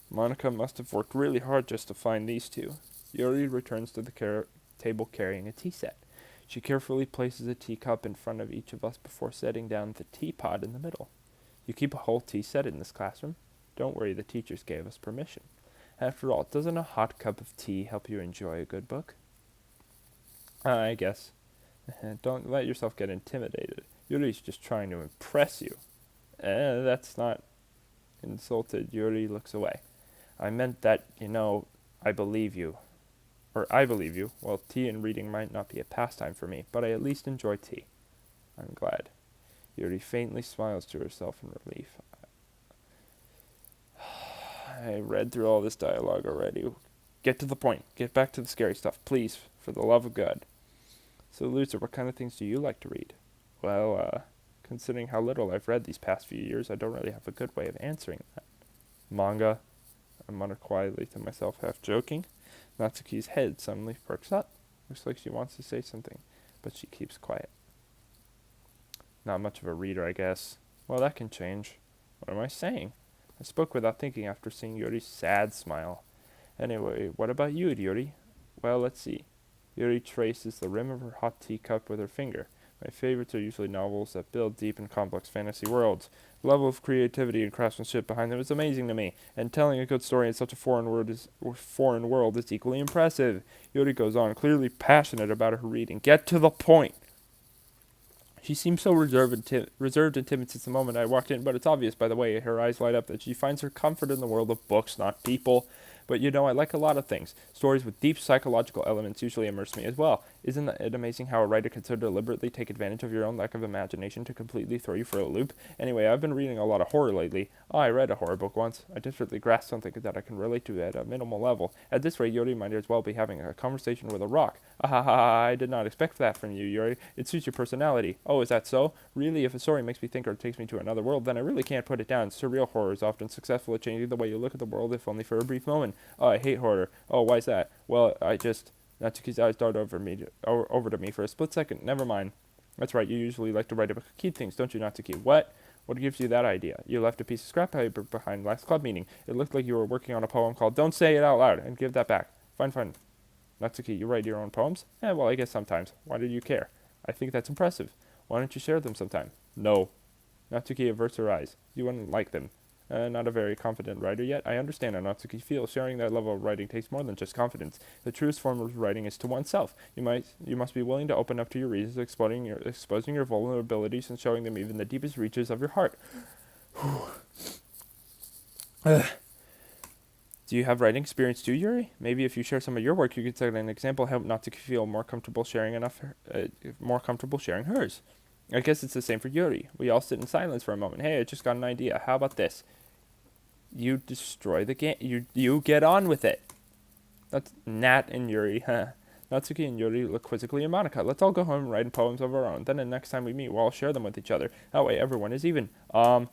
Monica must have worked really hard just to find these 2. Yuri returns to the table carrying a tea set. She carefully places a teacup in front of each of us before setting down the teapot in the middle. You keep a whole tea set in this classroom? Don't worry, the teachers gave us permission. After all, doesn't a hot cup of tea help you enjoy a good book? I guess. Don't let yourself get intimidated. Yuri's just trying to impress you. That's not insulted. Yuri looks away. I meant that, I believe you. I believe you. Well, tea and reading might not be a pastime for me, but I at least enjoy tea. I'm glad. Yuri faintly smiles to herself in relief. I read through all this dialogue already. Get to the point. Get back to the scary stuff, please, for the love of God. So, Loser, what kind of things do you like to read? Well, Considering how little I've read these past few years, I don't really have a good way of answering that. Manga, I mutter quietly to myself, half joking. Natsuki's head suddenly perks up. Looks like she wants to say something, but she keeps quiet. Not much of a reader, I guess. Well, that can change. What am I saying? I spoke without thinking after seeing Yuri's sad smile. Anyway, what about you, Yuri? Well, let's see. Yuri traces the rim of her hot teacup with her finger. My favorites are usually novels that build deep and complex fantasy worlds. The level of creativity and craftsmanship behind them is amazing to me, and telling a good story in such a foreign world is equally impressive. Yuri goes on, clearly passionate about her reading. Get to the point! She seems so reserved and timid since the moment I walked in, but it's obvious by the way her eyes light up that she finds her comfort in the world of books, not people. But you know, I like a lot of things. Stories with deep psychological elements usually immerse me as well. Isn't it amazing how a writer can so deliberately take advantage of your own lack of imagination to completely throw you for a loop? Anyway, I've been reading a lot of horror lately. Oh, I read a horror book once. I desperately grasped something that I can relate to at a minimal level. At this rate, Yuri might as well be having a conversation with a rock. I did not expect that from you, Yuri. It suits your personality. Oh, is that so? Really, if a story makes me think or takes me to another world, then I really can't put it down. Surreal horror is often successful at changing the way you look at the world, if only for a brief moment. Oh, I hate horror. Oh, why's that? Well, Natsuki's eyes darted over to me for a split second. Never mind. That's right, you usually like to write about key things, don't you, Natsuki? What? What gives you that idea? You left a piece of scrap paper behind last club meeting. It looked like you were working on a poem called Don't Say It Out Loud, and give that back. Fine. Natsuki, you write your own poems? Well, I guess sometimes. Why do you care? I think that's impressive. Why don't you share them sometime? No. Natsuki averts her eyes. You wouldn't like them. Not a very confident writer yet. I understand how Natsuki feels. Sharing that level of writing takes more than just confidence. The truest form of writing is to oneself. You must be willing to open up to your readers, exposing your vulnerabilities and showing them even the deepest reaches of your heart. Do you have writing experience too, Yuri? Maybe if you share some of your work, you could set an example, help Natsuki feel more comfortable sharing hers. I guess it's the same for Yuri. We all sit in silence for a moment. Hey, I just got an idea. How about this? You destroy the game. You get on with it. That's Nat and Yuri. Natsuki and Yuri look quizzically at Monica. Let's all go home and write poems of our own. Then the next time we meet, we'll all share them with each other. That way everyone is even. I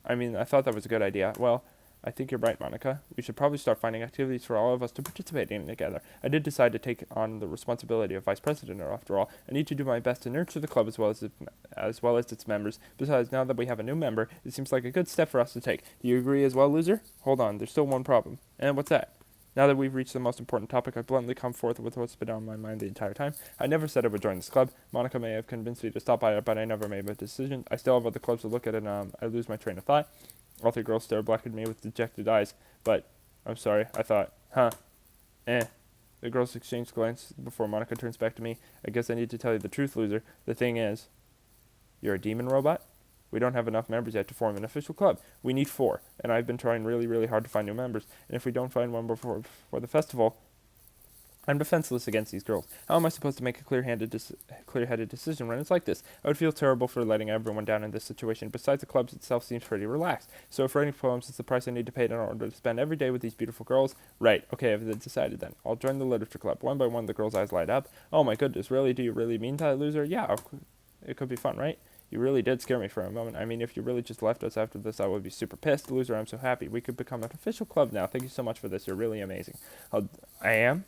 thought that was a good idea. Well, I think you're right, Monica. We should probably start finding activities for all of us to participate in together. I did decide to take on the responsibility of vice president, after all. I need to do my best to nurture the club as well as its members. Besides, now that we have a new member, it seems like a good step for us to take. Do you agree as well, loser? Hold on, there's still one problem. And what's that? Now that we've reached the most important topic, I bluntly come forth with what's been on my mind the entire time. I never said I would join this club. Monica may have convinced me to stop by it, but I never made a decision. I still have other clubs to look at, and I lose my train of thought. All three girls stare black at me with dejected eyes. But, I'm sorry, I thought, The girls exchange glances before Monica turns back to me. I guess I need to tell you the truth, loser. The thing is, you're a demon robot? We don't have enough members yet to form an official club. We need 4, and I've been trying really, really hard to find new members. And if we don't find one before the festival, I'm defenseless against these girls. How am I supposed to make a clear-headed decision when it's like this? I would feel terrible for letting everyone down in this situation. Besides, the club itself seems pretty relaxed. So if writing poems is the price I need to pay in order to spend every day with these beautiful girls, right, okay, I've decided then. I'll join the literature club. One by one, the girls' eyes light up. Oh my goodness, really? Do you really mean that, loser? Yeah, it could be fun, right? You really did scare me for a moment. I mean, if you really just left us after this, I would be super pissed. Loser, I'm so happy. We could become an official club now. Thank you so much for this. You're really amazing. I am?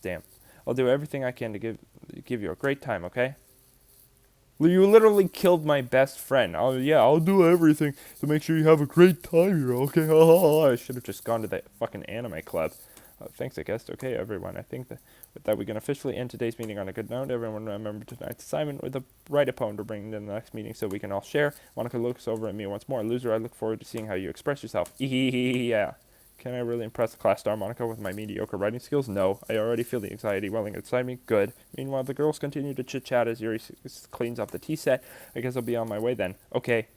Damn. I'll do everything I can to give you a great time, okay? You literally killed my best friend. I'll do everything to make sure you have a great time here, okay? I should have just gone to that fucking anime club. Thanks, I guess. Okay, everyone. I think that with that we can officially end today's meeting on a good note. Everyone remember tonight's assignment with write a poem to bring to the next meeting so we can all share. Monica looks over at me once more. Loser, I look forward to seeing how you express yourself. Yeah. Can I really impress the class star Monica with my mediocre writing skills? No. I already feel the anxiety welling inside me. Good. Meanwhile, the girls continue to chit-chat as Yuri cleans up the tea set. I guess I'll be on my way then. Okay.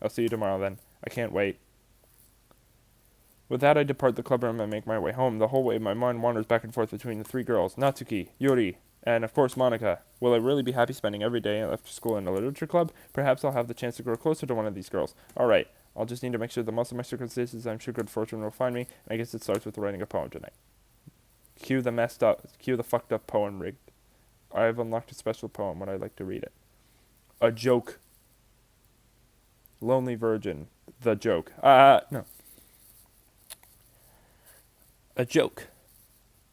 I'll see you tomorrow then. I can't wait. With that, I depart the club room and make my way home. The whole way, my mind wanders back and forth between the 3 girls, Natsuki, Yuri, and, of course, Monica. Will I really be happy spending every day after school in a literature club? Perhaps I'll have the chance to grow closer to one of these girls. All right. I'll just need to make sure that most of my circumstances, I'm sure good fortune will find me, and I guess it starts with writing a poem tonight. Cue the fucked up poem rigged. I have unlocked a special poem. Would I like to read it? A joke. LonelyVirgin. The joke. No. A joke.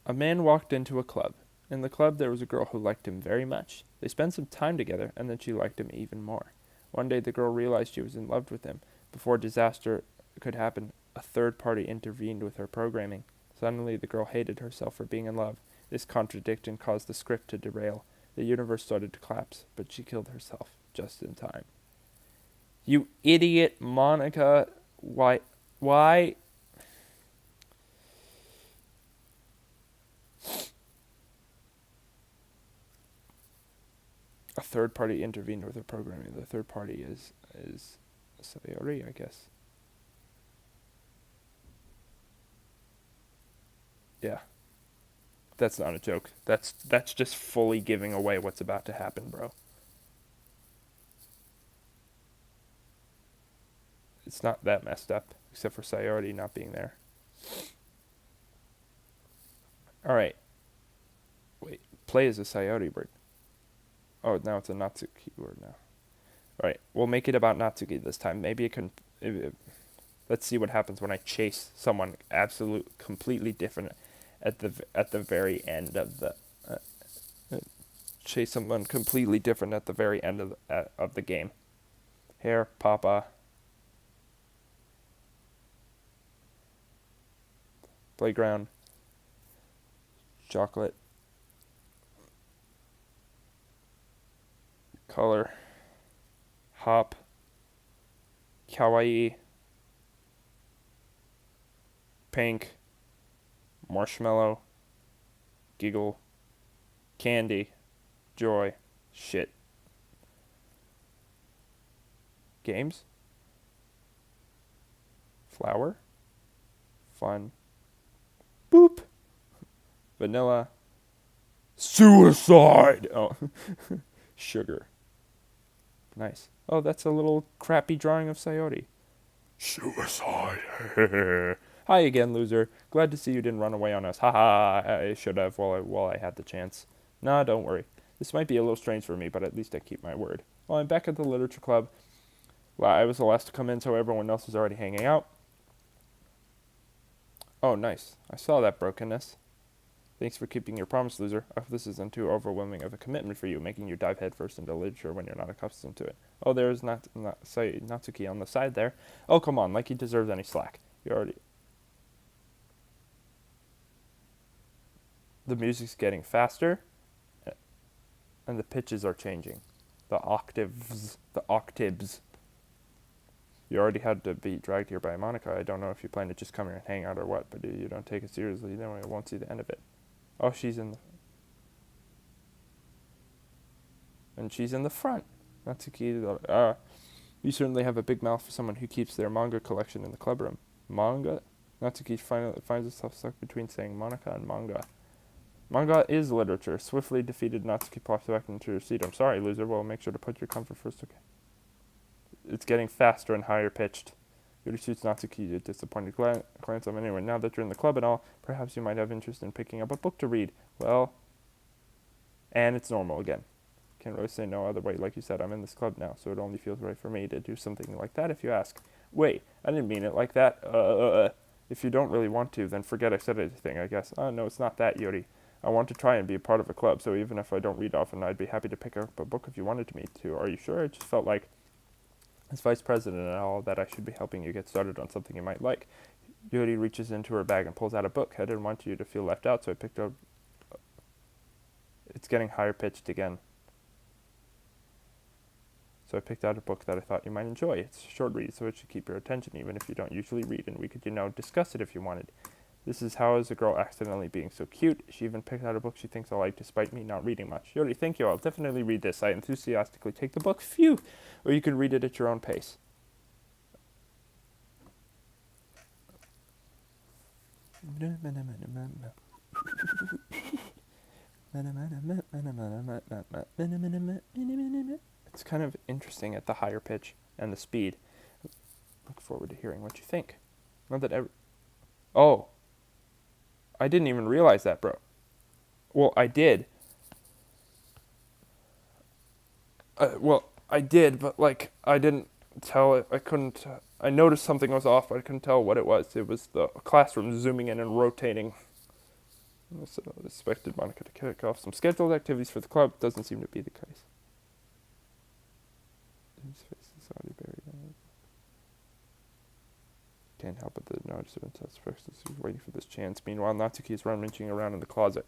A man walked into a club. In the club, there was a girl who liked him very much. They spent some time together, and then she liked him even more. One day, the girl realized she was in love with him. Before disaster could happen, a third party intervened with her programming. Suddenly, the girl hated herself for being in love. This contradiction caused the script to derail. The universe started to collapse, but she killed herself just in time. You idiot, Monica. Why? A third party intervened with her programming. The third party is Sayori, I guess. Yeah. That's not a joke. That's just fully giving away what's about to happen, bro. It's not that messed up, except for Sayori not being there. Alright. Wait. Play is a Sayori word. Oh, now it's a Natsuki word now. Alright. We'll make it about Natsuki this time. Maybe it can... let's see what happens when I chase someone completely different at the very end of the... chase someone completely different at the very end of the game. Hair, Papa... Playground, chocolate, color, hop, kawaii, pink, marshmallow, giggle, candy, joy, shit. Games, flower, fun, boop, vanilla, suicide. Oh, sugar. Nice. Oh, that's a little crappy drawing of Sayori. Suicide. Hi again, loser. Glad to see you didn't run away on us. Haha, I should have while I had the chance. Nah, don't worry. This might be a little strange for me, but at least I keep my word. Well, I'm back at the literature club. Well, I was the last to come in, so everyone else is already hanging out. Oh, nice. I saw that brokenness. Thanks for keeping your promise, loser. I hope this isn't too overwhelming of a commitment for you, making you dive headfirst into literature when you're not accustomed to it. Oh, there's Natsuki on the side there. Oh, come on, like he deserves any slack. You already... The music's getting faster, and the pitches are changing. The octaves. You already had to be dragged here by Monica. I don't know if you plan to just come here and hang out or what, but if you don't take it seriously, then we won't see the end of it. Oh, she's in the... And she's in the front. Natsuki, you certainly have a big mouth for someone who keeps their manga collection in the clubroom. Manga? Natsuki finally finds herself stuck between saying Monica and manga. Manga is literature. Swiftly defeated, Natsuki pops back into her seat. I'm sorry, loser. Well, make sure to put your comfort first, okay? It's getting faster and higher pitched. Yuri shoots Natsuki a disappointed glance of anyway. Now that you're in the club and all, perhaps you might have interest in picking up a book to read. Well, and it's normal again. Can't really say no other way. Like you said, I'm in this club now, so it only feels right for me to do something like that if you ask. Wait, I didn't mean it like that. If you don't really want to, then forget I said anything, I guess. No, it's not that, Yuri. I want to try and be a part of a club, so even if I don't read often, I'd be happy to pick up a book if you wanted me to. Are you sure? I just felt like, as vice president and all, that I should be helping you get started on something you might like. Yuri reaches into her bag and pulls out a book. I didn't want you to feel left out, so I picked up... It's getting higher pitched again. So I picked out a book that I thought you might enjoy. It's a short read, so it should keep your attention even if you don't usually read, and we could, discuss it if you wanted. This is How Is a Girl Accidentally Being So Cute? She even picked out a book she thinks I'll like despite me not reading much. Yuri, thank you. I'll definitely read this. I enthusiastically take the book. Phew! Or you can read it at your own pace. It's kind of interesting at the higher pitch and the speed. Look forward to hearing what you think. Not that Oh. I didn't even realize that, bro. Well, I did. I did, but like I didn't tell it. I couldn't. I noticed something was off, but I couldn't tell what it was. It was the classroom zooming in and rotating. So I expected Monica to kick off some scheduled activities for the club. Doesn't seem to be the case. His face is already buried in it. Can't help but notice it until he's waiting for this chance. Meanwhile, Natsuki is rummaging around in the closet.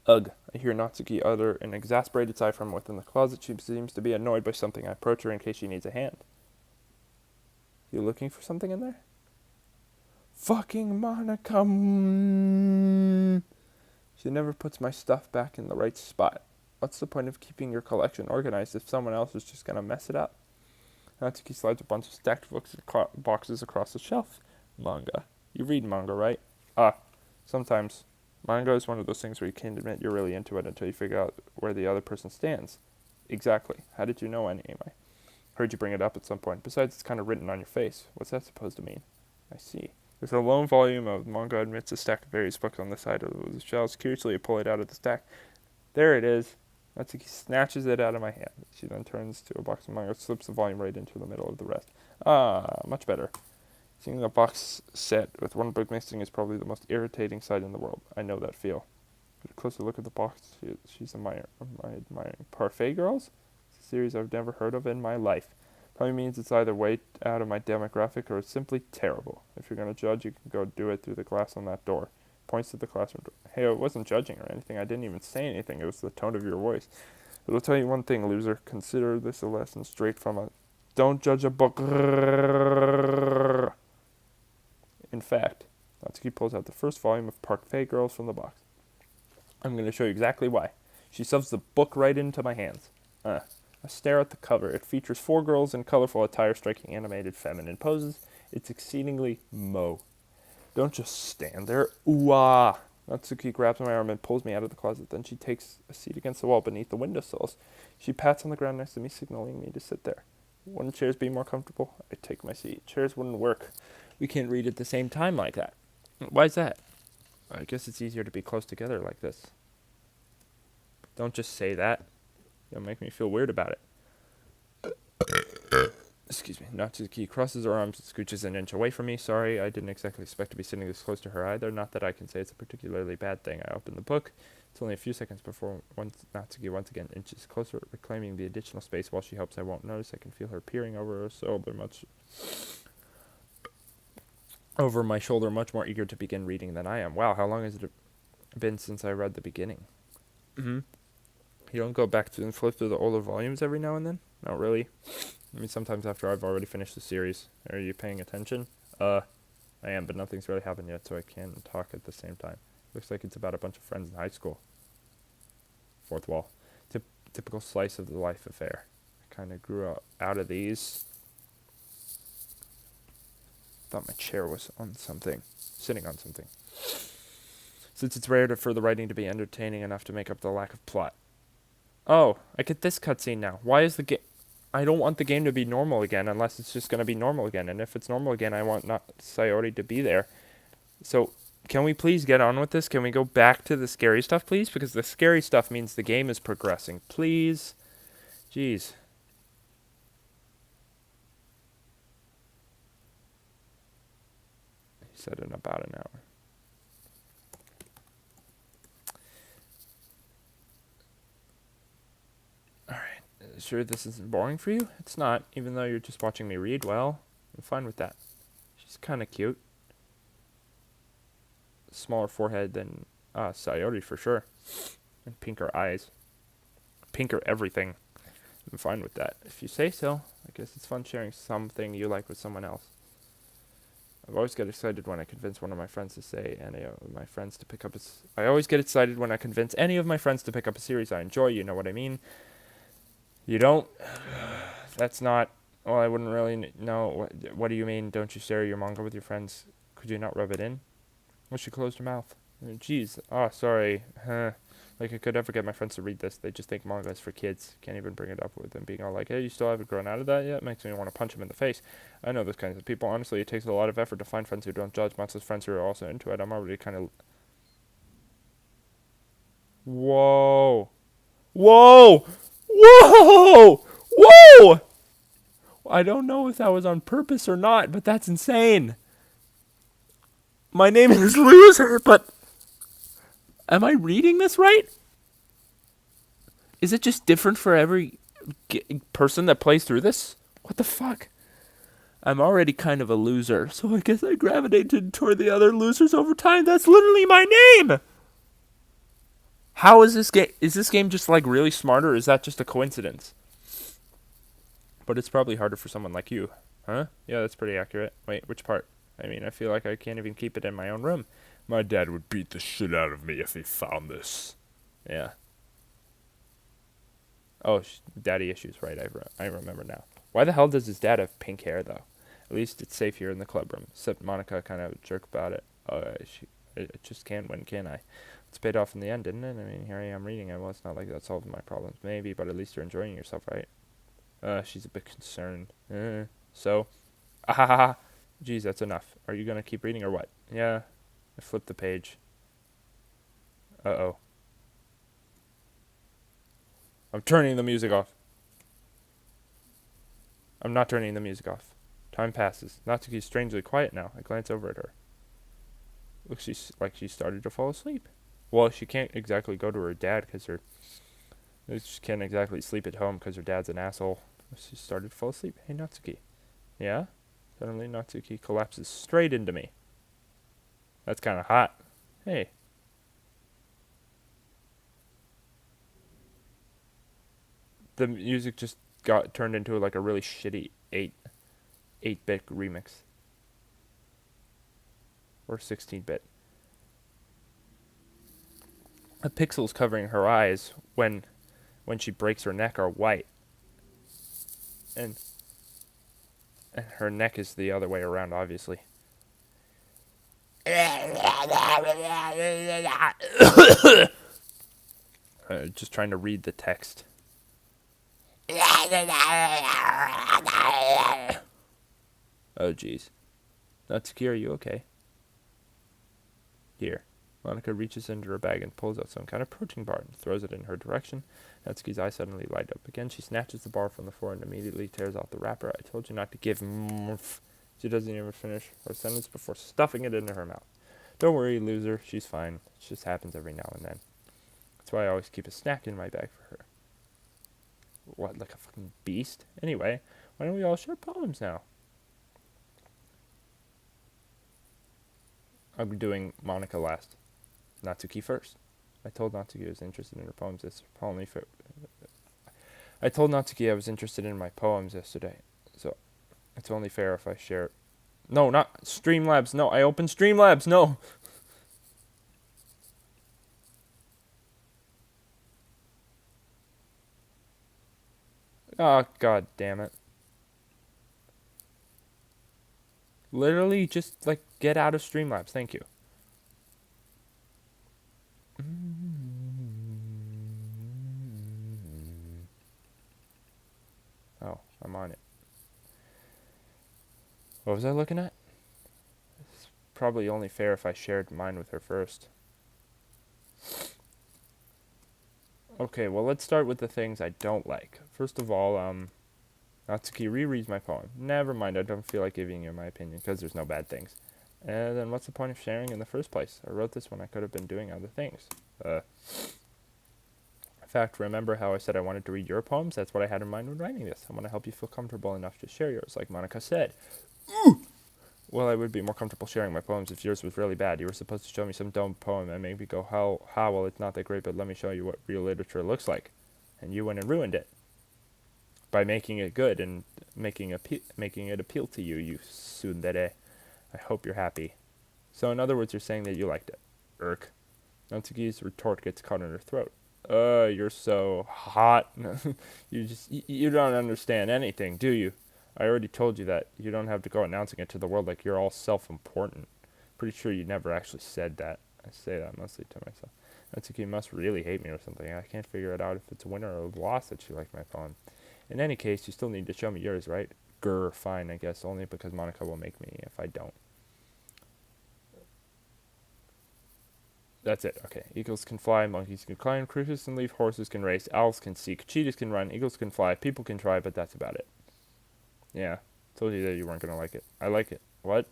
Ugh, I hear Natsuki utter an exasperated sigh from within the closet. She seems to be annoyed by something. I approach her in case she needs a hand. You looking for something in there? Fucking Monica. She never puts my stuff back in the right spot. What's the point of keeping your collection organized if someone else is just gonna mess it up? Natsuki slides a bunch of stacked books and boxes across the shelf. Manga. You read manga, right? Sometimes. Manga is one of those things where you can't admit you're really into it until you figure out where the other person stands. Exactly. How did you know anyway? Heard you bring it up at some point. Besides, it's kind of written on your face. What's that supposed to mean? I see. There's a lone volume of manga amidst a stack of various books on the side of the shelves. Curiously, I pull it out of the stack. There it is. Natsuki snatches it out of my hand. She then turns to a box of manga, slips the volume right into the middle of the rest. Much better. Seeing a box set with one book missing is probably the most irritating sight in the world. I know that feel. With a closer look at the box, she's admiring. Parfait Girls? It's a series I've never heard of in my life. Probably means it's either way out of my demographic or it's simply terrible. If you're going to judge, you can go do it through the glass on that door. Points to the classroom door. Hey, I wasn't judging or anything. I didn't even say anything. It was the tone of your voice. It'll tell you one thing, loser. Consider this a lesson straight from a... Don't judge a book. In fact, Natsuki pulls out the first volume of Parfait Girls from the box. I'm going to show you exactly why. She shoves the book right into my hands. I stare at the cover. It features 4 girls in colorful attire striking animated feminine poses. It's exceedingly mo. Don't just stand there. Ooh-ah. Natsuki grabs my arm and pulls me out of the closet. Then she takes a seat against the wall beneath the windowsills. She pats on the ground next to me, signaling me to sit there. Wouldn't chairs be more comfortable? I take my seat. Chairs wouldn't work. We can't read at the same time like that. Why is that? I guess it's easier to be close together like this. Don't just say that. You'll make me feel weird about it. Excuse me. Natsuki crosses her arms and scooches an inch away from me. Sorry, I didn't exactly expect to be sitting this close to her either. Not that I can say it's a particularly bad thing. I open the book. It's only a few seconds before Natsuki once again inches closer, reclaiming the additional space. While she hopes I won't notice, I can feel her peering over my shoulder, much more eager to begin reading than I am. Wow, how long has it been since I read the beginning? You don't go back and flip through the older volumes every now and then? Not really. I mean, sometimes after I've already finished the series. Are you paying attention? I am, but nothing's really happened yet, so I can't talk at the same time. Looks like it's about a bunch of friends in high school. Fourth wall. Typical slice of the life affair. I kind of grew out of these. Thought my chair was on something. Sitting on something. Since it's rare for the writing to be entertaining enough to make up the lack of plot. Oh, I get this cutscene now. Why is the game... I don't want the game to be normal again unless it's just going to be normal again. And if it's normal again, I want not Sayori to be there. So, can we please get on with this? Can we go back to the scary stuff, please? Because the scary stuff means the game is progressing. Please. Jeez. He said in about an hour. Sure this isn't boring for you? It's not, even though you're just watching me read. Well, I'm fine with that. She's kind of cute. Smaller forehead than Sayori for sure. And pinker eyes. Pinker everything. I'm fine with that. If you say so. I guess it's fun sharing something you like with someone else. I always get excited when I convince one of my friends to say any of my friends to pick up I always get excited when I convince any of my friends to pick up a series I enjoy, you know what I mean? You don't? That's not... Well, I wouldn't really know. What do you mean, don't you share your manga with your friends? Could you not rub it in? Well, she closed her mouth. Jeez. Oh, sorry. Like, I could never get my friends to read this. They just think manga is for kids. Can't even bring it up with them being all like, hey, you still haven't grown out of that yet? Makes me want to punch them in the face. I know those kinds of people. Honestly, it takes a lot of effort to find friends who don't judge, much as friends who are also into it. I'm already kind of... Whoa. Whoa! Whoa! Whoa! I don't know if that was on purpose or not, but that's insane. My name is Loser, but am I reading this right? Is it just different for every person that plays through this? What the fuck? I'm already kind of a loser, so I guess I gravitated toward the other losers over time. That's literally my name! How is this game? Is this game just like really smart, or is that just a coincidence? But it's probably harder for someone like you. Huh? Yeah, that's pretty accurate. Wait, which part? I mean, I feel like I can't even keep it in my own room. My dad would beat the shit out of me if he found this. Yeah. Oh, daddy issues, right? I remember now. Why the hell does his dad have pink hair, though? At least it's safe here in the club room. Except Monica kind of a jerk about it. I just can't win, can I? It's paid off in the end, didn't it? I mean, here I am reading it. Well, it's not like that solves my problems. Maybe, but at least you're enjoying yourself, right? She's a bit concerned. So? Ah, geez, that's enough. Are you gonna keep reading or what? Yeah. I flipped the page. Uh-oh. I'm turning the music off. I'm not turning the music off. Time passes. Natsuki's strangely quiet now. I glance over at her. Looks like she started to fall asleep. Well, she can't exactly go to her dad because she can't exactly sleep at home because her dad's an asshole. She started to fall asleep. Hey, Natsuki. Yeah? Suddenly, Natsuki collapses straight into me. That's kind of hot. Hey. The music just got turned into like a really shitty 8-bit remix. Or 16-bit. The pixels covering her eyes when she breaks her neck are white. And her neck is the other way around, obviously. Just trying to read the text. Oh, jeez. Natsuki, are you okay? Here. Monica reaches into her bag and pulls out some kind of protein bar and throws it in her direction. Natsuki's eyes suddenly light up again. She snatches the bar from the floor and immediately tears off the wrapper. I told you not to give She doesn't even finish her sentence before stuffing it into her mouth. Don't worry, loser. She's fine. It just happens every now and then. That's why I always keep a snack in my bag for her. What, like a fucking beast? Anyway, why don't we all share poems now? I'll be doing Monica last. Natsuki first. I told Natsuki I was interested in her poems. I told Natsuki I was interested in my poems yesterday, so it's only fair if I share. No, not Streamlabs. No, I opened Streamlabs. No. Oh, god damn it. Literally, just like get out of Streamlabs. Thank you. Oh, I'm on it. What was I looking at? It's probably only fair if I shared mine with her first. Okay, well, let's start with the things I don't like. First of all, Natsuki rereads my poem. Never mind, I don't feel like giving you my opinion because there's no bad things. And then what's the point of sharing in the first place? I wrote this when I could have been doing other things. In fact, remember how I said I wanted to read your poems? That's what I had in mind when writing this. I want to help you feel comfortable enough to share yours, like Monica said. Ooh! Well, I would be more comfortable sharing my poems if yours was really bad. You were supposed to show me some dumb poem and make me go, how, well, it's not that great, but let me show you what real literature looks like. And you went and ruined it. By making it good and making it appeal to you, you tsundere. I hope you're happy. So in other words, you're saying that you liked it. Irk. Natsuki's retort gets caught in her throat. You're so hot. You don't understand anything, do you? I already told you that. You don't have to go announcing it to the world like you're all self-important. Pretty sure you never actually said that. I say that mostly to myself. Natsuki must really hate me or something. I can't figure it out if it's a winner or a loss that she liked my poem. In any case, you still need to show me yours, right? Grr, fine, I guess, only because Monica will make me if I don't. That's it. Okay. Eagles can fly, monkeys can climb, cruisers can leave, horses can race, owls can seek, cheetahs can run, eagles can fly, people can try, but that's about it. Yeah. Told you that you weren't going to like it. I like it. What?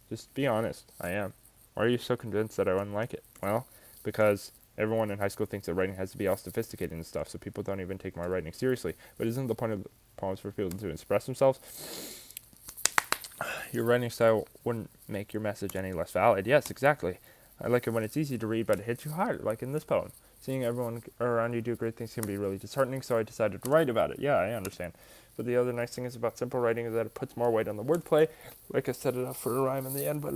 Just be honest. I am. Why are you so convinced that I wouldn't like it? Well, because everyone in high school thinks that writing has to be all sophisticated and stuff, so people don't even take my writing seriously. But isn't the point of the poems for people to express themselves? Your writing style wouldn't make your message any less valid. Yes, exactly. I like it when it's easy to read, but it hits you hard, like in this poem. Seeing everyone around you do great things can be really disheartening, so I decided to write about it. Yeah, I understand. But the other nice thing is about simple writing is that it puts more weight on the wordplay. Like I set it up for a rhyme in the end, but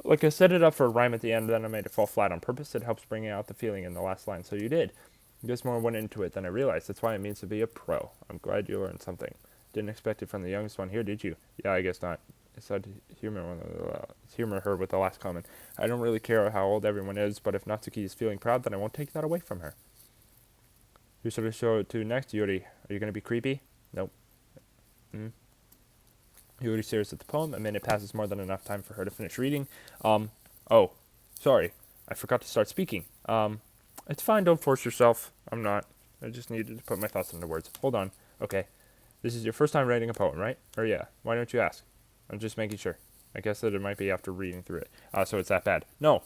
like I set it up for a rhyme at the end, then I made it fall flat on purpose. It helps bring out the feeling in the last line. So you did. There's more went into it than I realized. That's why it means to be a pro. I'm glad you learned something. Didn't expect it from the youngest one here, did you? Yeah, I guess not. I said humor her with the last comment. I don't really care how old everyone is, but if Natsuki is feeling proud, then I won't take that away from her. Who should I show it to next, Yuri? Are you going to be creepy? Nope. Yuri stares at the poem. A minute passes, more than enough time for her to finish reading. Oh, sorry. I forgot to start speaking. It's fine, don't force yourself. I'm not. I just needed to put my thoughts into words. Hold on. Okay. This is your first time writing a poem, right? Or yeah. Why don't you ask? I'm just making sure. I guess that it might be after reading through it. So it's that bad. No.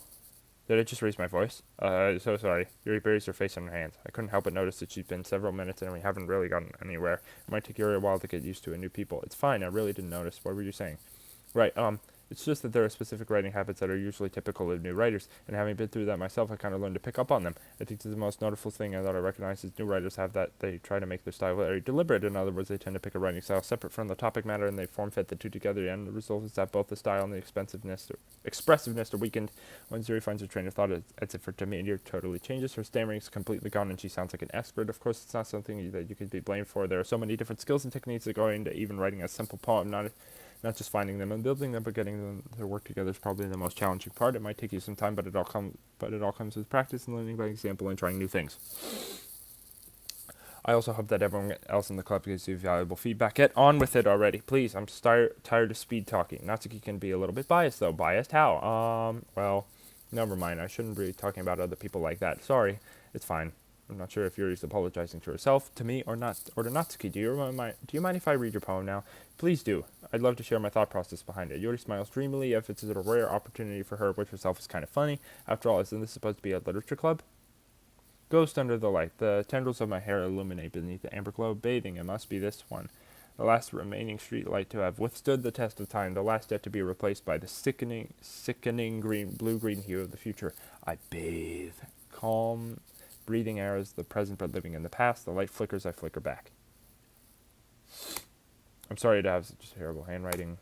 Did I just raise my voice? So sorry. Yuri buries her face in her hands. I couldn't help but notice that she's been several minutes and we haven't really gotten anywhere. It might take Yuri a while to get used to a new people. It's fine. I really didn't notice. What were you saying? Right. It's just that there are specific writing habits that are usually typical of new writers, and having been through that myself, I kind of learned to pick up on them. I think the most noticeable thing that I recognize is new writers have that they try to make their style very deliberate. In other words, they tend to pick a writing style separate from the topic matter, and they form fit the two together, and the result is that both the style and the expressiveness are weakened. When Zuri finds her train of thought, as if her demeanor totally changes. Her stammering is completely gone, and she sounds like an expert. Of course, it's not something that you could be blamed for. There are so many different skills and techniques that go into even writing a simple poem, not just finding them and building them, but getting them to work together is probably the most challenging part. It might take you some time, but it all comes with practice and learning by example and trying new things. I also hope that everyone else in the club gives you valuable feedback. Get on with it already, please. I'm tired of speed talking. Natsuki can be a little bit biased, though. Biased how? Well, never mind. I shouldn't be talking about other people like that. Sorry. It's fine. I'm not sure if Yuri's apologizing to herself, to me, or not, or to Natsuki. Do you mind if I read your poem now? Please do. I'd love to share my thought process behind it. Yuri smiles dreamily, if it's a rare opportunity for her, which herself is kind of funny. After all, isn't this supposed to be a literature club? Ghost under the light. The tendrils of my hair illuminate beneath the amber glow. Bathing, it must be this one. The last remaining street light to have withstood the test of time. The last yet to be replaced by the sickening blue-green hue of the future. I bathe. Calm, breathing air is the present but living in the past. The light flickers, I flicker back. I'm sorry to have such terrible handwriting.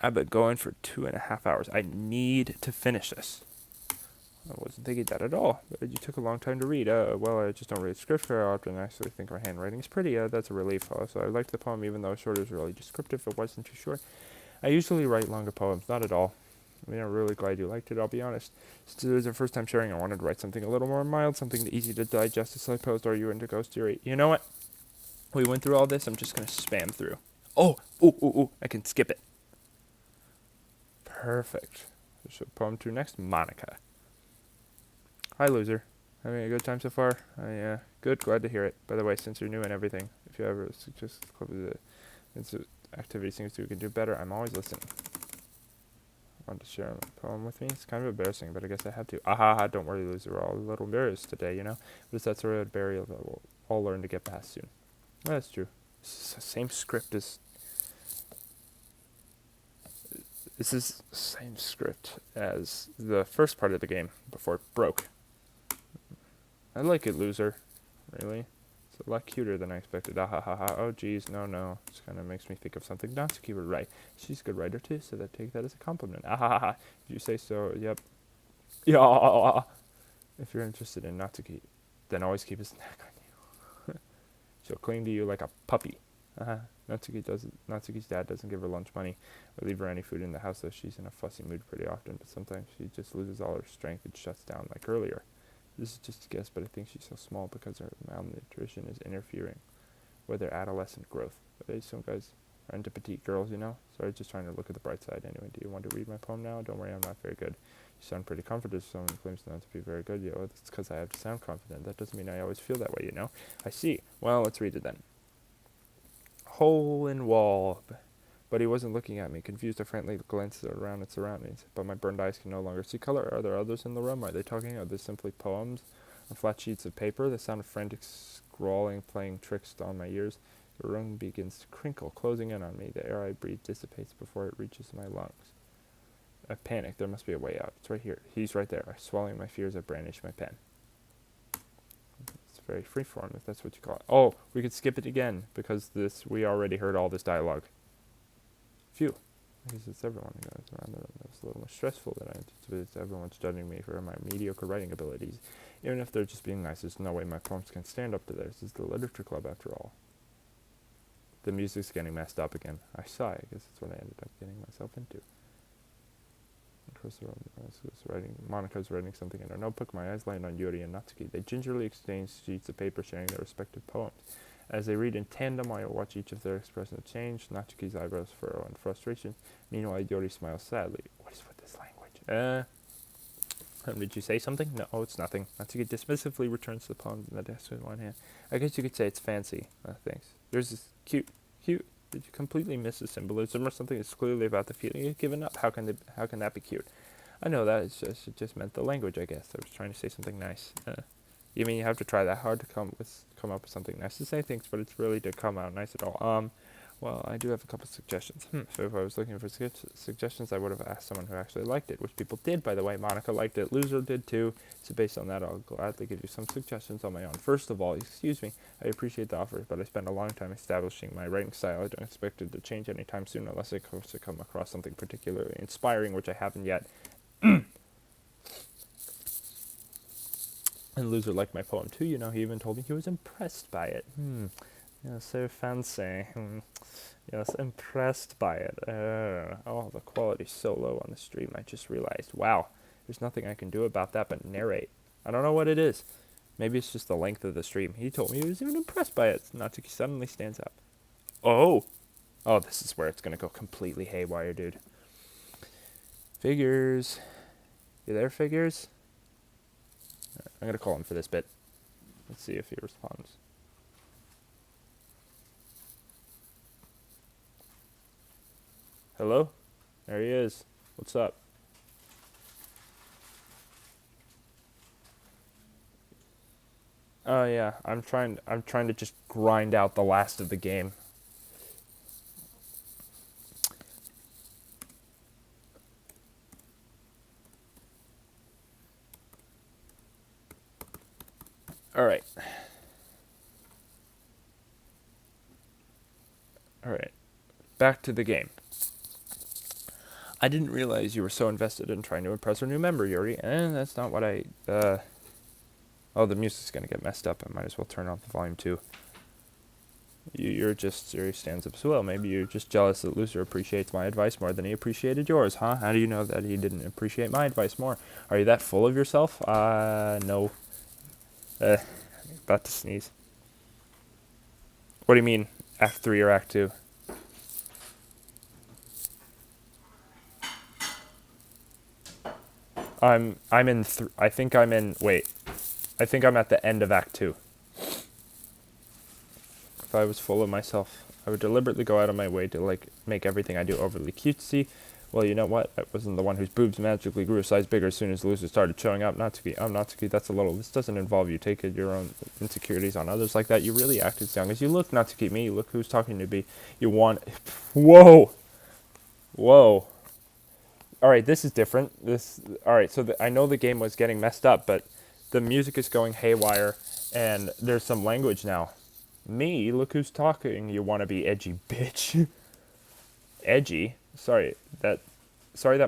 I've been going for 2.5 hours. I need to finish this. I wasn't thinking that at all. But you took a long time to read. Well, I just don't read script very often. I actually think my handwriting is pretty. That's a relief. So I liked the poem, even though short, it was really descriptive. It wasn't too short. I usually write longer poems. Not at all. I mean, I'm really glad you liked it, I'll be honest. Since it was the first time sharing, I wanted to write something a little more mild, something easy to digest, so I posed, are you into ghost theory? You know what? We went through all this, I'm just going to spam through. Oh, I can skip it. Perfect. So poem 2 next, Monica. Hi, loser. Having a good time so far? Good, glad to hear it. By the way, since you're new and everything, if you ever suggest the activity seems to we can do better, I'm always listening. Want to share a poem with me? It's kind of embarrassing, but I guess I have to. Don't worry, loser. We're all a little embarrassed today, you know? But it's that sort of burial that we'll all learn to get past soon. Well, that's true. It's the same script as... This is the same script as the first part of the game, before it broke. I like it, loser. Really? It's a lot cuter than I expected. Oh, geez, no. This kind of makes me think of something Natsuki would write. She's a good writer, too, so I take that as a compliment. If you say so, yep. Yeah. If you're interested in Natsuki, then always keep a snack on you. She'll cling to you like a puppy. Natsuki's dad doesn't give her lunch money or leave her any food in the house, though she's in a fussy mood pretty often, but sometimes she just loses all her strength and shuts down like earlier. This is just a guess, but I think she's so small because her malnutrition is interfering with her adolescent growth. But some guys are into petite girls, you know? Sorry, just trying to look at the bright side. Anyway, do you want to read my poem now? Don't worry, I'm not very good. You sound pretty confident. Someone claims not to be very good. Yeah, well, that's because I have to sound confident. That doesn't mean I always feel that way, you know? I see. Well, let's read it then. Hole in wall. But he wasn't looking at me. Confused, I frantically glanced around at surroundings. But my burned eyes can no longer see color. Are there others in the room? Are they talking? Are they simply poems on flat sheets of paper? The sound of frantic scrawling playing tricks on my ears. The room begins to crinkle, closing in on me. The air I breathe dissipates before it reaches my lungs. I panic. There must be a way out. It's right here. He's right there. Swallowing my fears, I brandish my pen. It's very freeform, if that's what you call it. Oh, we could skip it again, because we already heard all this dialogue. Phew. Because it's everyone who goes around the room. It was a little more stressful than I anticipated. Everyone's judging me for my mediocre writing abilities. Even if they're just being nice, there's no way my poems can stand up to theirs. It's the literature club, after all. The music's getting messed up again. I sigh. I guess that's what I ended up getting myself into. Across the room, Monica's writing something in her notebook. My eyes land on Yuri and Natsuki. They gingerly exchange sheets of paper, sharing their respective poems. As they read in tandem, I watch each of their expressions change. Natsuki's eyebrows furrow in frustration. Meanwhile, Yuri smiles sadly. What is with this language? Did you say something? No, it's nothing. Natsuki dismissively returns the poem in the desk with one hand. I guess you could say it's fancy. Thanks. Yours is cute. Did you completely miss the symbolism or something? It's clearly about the feeling you've given up. How can that be cute? I know that. It just meant the language, I guess. I was trying to say something nice. You mean you have to try that hard to come up with something nice to say things, but it's really did come out nice at all. Well, I do have a couple suggestions. So if I was looking for suggestions, I would have asked someone who actually liked it, which people did, by the way. Monica liked it. Loser did too. So based on that, I'll gladly give you some suggestions on my own. First of all, excuse me, I appreciate the offer, but I spent a long time establishing my writing style. I don't expect it to change anytime soon unless I come across something particularly inspiring, which I haven't yet. And Loser liked my poem too, you know. He even told me he was impressed by it. Yeah, so fancy. Yes, impressed by it. Oh, the quality's so low on the stream, I just realized. Wow, there's nothing I can do about that but narrate. I don't know what it is. Maybe it's just the length of the stream. He told me he was even impressed by it. Natsuki suddenly stands up. Oh, this is where it's going to go completely haywire, dude. Figures. You there, Figures? I'm going to call him for this bit. Let's see if he responds. Hello? There he is. What's up? Oh yeah, I'm trying to just grind out the last of the game. Alright. Alright. Back to the game. I didn't realize you were so invested in trying to impress our new member, Yuri. That's not what I, Oh, the music's gonna get messed up. I might as well turn off the volume too. You're just, Yuri stands up as well. Maybe you're just jealous that Loser appreciates my advice more than he appreciated yours, huh? How do you know that he didn't appreciate my advice more? Are you that full of yourself? No. About to sneeze. What do you mean, Act 3 or Act 2? I think I'm in, wait. I think I'm at the end of Act 2. If I was full of myself, I would deliberately go out of my way to, like, make everything I do overly cutesy. Well, you know what? I wasn't the one whose boobs magically grew a size bigger as soon as the loser started showing up. Natsuki, Natsuki, that's a little... This doesn't involve you taking your own insecurities on others like that. You really act as young as you look, Natsuki. Me, look who's talking to me. You want... Whoa! Whoa. Alright, this is different. Alright, so I know the game was getting messed up, but the music is going haywire, and there's some language now. Me, look who's talking, you wanna be edgy bitch. Edgy? Sorry that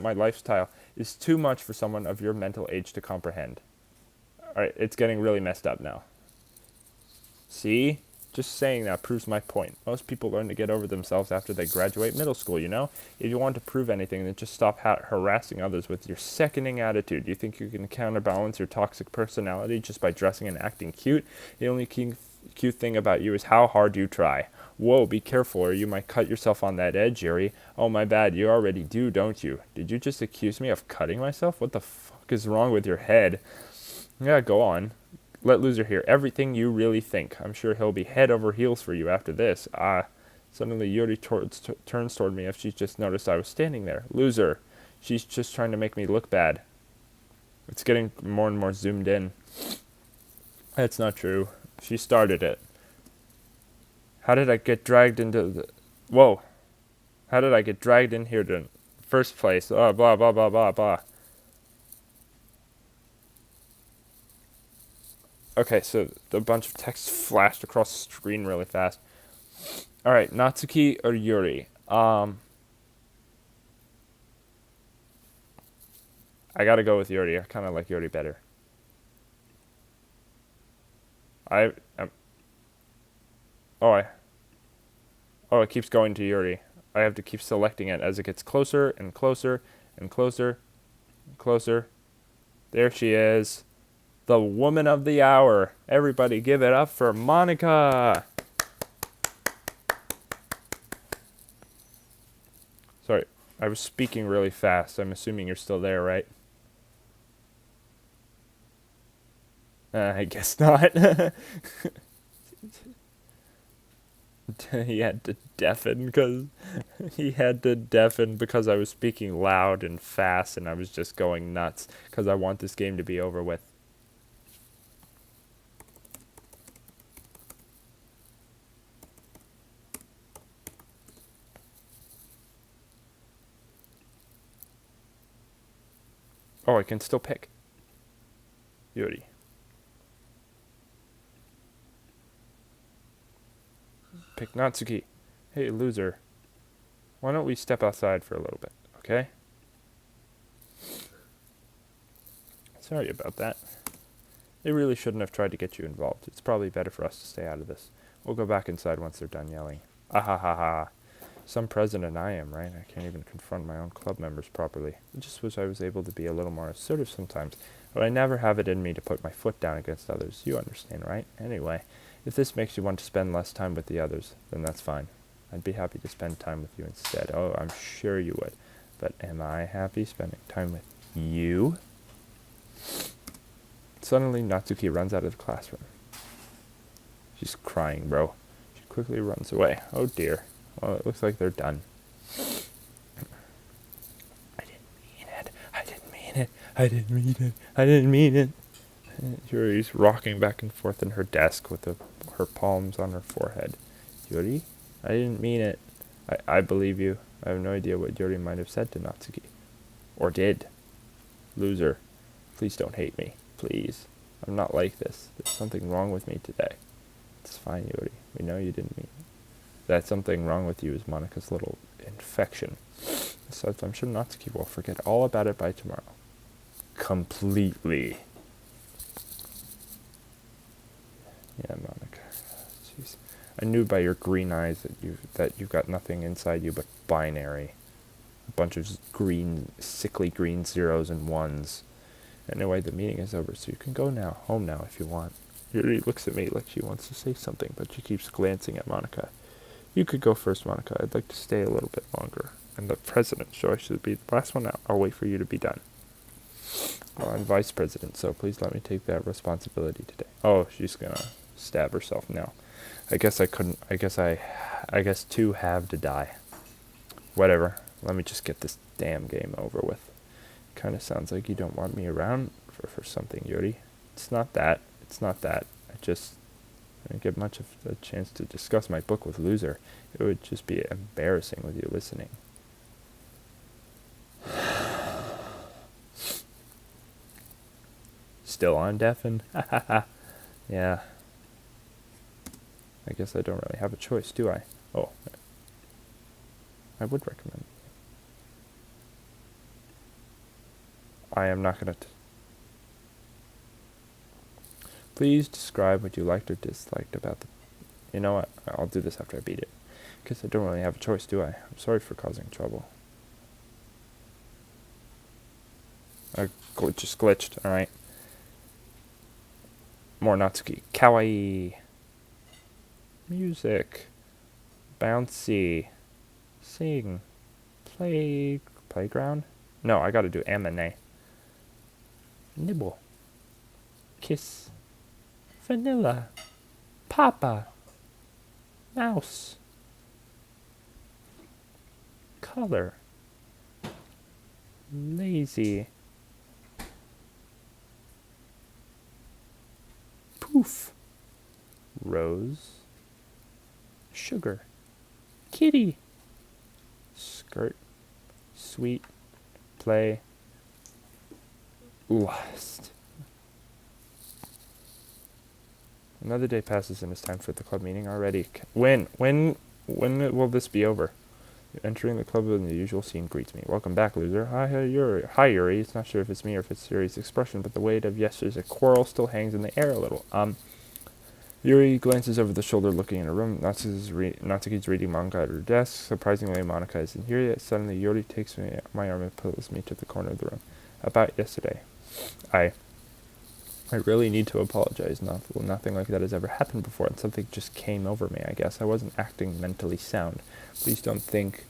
my lifestyle is too much for someone of your mental age to comprehend. Alright, it's getting really messed up now. See? Just saying that proves my point. Most people learn to get over themselves after they graduate middle school, you know? If you want to prove anything, then just stop harassing others with your sickening attitude. You think you can counterbalance your toxic personality just by dressing and acting cute? The only cute thing about you is how hard you try. Whoa, be careful or you might cut yourself on that edge, Yuri. Oh, my bad, you already do, don't you? Did you just accuse me of cutting myself? What the fuck is wrong with your head? Yeah, go on. Let Loser hear everything you really think. I'm sure he'll be head over heels for you after this. Suddenly Yuri turns toward me if she's just noticed I was standing there. Loser. She's just trying to make me look bad. It's getting more and more zoomed in. That's not true. She started it. How did I get dragged into the... Whoa. How did I get dragged in here to... First place. Oh, blah, blah, blah, blah, blah. Okay, so a bunch of text flashed across the screen really fast. Alright, Natsuki or Yuri? I gotta go with Yuri. I kind of like Yuri better. Oh, it keeps going to Yuri. I have to keep selecting it as it gets closer and closer and closer and closer. There she is. The woman of the hour. Everybody give it up for Monica. Sorry, I was speaking really fast. I'm assuming you're still there, right? I guess not. He had to deafen because I was speaking loud and fast and I was just going nuts because I want this game to be over with. Oh, I can still pick. Yuri. Pick Natsuki. Hey, Loser. Why don't we step outside for a little bit, okay? Sorry about that. They really shouldn't have tried to get you involved. It's probably better for us to stay out of this. We'll go back inside once they're done yelling. Ah ha ha ha. Some president I am, right? I can't even confront my own club members properly. I just wish I was able to be a little more assertive sometimes, but I never have it in me to put my foot down against others. You understand, right? Anyway, if this makes you want to spend less time with the others, then that's fine. I'd be happy to spend time with you instead. Oh, I'm sure you would. But am I happy spending time with you? Suddenly, Natsuki runs out of the classroom. She's crying, bro. She quickly runs away. Oh, dear. Well, it looks like they're done. I didn't mean it. Yuri's rocking back and forth in her desk with her palms on her forehead. Yuri? I didn't mean it. I believe you. I have no idea what Yuri might have said to Natsuki. Or did. Loser. Please don't hate me. Please. I'm not like this. There's something wrong with me today. It's fine, Yuri. We know you didn't mean it. That something wrong with you is Monica's little infection. Besides, I'm sure Natsuki will forget all about it by tomorrow. Completely. Yeah, Monica. Jeez. I knew by your green eyes that you've got nothing inside you but binary. A bunch of green, sickly green zeros and ones. Anyway, the meeting is over, so you can go now, home now if you want. Yuri looks at me like she wants to say something, but she keeps glancing at Monica. You could go first, Monica. I'd like to stay a little bit longer. I'm the president, so I should be the last one out. I'll wait for you to be done. Well, I'm vice president, so please let me take that responsibility today. Oh, she's gonna stab herself now. I guess I couldn't. I guess two have to die. Whatever. Let me just get this damn game over with. Kind of sounds like you don't want me around for something, Yuri. It's not that. I didn't get much of a chance to discuss my book with Loser. It would just be embarrassing with you listening. Still on deafen? Yeah. I guess I don't really have a choice, do I? Oh. I would recommend. I am not going to... Please describe what you liked or disliked about the... You know what? I'll do this after I beat it. Because I don't really have a choice, do I? I'm sorry for causing trouble. I just glitched, alright. More Natsuki. Kawaii. Music. Bouncy. Sing. Playground? No, I gotta do amane. Nibble. Kiss. Vanilla. Papa. Mouse. Color. Lazy. Poof. Rose. Sugar. Kitty. Skirt. Sweet. Play. Lust. Another day passes and it's time for the club meeting already. When will this be over? Entering the club in the usual scene greets me. Welcome back, loser. Hi, Yuri. Hi, Yuri. It's not sure if it's me or if it's Yuri's expression, but the weight of yesterday's quarrel still hangs in the air a little. Yuri glances over the shoulder looking in her room. Natsuki's reading manga at her desk. Surprisingly, Monica isn't here yet. Suddenly, Yuri takes my arm and pulls me to the corner of the room. About yesterday. I really need to apologize. Nothing like that has ever happened before, and something just came over me, I guess. I wasn't acting mentally sound. Please don't think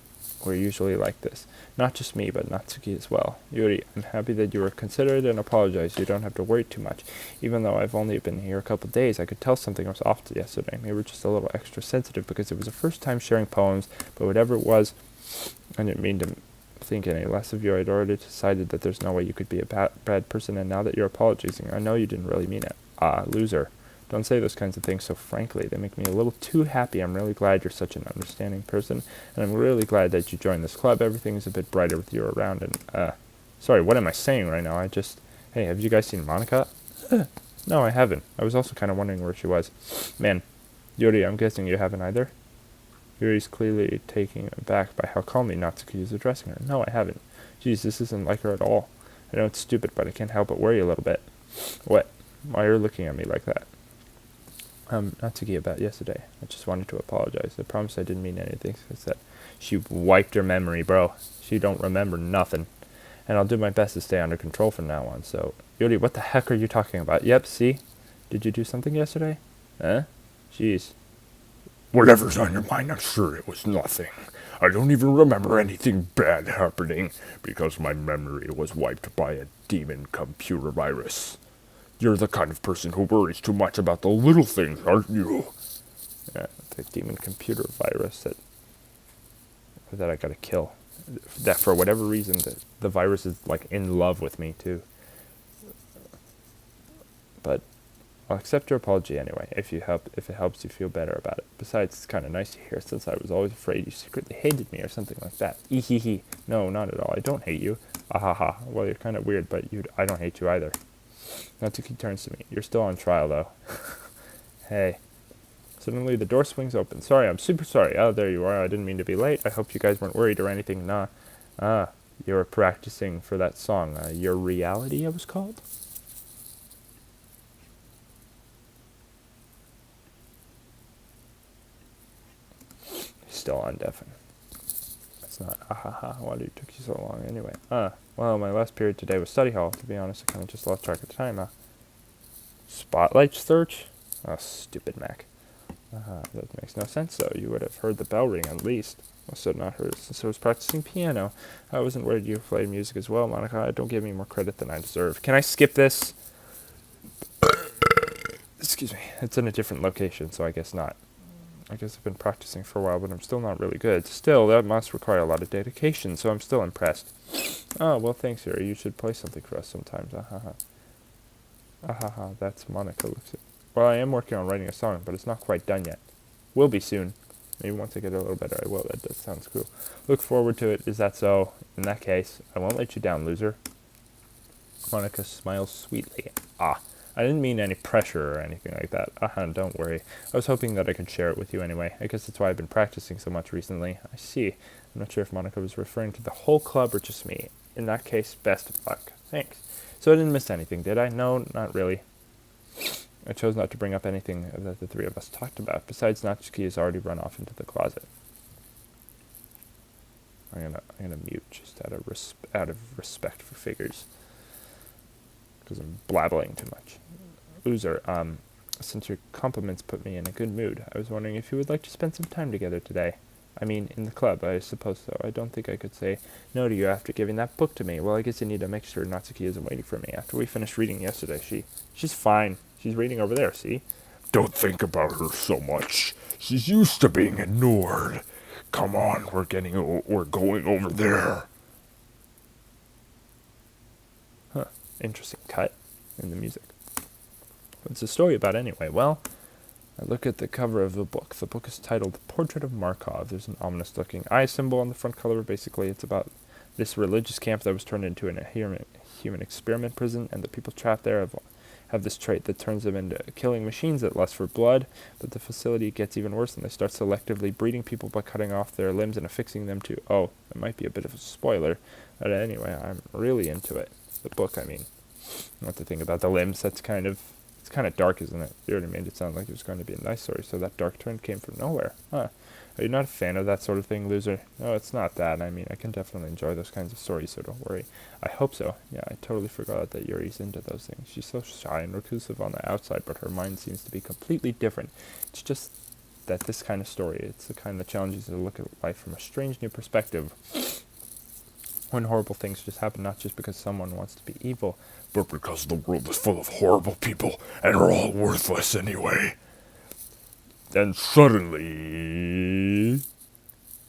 we're usually like this. Not just me, but Natsuki as well. Yuri, I'm happy that you were considerate and apologize. You don't have to worry too much. Even though I've only been here a couple of days, I could tell something was off yesterday. Maybe we're just a little extra sensitive because it was the first time sharing poems, but whatever it was, I didn't mean to think any less of you. I'd already decided that there's no way you could be a bad person, and now that you're apologizing, I know you didn't really mean it. Loser. Don't say those kinds of things so frankly. They make me a little too happy. I'm really glad you're such an understanding person, and I'm really glad that you joined this club. Everything is a bit brighter with you around, and, sorry, what am I saying right now? Hey, have you guys seen Monica? No, I haven't. I was also kind of wondering where she was. Man, Yuri, I'm guessing you haven't either? Yuri's clearly taken aback by how calmly Natsuki is addressing her. No, I haven't. Geez, this isn't like her at all. I know it's stupid, but I can't help but worry a little bit. What? Why are you looking at me like that? Natsuki, about yesterday. I just wanted to apologize. I promise I didn't mean anything. I said, she wiped her memory, bro. She don't remember nothing. And I'll do my best to stay under control from now on, so... Yuri, what the heck are you talking about? Yep, see? Did you do something yesterday? Huh? Jeez. Whatever's on your mind, I'm sure it was nothing. I don't even remember anything bad happening because my memory was wiped by a demon computer virus. You're the kind of person who worries too much about the little things, aren't you? Yeah, the demon computer virus that I gotta kill. That for whatever reason, the virus is like in love with me too. But I'll accept your apology anyway, if it helps you feel better about it. Besides, it's kind of nice to hear, since I was always afraid you secretly hated me or something like that. Ehehe. No, not at all. I don't hate you. Ahaha. Well, you're kind of weird, but I don't hate you either. Natsuki turns to me. You're still on trial, though. Hey. Suddenly the door swings open. Sorry, I'm super sorry. Oh, there you are. I didn't mean to be late. I hope you guys weren't worried or anything. Nah. Ah, you were practicing for that song. Your Reality, it was called? Still on deafen. It's not. Why did it took you so long anyway? Well, my last period today was study hall. To be honest, I kind of just lost track of time. Spotlight search? Oh, stupid Mac. That makes no sense, though. You would have heard the bell ring, at least. Must have not heard it since I was practicing piano. I wasn't worried you played music as well, Monica. Don't give me more credit than I deserve. Can I skip this? Excuse me. It's in a different location, so I guess not. I guess I've been practicing for a while, but I'm still not really good. Still, that must require a lot of dedication, so I'm still impressed. Oh, well, thanks, Yuri. You should play something for us sometimes. That's Monica. Well, I am working on writing a song, but it's not quite done yet. Will be soon. Maybe once I get a little better, I will. That sounds cool. Look forward to it. Is that so? In that case, I won't let you down, loser. Monica smiles sweetly. I didn't mean any pressure or anything like that. Don't worry. I was hoping that I could share it with you anyway. I guess that's why I've been practicing so much recently. I see. I'm not sure if Monica was referring to the whole club or just me. In that case, best of luck. Thanks. So I didn't miss anything, did I? No, not really. I chose not to bring up anything that the three of us talked about. Besides, Natsuki has already run off into the closet. I'm gonna mute just out of respect for figures, because I'm blabbling too much. Loser, since your compliments put me in a good mood, I was wondering if you would like to spend some time together today. I mean, in the club, I suppose so. I don't think I could say no to you after giving that book to me. Well, I guess I need to make sure Natsuki isn't waiting for me. After we finished reading yesterday, she's fine. She's reading over there, see? Don't think about her so much. She's used to being ignored. Come on, we're going over there. Interesting cut in the music. What's the story about anyway? Well, I look at the cover of the book. The book is titled Portrait of Markov. There's an ominous-looking eye symbol on the front cover. Basically, it's about this religious camp that was turned into a human experiment prison, and the people trapped there have this trait that turns them into killing machines that lust for blood. But the facility gets even worse, and they start selectively breeding people by cutting off their limbs and affixing them to... Oh, it might be a bit of a spoiler. But anyway, I'm really into it. The book, I mean. Not the thing about the limbs. It's kind of dark, isn't it? You already made it sound like it was going to be a nice story, so that dark turn came from nowhere. Are you not a fan of that sort of thing, loser? No, it's not that. I mean, I can definitely enjoy those kinds of stories, so don't worry. I hope so. Yeah, I totally forgot that Yuri's into those things. She's so shy and reclusive on the outside, but her mind seems to be completely different. It's just that this kind of story, it's the kind that challenges you to look at life from a strange new perspective. When horrible things just happen, not just because someone wants to be evil, but because the world is full of horrible people, and are all worthless anyway. Then suddenly...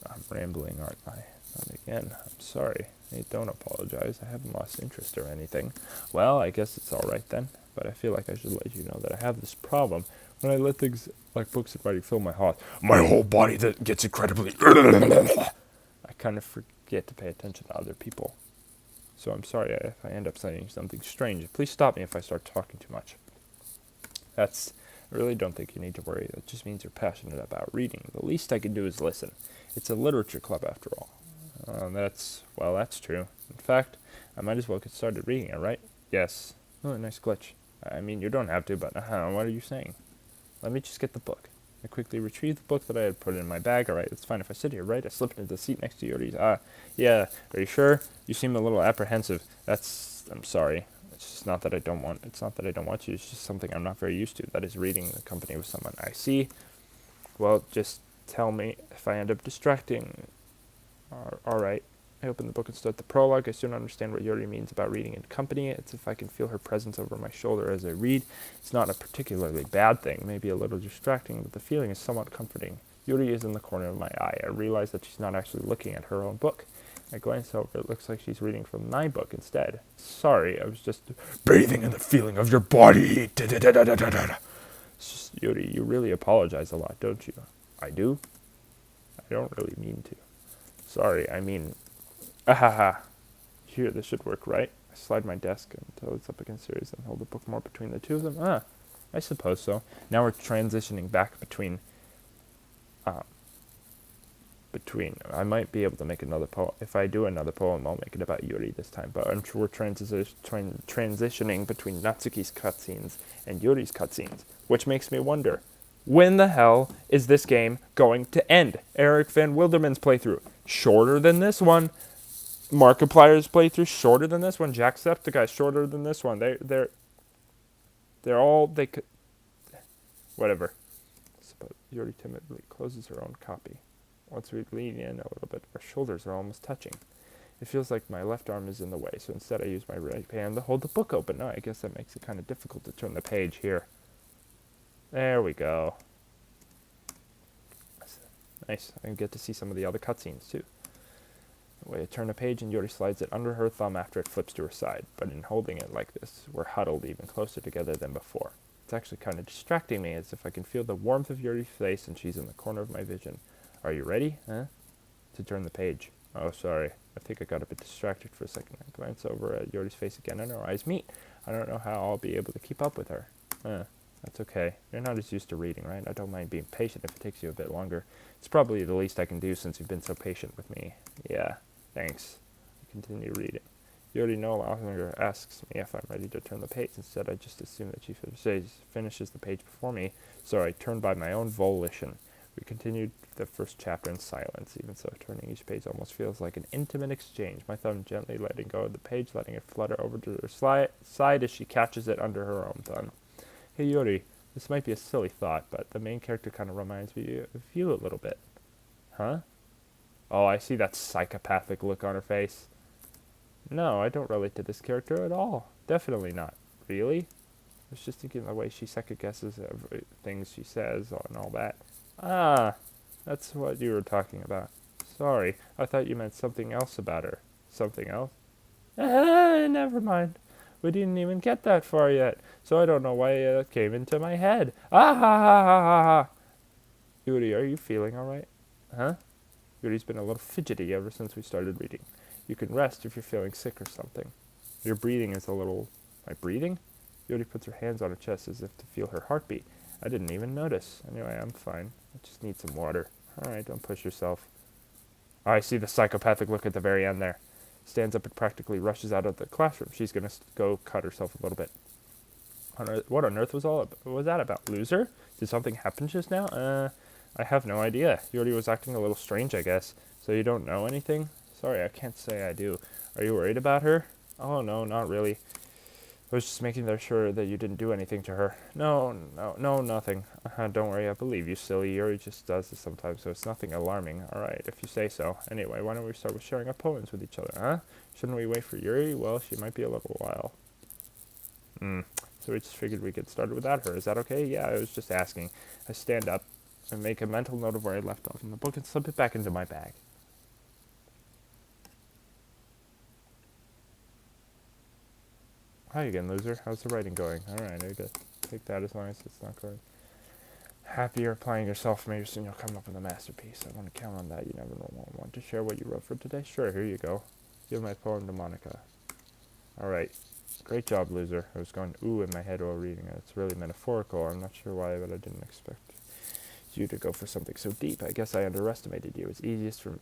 I'm rambling, aren't I? Not again. I'm sorry. Hey, don't apologize. I haven't lost interest or anything. Well, I guess it's alright then. But I feel like I should let you know that I have this problem. When I let things like books and writing fill my heart, my whole body that gets incredibly... I kind of forget to pay attention to other people. So I'm sorry if I end up saying something strange. Please stop me if I start talking too much. I really don't think you need to worry. That just means you're passionate about reading. The least I can do is listen. It's a literature club after all. That's true. In fact, I might as well get started reading it, right? Yes. Oh, nice glitch. I mean, you don't have to, but what are you saying? Let me just get the book. I quickly retrieved the book that I had put in my bag. All right, it's fine if I sit here, right? I slipped into the seat next to Yuri's. Yeah. Are you sure? You seem a little apprehensive. I'm sorry. It's not that I don't want you. It's just something I'm not very used to. That is reading in company with someone I see. Well, just tell me if I end up distracting. All right. I open the book and start the prologue. I soon understand what Yuri means about reading in company. It's if I can feel her presence over my shoulder as I read. It's not a particularly bad thing, maybe a little distracting, but the feeling is somewhat comforting. Yuri is in the corner of my eye. I realize that she's not actually looking at her own book. I glance over. It looks like she's reading from my book instead. Sorry, I was just bathing in the feeling of your body. It's just, Yuri, you really apologize a lot, don't you? I do? I don't really mean to. Sorry, I mean... Here, this should work, right? I slide my desk until it's up against Yuri's and hold the book more between the two of them. I suppose so. Now we're transitioning back between I might be able to make another poem. If I do another poem, I'll make it about Yuri this time. But I'm sure we're transitioning between Natsuki's cutscenes and Yuri's cutscenes, which makes me wonder, when the hell is this game going to end? Eric Van Wilderman's playthrough, shorter than this one. Markiplier's playthrough, shorter than this one. Jacksepticeye, shorter than this one. They could, whatever. Suppose Yuri timidly closes her own copy. Once we lean in a little bit, our shoulders are almost touching. It feels like my left arm is in the way, so instead I use my right hand to hold the book open. No, I guess that makes it kind of difficult to turn the page here. There we go. Nice. I get to see some of the other cutscenes, too. The way I turn a page and Yuri slides it under her thumb after it flips to her side. But in holding it like this, we're huddled even closer together than before. It's actually kind of distracting me, as if I can feel the warmth of Yuri's face and she's in the corner of my vision. Are you ready, huh? To turn the page. Oh, sorry. I think I got a bit distracted for a second. I glance over at Yuri's face again and our eyes meet. I don't know how I'll be able to keep up with her. That's okay. You're not as used to reading, right? I don't mind being patient if it takes you a bit longer. It's probably the least I can do since you've been so patient with me. Yeah, thanks. I continue reading. Yuri no longer asks me if I'm ready to turn the page. Instead, I just assume that she finishes the page before me, so I turn by my own volition. We continued the first chapter in silence. Even so, turning each page almost feels like an intimate exchange. My thumb gently letting go of the page, letting it flutter over to her side as she catches it under her own thumb. Hey Yuri, this might be a silly thought, but the main character kind of reminds me of you a little bit. Huh? Oh, I see that psychopathic look on her face. No, I don't relate to this character at all. Definitely not. Really? I was just thinking the way she second-guesses things she says and all that. Ah, that's what you were talking about. Sorry, I thought you meant something else about her. Something else? Never mind. We didn't even get that far yet, so I don't know why it came into my head. Ah ha ha ha ha ha! Yuri, are you feeling alright? Huh? Yuri's been a little fidgety ever since we started reading. You can rest if you're feeling sick or something. Your breathing is a little... My breathing? Yuri puts her hands on her chest as if to feel her heartbeat. I didn't even notice. Anyway, I'm fine. I just need some water. Alright, don't push yourself. Oh, I see the psychopathic look at the very end there. Stands up and practically rushes out of the classroom. She's going to go cut herself a little bit. What on earth was that about? Loser? Did something happen just now? I have no idea. Yuri was acting a little strange, I guess. So you don't know anything? Sorry, I can't say I do. Are you worried about her? Oh, no, not really. I was just making sure that you didn't do anything to her. No, nothing. Don't worry, I believe you, silly. Yuri just does this sometimes, so it's nothing alarming. Alright, if you say so. Anyway, why don't we start with sharing our poems with each other, huh? Shouldn't we wait for Yuri? Well, she might be a little while. So we just figured we'd get started without her. Is that okay? Yeah, I was just asking. I stand up and make a mental note of where I left off in the book and slip it back into my bag. Hi again, loser. How's the writing going? Alright, I gotta take that as long as it's not going. Happy you're applying yourself. Maybe soon you'll come up with a masterpiece. I want to count on that. You never know. Want to share what you wrote for today? Sure, here you go. Give my poem to Monica. Alright. Great job, loser. I was going ooh in my head while reading it. It's really metaphorical. I'm not sure why, but I didn't expect you to go for something so deep. I guess I underestimated you. It's easiest for me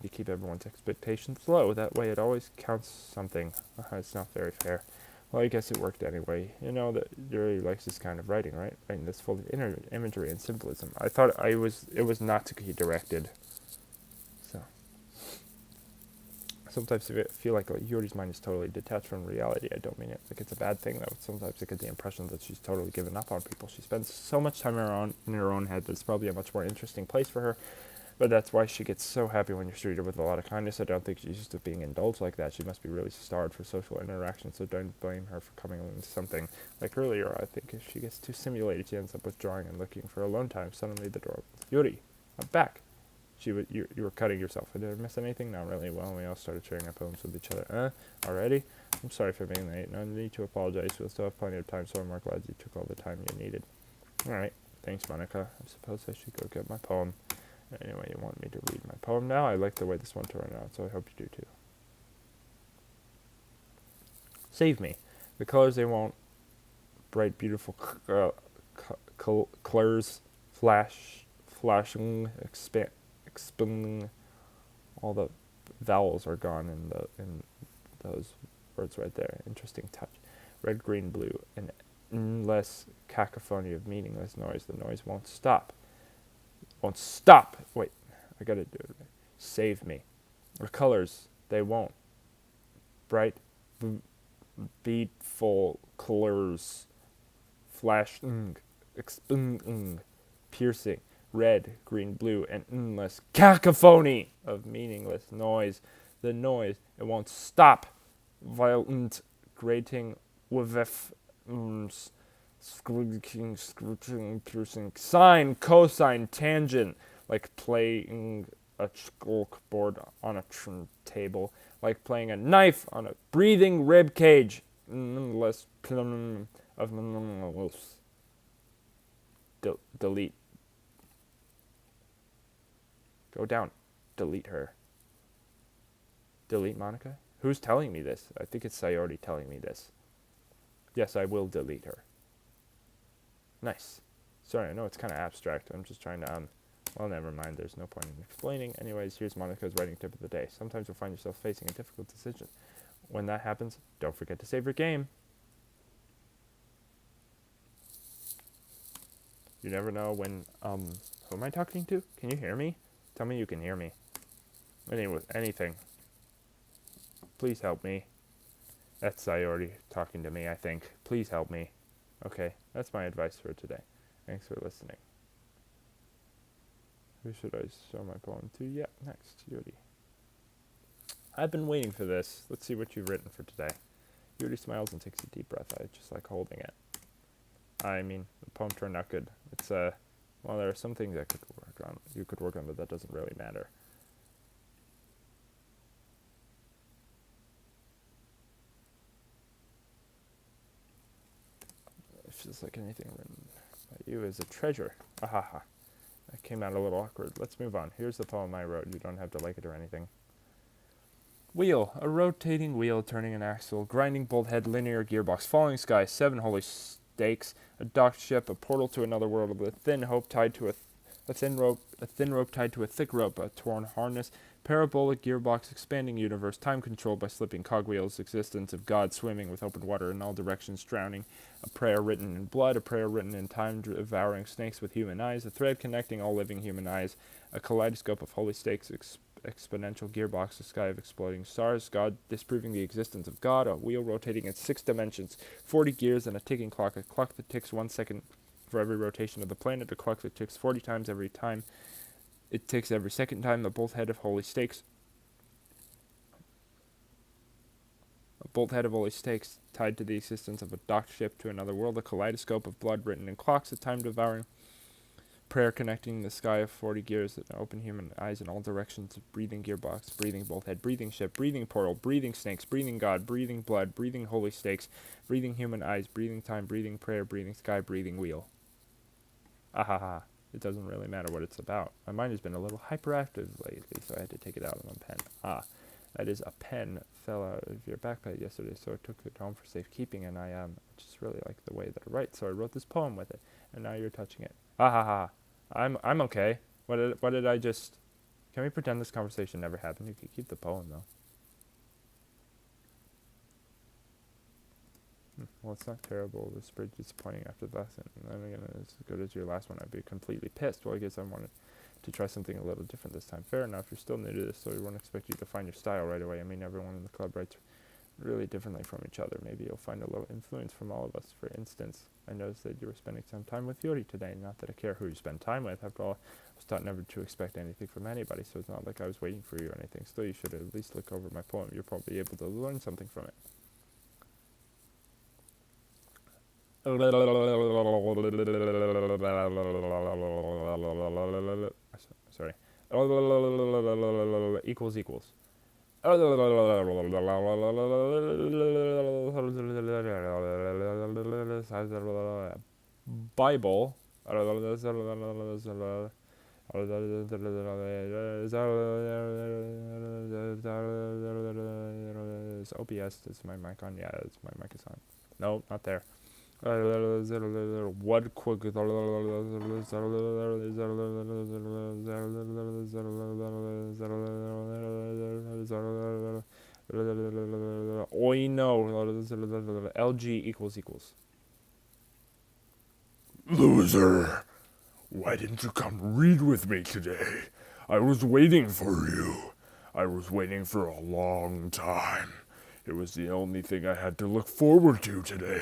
to keep everyone's expectations low. That way it always counts something. It's not very fair. Well, I guess it worked anyway. You know that Yuri likes this kind of writing, right? Writing this full of imagery and symbolism. I thought it was Natsuki directed. So sometimes I feel like Yuri's mind is totally detached from reality. I don't mean it like it's a bad thing, though. Sometimes I get the impression that she's totally given up on people. She spends so much time in her own head that it's probably a much more interesting place for her. But that's why she gets so happy when you treat her with a lot of kindness. I don't think she's used to being indulged like that. She must be really starved for social interaction, so don't blame her for coming along with something. Like earlier, I think if she gets too simulated, she ends up withdrawing and looking for alone time. Suddenly the door opens. Yuri, I'm back. You were cutting yourself. Did I miss anything? Not really. Well, we all started sharing our poems with each other. Already? I'm sorry for being late. No need to apologize. We'll still have plenty of time, so I'm more glad you took all the time you needed. Alright. Thanks, Monica. I suppose I should go get my poem. Anyway, you want me to read my poem now? I like the way this one turned out, so I hope you do too. Save me. The colors, they won't bright, beautiful colors, flashing, expanding. All the vowels are gone in those words right there. Interesting touch. Red, green, blue, an endless cacophony of meaningless noise. The noise won't stop. Won't stop. Wait, I gotta do it. Save me. The colors, they won't. Bright, beatful colors, flashing, expanding, piercing, red, green, blue, an endless cacophony of meaningless noise. The noise, it won't stop. Violent, grating, with scrutching, piercing, sine, cosine, tangent, like playing a chalkboard on a table, like playing a knife on a breathing rib cage. Less of delete. Go down. Delete her. Delete Monica? Who's telling me this? I think it's Sayori telling me this. Yes, I will delete her. Nice. Sorry, I know it's kind of abstract. I'm just trying to, well, never mind. There's no point in explaining. Anyways, here's Monica's writing tip of the day. Sometimes you'll find yourself facing a difficult decision. When that happens, don't forget to save your game. You never know when, who am I talking to? Can you hear me? Tell me you can hear me. Anyway, anything. Please help me. That's Sayori talking to me, I think. Please help me. Okay, that's my advice for today. Thanks for listening. Who should I show my poem to? Yeah, next, Yuri. I've been waiting for this. Let's see what you've written for today. Yuri smiles and takes a deep breath. I just like holding it. I mean, the poem turned out good. It's, well, there are some things I could work on. You could work on, but that doesn't really matter. It feels like anything written by you is a treasure. Ahaha. That came out a little awkward. Let's move on. Here's the poem I wrote. You don't have to like it or anything. Wheel. A rotating wheel turning an axle. Grinding bolt head, linear gearbox. Falling sky. 7 holy stakes. A docked ship. A portal to another world. A thin hope tied to a thin rope tied to a thick rope. A torn harness. Parabolic gearbox, expanding universe, time controlled by slipping cogwheels, existence of God swimming with open water in all directions, drowning, a prayer written in blood, a prayer written in time, devouring snakes with human eyes, a thread connecting all living human eyes, a kaleidoscope of holy stakes, exponential gearbox, a sky of exploding stars, God disproving the existence of God, a wheel rotating in 6 dimensions, 40 gears and a ticking clock, a clock that ticks 1 second for every rotation of the planet, a clock that ticks 40 times every time it ticks every second time, the bolt head of holy stakes. A bolt head of holy stakes tied to the existence of a docked ship to another world, a kaleidoscope of blood written in clocks, a time devouring prayer connecting the sky of 40 gears that open human eyes in all directions, breathing gearbox, breathing bolt head, breathing ship, breathing portal, breathing snakes, breathing God, breathing blood, breathing holy stakes, breathing human eyes, breathing time, breathing prayer, breathing sky, breathing wheel. Ahaha. It doesn't really matter what it's about. My mind has been a little hyperactive lately, so I had to take it out on a pen. That is, a pen fell out of your backpack yesterday, so I took it home for safekeeping, and I just really like the way that I write, so I wrote this poem with it, and now you're touching it. I'm okay. What did I just... Can we pretend this conversation never happened? You could keep the poem, though. Well, it's not terrible. This bridge is disappointing after the lesson. And then again, as good as your last one, I'd be completely pissed. Well, I guess I wanted to try something a little different this time. Fair enough. You're still new to this, so we won't expect you to find your style right away. I mean, everyone in the club writes really differently from each other. Maybe you'll find a little influence from all of us. For instance, I noticed that you were spending some time with Yuri today. Not that I care who you spend time with. After all, I was taught never to expect anything from anybody, so it's not like I was waiting for you or anything. Still, you should at least look over my poem. You're probably able to learn something from it. Sorry. Equals. Bible. OBS, is my mic on? Yeah, my mic is on. No, not there. What quick. Oi no. LG equals. Loser! Why didn't you come read with me today? I was waiting for you. I was waiting for a long time. It was the only thing I had to look forward to today.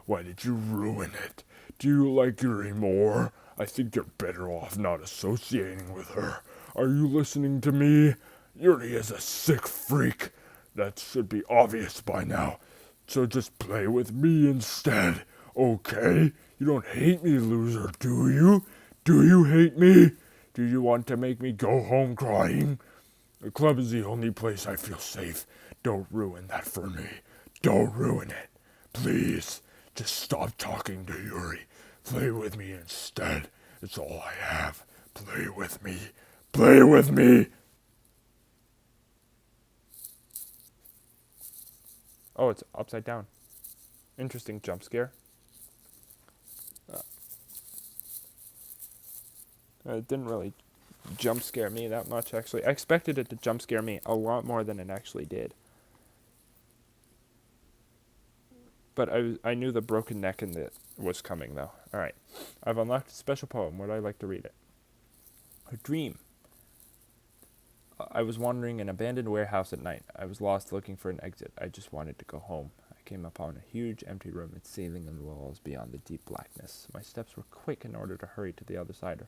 Why did you ruin it? Do you like Yuri more? I think you're better off not associating with her. Are you listening to me? Yuri is a sick freak. That should be obvious by now. So just play with me instead, okay? You don't hate me, loser, do you? Do you hate me? Do you want to make me go home crying? The club is the only place I feel safe. Don't ruin that for me. Don't ruin it. Please, just stop talking to Yuri. Play with me instead. It's all I have. Play with me. Play with me. Oh, it's upside down. Interesting jump scare. It didn't really jump scare me that much, actually. I expected it to jump scare me a lot more than it actually did. But I knew the broken neck in it was coming, though. Alright. I've unlocked a special poem. Would I like to read it? A dream. I was wandering an abandoned warehouse at night. I was lost looking for an exit. I just wanted to go home. I came upon a huge empty room, its ceiling and walls beyond the deep blackness. My steps were quick in order to hurry to the other side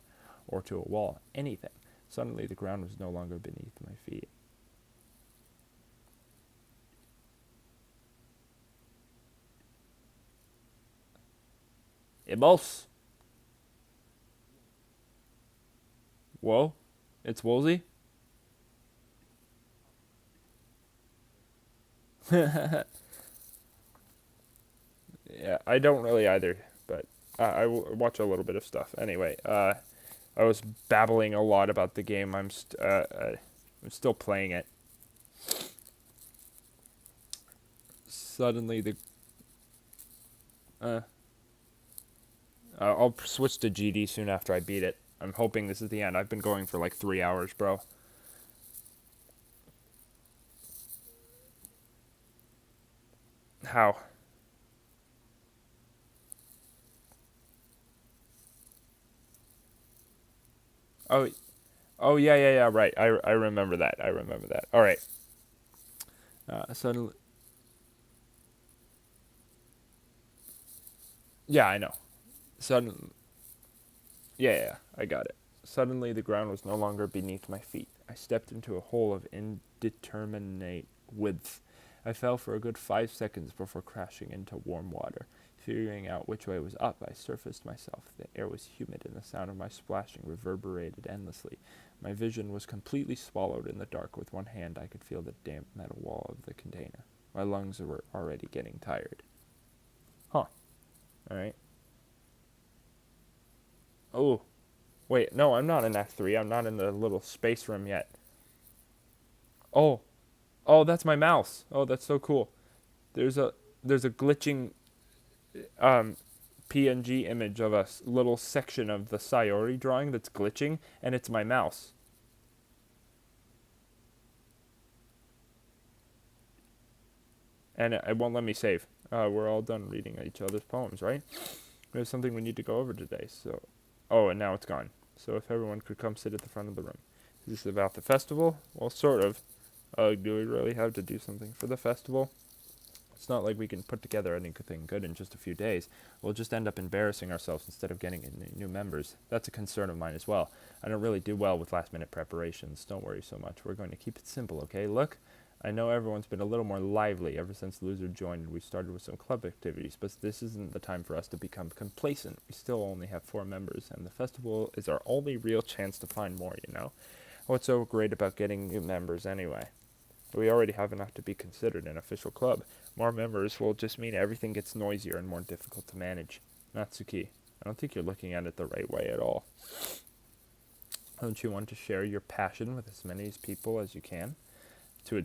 or to a wall, anything. Suddenly the ground was no longer beneath my feet. Ibos! Whoa? It's Woolsey? Yeah, I don't really either, but I watch a little bit of stuff. Anyway, I was babbling a lot about the game. I'm still playing it. Suddenly I'll switch to GD soon after I beat it. I'm hoping this is the end. I've been going for like 3 hours, bro. How? Oh, oh yeah, right. I remember that. All right. Suddenly, yeah, I know. Suddenly, yeah, I got it. Suddenly, the ground was no longer beneath my feet. I stepped into a hole of indeterminate width. I fell for a good 5 seconds before crashing into warm water. Figuring out which way was up, I surfaced myself. The air was humid and the sound of my splashing reverberated endlessly. My vision was completely swallowed in the dark. With one hand, I could feel the damp metal wall of the container. My lungs were already getting tired. Huh. Alright. Oh. Wait, no, I'm not in Act 3. I'm not in the little space room yet. Oh. Oh, that's my mouse. Oh, that's so cool. There's a glitching PNG image of a little section of the Sayori drawing that's glitching, and it's my mouse. And it won't let me save. We're all done reading each other's poems, right? There's something we need to go over today, so... Oh, and now it's gone. So if everyone could come sit at the front of the room. Is this about the festival? Well, sort of. Do we really have to do something for the festival? It's not like we can put together anything good in just a few days. We'll just end up embarrassing ourselves instead of getting any new members. That's a concern of mine as well. I don't really do well with last-minute preparations. Don't worry so much. We're going to keep it simple, okay? Look, I know everyone's been a little more lively ever since Loser joined and we started with some club activities, but this isn't the time for us to become complacent. We still only have 4 members, and the festival is our only real chance to find more, you know? What's so great about getting new members anyway? We already have enough to be considered an official club. More members will just mean everything gets noisier and more difficult to manage. Natsuki, I don't think you're looking at it the right way at all. Don't you want to share your passion with as many people as you can? To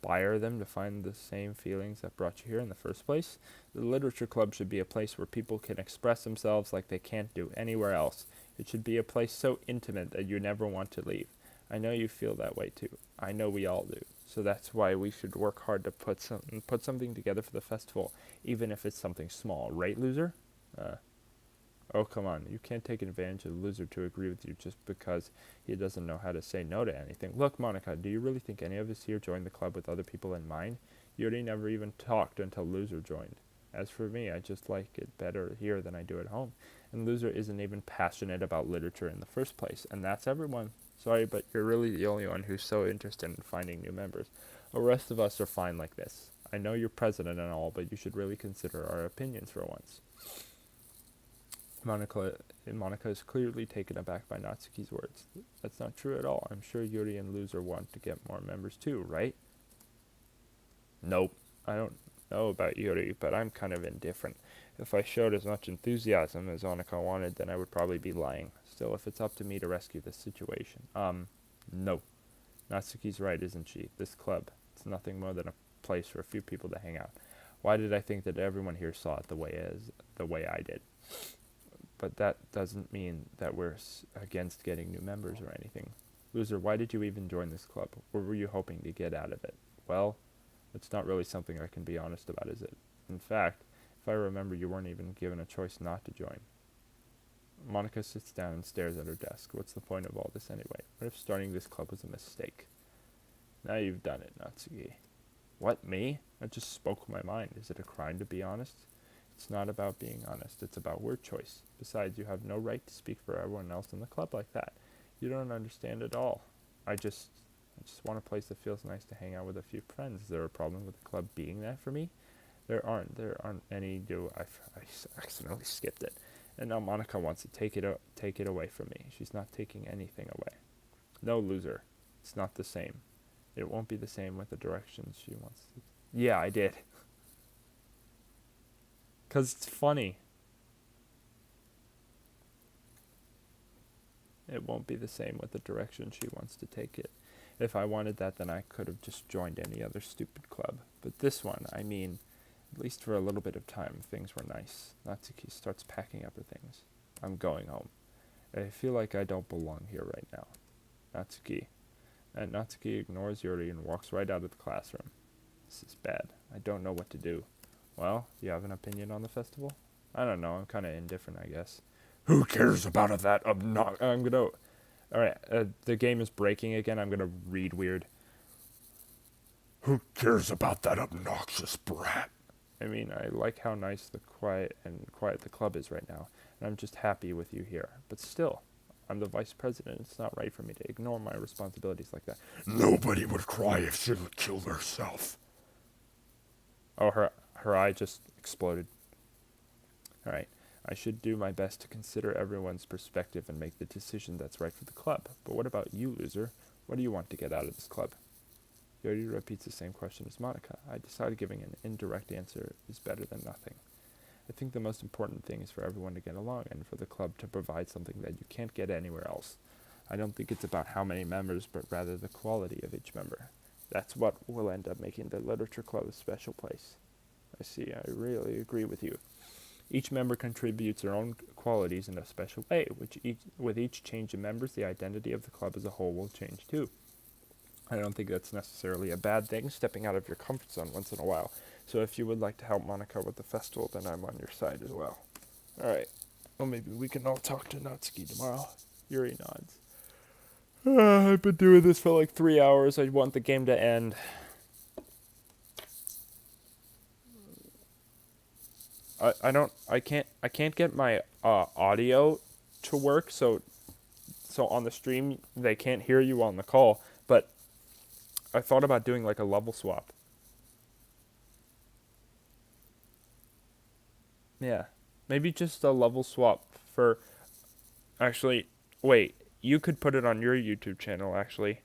inspire them to find the same feelings that brought you here in the first place. The literature club should be a place where people can express themselves like they can't do anywhere else. It should be a place so intimate that you never want to leave. I know you feel that way too. I know we all do. So that's why we should work hard to put something together for the festival, even if it's something small. Right, loser? Oh, come on. You can't take advantage of the loser to agree with you just because he doesn't know how to say no to anything. Look, Monica, do you really think any of us here joined the club with other people in mind? Yuri never even talked until Loser joined. As for me, I just like it better here than I do at home. And Loser isn't even passionate about literature in the first place. And that's everyone. Sorry, but you're really the only one who's so interested in finding new members. The rest of us are fine like this. I know you're president and all, but you should really consider our opinions for once. Monica is clearly taken aback by Natsuki's words. That's not true at all. I'm sure Yuri and Loser want to get more members too, right? Nope. I don't know about Yuri, but I'm kind of indifferent. If I showed as much enthusiasm as Monica wanted, then I would probably be lying. Still, if it's up to me to rescue this situation. No. Natsuki's right, isn't she? This club, it's nothing more than a place for a few people to hang out. Why did I think that everyone here saw it the way I did? But that doesn't mean that we're against getting new members or anything. Loser, why did you even join this club? What were you hoping to get out of it? Well, it's not really something I can be honest about, is it? In fact, if I remember, you weren't even given a choice not to join. Monica sits down and stares at her desk. What's the point of all this anyway? What if starting this club was a mistake? Now you've done it, Natsuki. What, me? I just spoke my mind. Is it a crime to be honest? It's not about being honest. It's about word choice. Besides, you have no right to speak for everyone else in the club like that. You don't understand at all. I just want a place that feels nice to hang out with a few friends. Is there a problem with the club being that for me? There aren't any. I accidentally skipped it. And now Monica wants to take it away from me. She's not taking anything away. No, Loser. It's not the same. It won't be the same with the directions she wants to. Yeah, I did. 'Cause it's funny. It won't be the same with the direction she wants to take it. If I wanted that, then I could have just joined any other stupid club. But this one, I mean, at least for a little bit of time, things were nice. Natsuki starts packing up her things. I'm going home. I feel like I don't belong here right now. Natsuki. And Natsuki ignores Yuri and walks right out of the classroom. This is bad. I don't know what to do. Well, do you have an opinion on the festival? I don't know. I'm kind of indifferent, I guess. Who cares about that Alright, the game is breaking again. I'm gonna read weird. Who cares about that obnoxious brat? I mean, I like how nice the quiet the club is right now, and I'm just happy with you here. But still, I'm the vice president. It's not right for me to ignore my responsibilities like that. Nobody would cry if she killed herself. Oh, her eye just exploded. Alright, I should do my best to consider everyone's perspective and make the decision that's right for the club. But what about you, Loser? What do you want to get out of this club? Yuri repeats the same question as Monica. I decided giving an indirect answer is better than nothing. I think the most important thing is for everyone to get along and for the club to provide something that you can't get anywhere else. I don't think it's about how many members, but rather the quality of each member. That's what will end up making the literature club a special place. I see. I really agree with you. Each member contributes their own qualities in a special way, with each change in members, the identity of the club as a whole will change too. I don't think that's necessarily a bad thing, stepping out of your comfort zone once in a while. So if you would like to help Monica with the festival, then I'm on your side as well. Alright. Well, maybe we can all talk to Natsuki tomorrow. Yuri nods. I've been doing this for like 3 hours. I want the game to end. I can't get my audio to work, so on the stream they can't hear you on the call, but I thought about doing like a level swap. Yeah. Maybe just a level swap for actually wait, you could put it on your YouTube channel actually.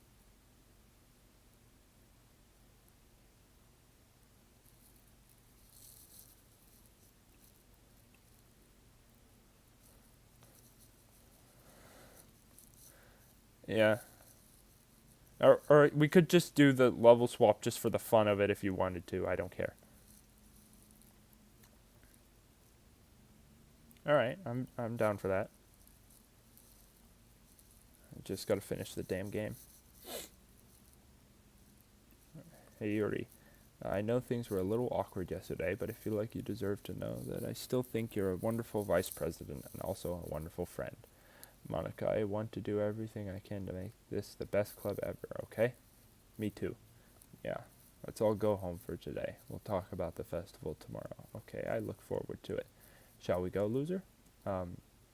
Yeah. Or we could just do the level swap just for the fun of it if you wanted to. I don't care. All right, I'm down for that. I just got to finish the damn game. Hey Yuri, I know things were a little awkward yesterday, but I feel like you deserve to know that I still think you're a wonderful vice president and also a wonderful friend. Monica, I want to do everything I can to make this the best club ever, okay? Me too. Yeah, let's all go home for today. We'll talk about the festival tomorrow. Okay, I look forward to it. Shall we go, loser?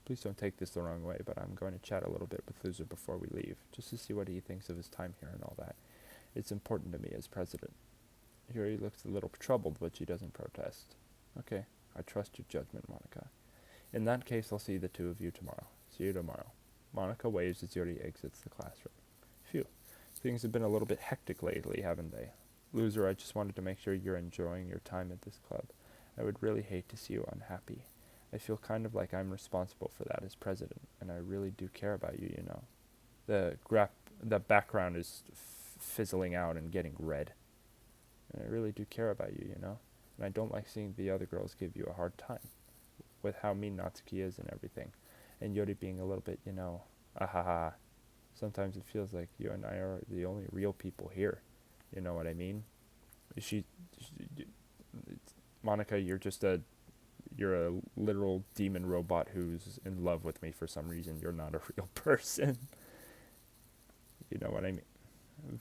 Please don't take this the wrong way, but I'm going to chat a little bit with Loser before we leave, just to see what he thinks of his time here and all that. It's important to me as president. Here he looks a little troubled, but she doesn't protest. Okay, I trust your judgment, Monica. In that case, I'll see the two of you tomorrow. See you tomorrow. Monica waves as Yuri exits the classroom. Phew, things have been a little bit hectic lately, haven't they? Loser, I just wanted to make sure you're enjoying your time at this club. I would really hate to see you unhappy. I feel kind of like I'm responsible for that as president, and I really do care about you, you know. The background is fizzling out and getting red. And I really do care about you, you know. And I don't like seeing the other girls give you a hard time with how mean Natsuki is and everything. And Yuri being a little bit, you know, ahaha. Sometimes it feels like you and I are the only real people here. You know what I mean? Monica, you're a literal demon robot who's in love with me for some reason. You're not a real person. You know what I mean?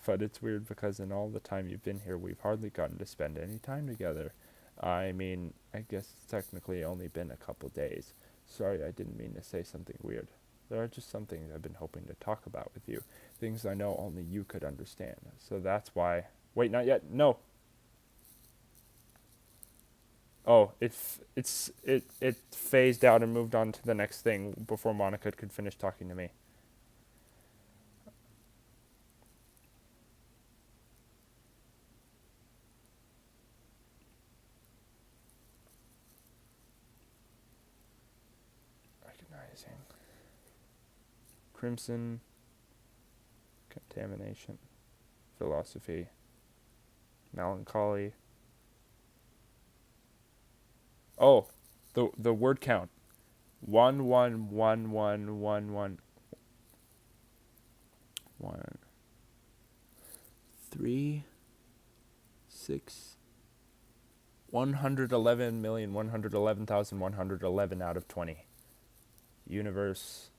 But it's weird because in all the time you've been here, we've hardly gotten to spend any time together. I mean, I guess it's technically only been a couple days. Sorry, I didn't mean to say something weird. There are just some things I've been hoping to talk about with you. Things I know only you could understand. So that's why... Wait, not yet. No. Oh, it phased out and moved on to the next thing before Monica could finish talking to me. Recognizing. Crimson. Contamination. Philosophy. Melancholy. Oh, the word count. 1 3 6 111,111,111 out of 20. Universe.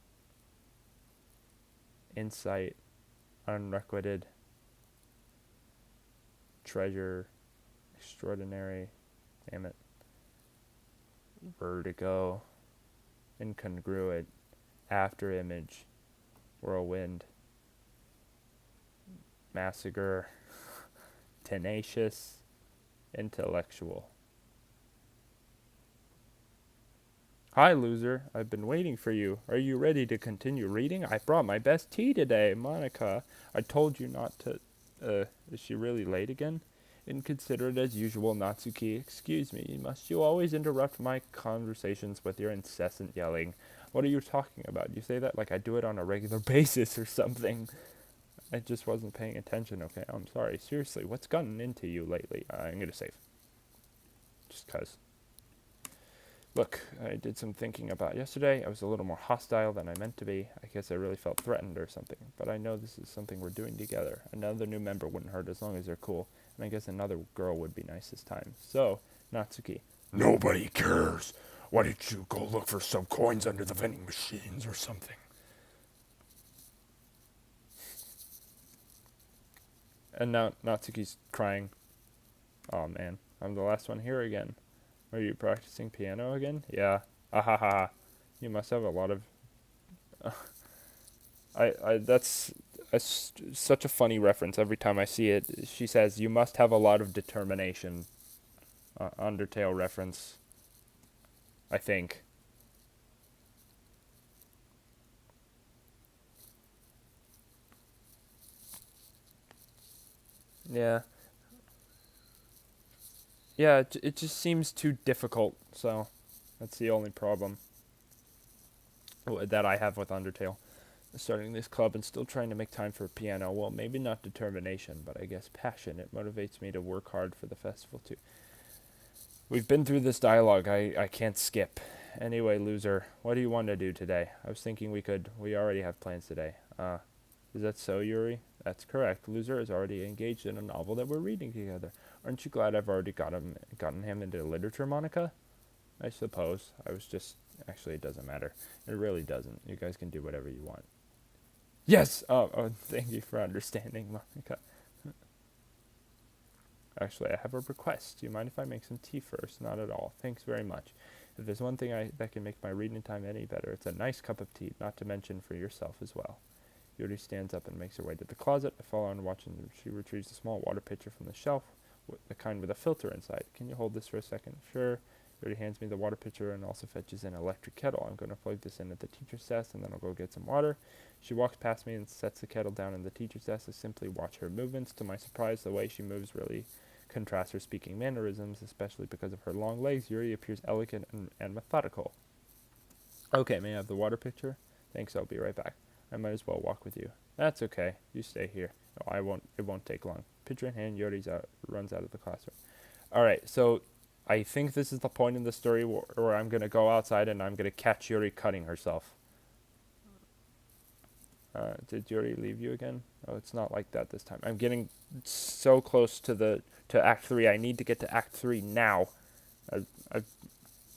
Insight. Unrequited. Treasure. Extraordinary. Damn it. Vertigo. Incongruent. After image. Whirlwind. Massacre. Tenacious. Intellectual. Hi, loser. I've been waiting for you. Are you ready to continue reading? I brought my best tea today, Monica. I told you not to... is she really late again? Inconsiderate as usual, Natsuki. Excuse me, must you always interrupt my conversations with your incessant yelling? What are you talking about? You say that like I do it on a regular basis or something. I just wasn't paying attention, okay? I'm sorry. Seriously, what's gotten into you lately? I'm gonna save. Just 'cause. Look, I did some thinking about yesterday. I was a little more hostile than I meant to be. I guess I really felt threatened or something. But I know this is something we're doing together. Another new member wouldn't hurt as long as they're cool. And I guess another girl would be nice this time. So, Natsuki. Nobody cares. Why don't you go look for some coins under the vending machines or something? And now Natsuki's crying. Oh man, I'm the last one here again. Are you practicing piano again? Yeah. Ahaha. You must have a lot of... that's such a funny reference. Every time I see it, she says, you must have a lot of determination. Undertale reference. I think. Yeah. Yeah, it just seems too difficult, so that's the only problem that I have with Undertale. Starting this club and still trying to make time for piano. Well, maybe not determination, but I guess passion. It motivates me to work hard for the festival, too. We've been through this dialogue. I can't skip. Anyway, loser, what do you want to do today? I was thinking we already have plans today. Is that so, Yuri? That's correct. Loser is already engaged in a novel that we're reading together. Aren't you glad I've already gotten him into literature, Monica? I suppose. Actually, it doesn't matter. It really doesn't. You guys can do whatever you want. Yes! Oh, thank you for understanding, Monica. Actually, I have a request. Do you mind if I make some tea first? Not at all. Thanks very much. If there's one thing that can make my reading time any better, it's a nice cup of tea, not to mention for yourself as well. Yuri stands up and makes her way to the closet. I follow on watching her. She retrieves a small water pitcher from the shelf, the kind with a filter inside. Can you hold this for a second? Sure. Yuri hands me the water pitcher and also fetches an electric kettle. I'm going to plug this in at the teacher's desk, and then I'll go get some water. She walks past me and sets the kettle down in the teacher's desk. I simply watch her movements. To my surprise, the way she moves really contrasts her speaking mannerisms, especially because of her long legs. Yuri appears elegant and methodical. Okay, may I have the water pitcher? Thanks, I'll be right back. I might as well walk with you. That's okay. You stay here. No, I won't. It won't take long. Pitcher in hand, Yuri runs out of the classroom. All right, so I think this is the point in the story where I'm going to go outside and I'm going to catch Yuri cutting herself. Did Yuri leave you again? Oh, it's not like that this time. I'm getting so close to Act 3. I need to get to Act 3 now. I've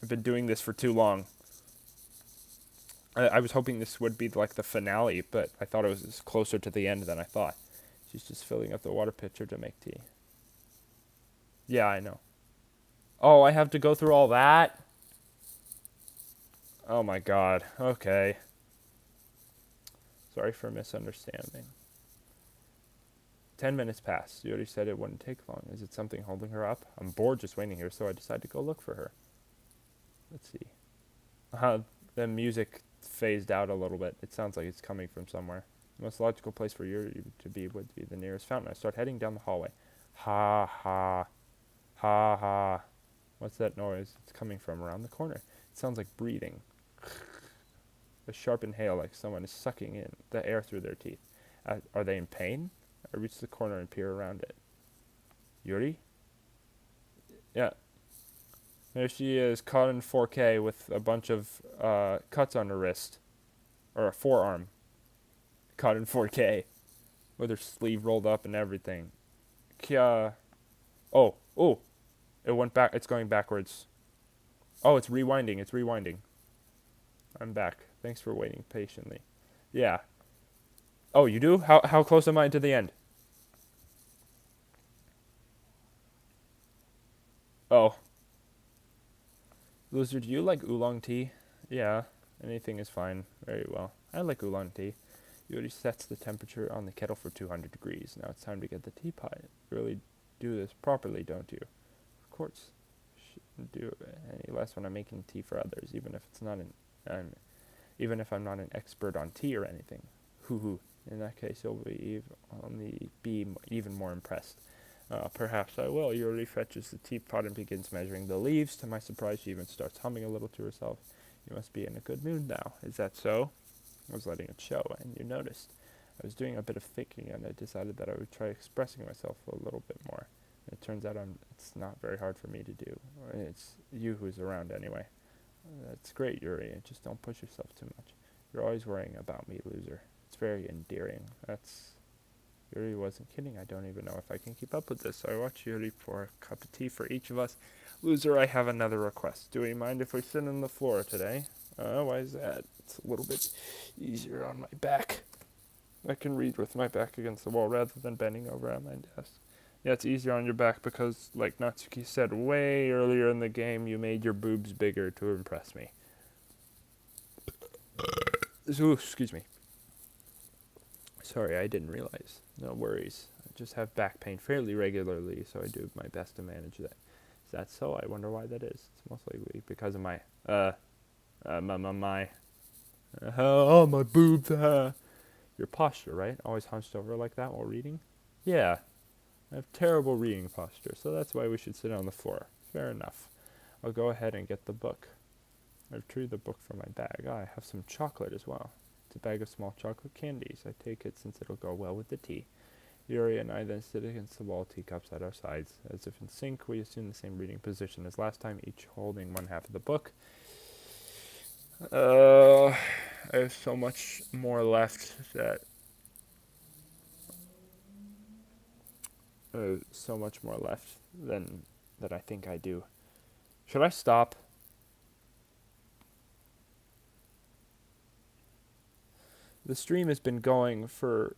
been doing this for too long. I was hoping this would be like the finale, but I thought it was closer to the end than I thought. She's just filling up the water pitcher to make tea. Yeah, I know. Oh, I have to go through all that? Oh my god. Okay. Sorry for misunderstanding. 10 minutes passed. Yuri said it wouldn't take long. Is it something holding her up? I'm bored just waiting here, so I decided to go look for her. Let's see. The music phased out a little bit. It sounds like it's coming from somewhere. The most logical place for Yuri to be would be the nearest fountain. I start heading down the hallway. Ha ha. Ha ha. What's that noise? It's coming from around the corner. It sounds like breathing. A sharp inhale like someone is sucking in the air through their teeth. Are they in pain? I reach the corner and peer around it. Yuri? Yeah. There she is, caught in 4K with a bunch of cuts on her wrist. Or a forearm. Caught in 4K. With her sleeve rolled up and everything. Oh. It went back. It's going backwards. Oh, it's rewinding. I'm back. Thanks for waiting patiently. Yeah. Oh, you do? How close am I to the end? Oh. Loser, do you like oolong tea? Yeah. Anything is fine. Very well. I like oolong tea. You already sets the temperature on the kettle for 200 degrees. Now it's time to get the teapot. You really do this properly, don't you? Of course. Shouldn't do it any less when I'm making tea for others, even if I'm not an expert on tea or anything. Hoo. In that case, you'll be even more impressed. Perhaps I will. Yuri fetches the teapot and begins measuring the leaves. To my surprise, she even starts humming a little to herself. You must be in a good mood now. Is that so? I was letting it show, and you noticed. I was doing a bit of thinking, and I decided that I would try expressing myself a little bit more. It turns out it's not very hard for me to do. It's you who's around anyway. That's great, Yuri. Just don't push yourself too much. You're always worrying about me, loser. It's very endearing. Yuri wasn't kidding. I don't even know if I can keep up with this. So I watch Yuri pour a cup of tea for each of us. Loser, I have another request. Do you mind if we sit on the floor today? Why is that? It's a little bit easier on my back. I can read with my back against the wall rather than bending over at my desk. Yeah, it's easier on your back because, like Natsuki said way earlier in the game, you made your boobs bigger to impress me. Ooh, excuse me. Sorry, I didn't realize. No worries. I just have back pain fairly regularly, so I do my best to manage that. Is that so? I wonder why that is. It's most likely because of my my boobs. Your posture, right? Always hunched over like that while reading? Yeah. I have terrible reading posture, so that's why we should sit on the floor. Fair enough. I'll go ahead and get the book. I retrieved the book from my bag. I have some chocolate as well. a bag of small chocolate candies. I take it since it'll go well with the tea. Yuri and I then sit against the wall, teacups at our sides. As if in sync, we assume the same reading position as last time, each holding one half of the book. I have so much more left that... so much more left than that I think I do. Should I stop? The stream has been going for,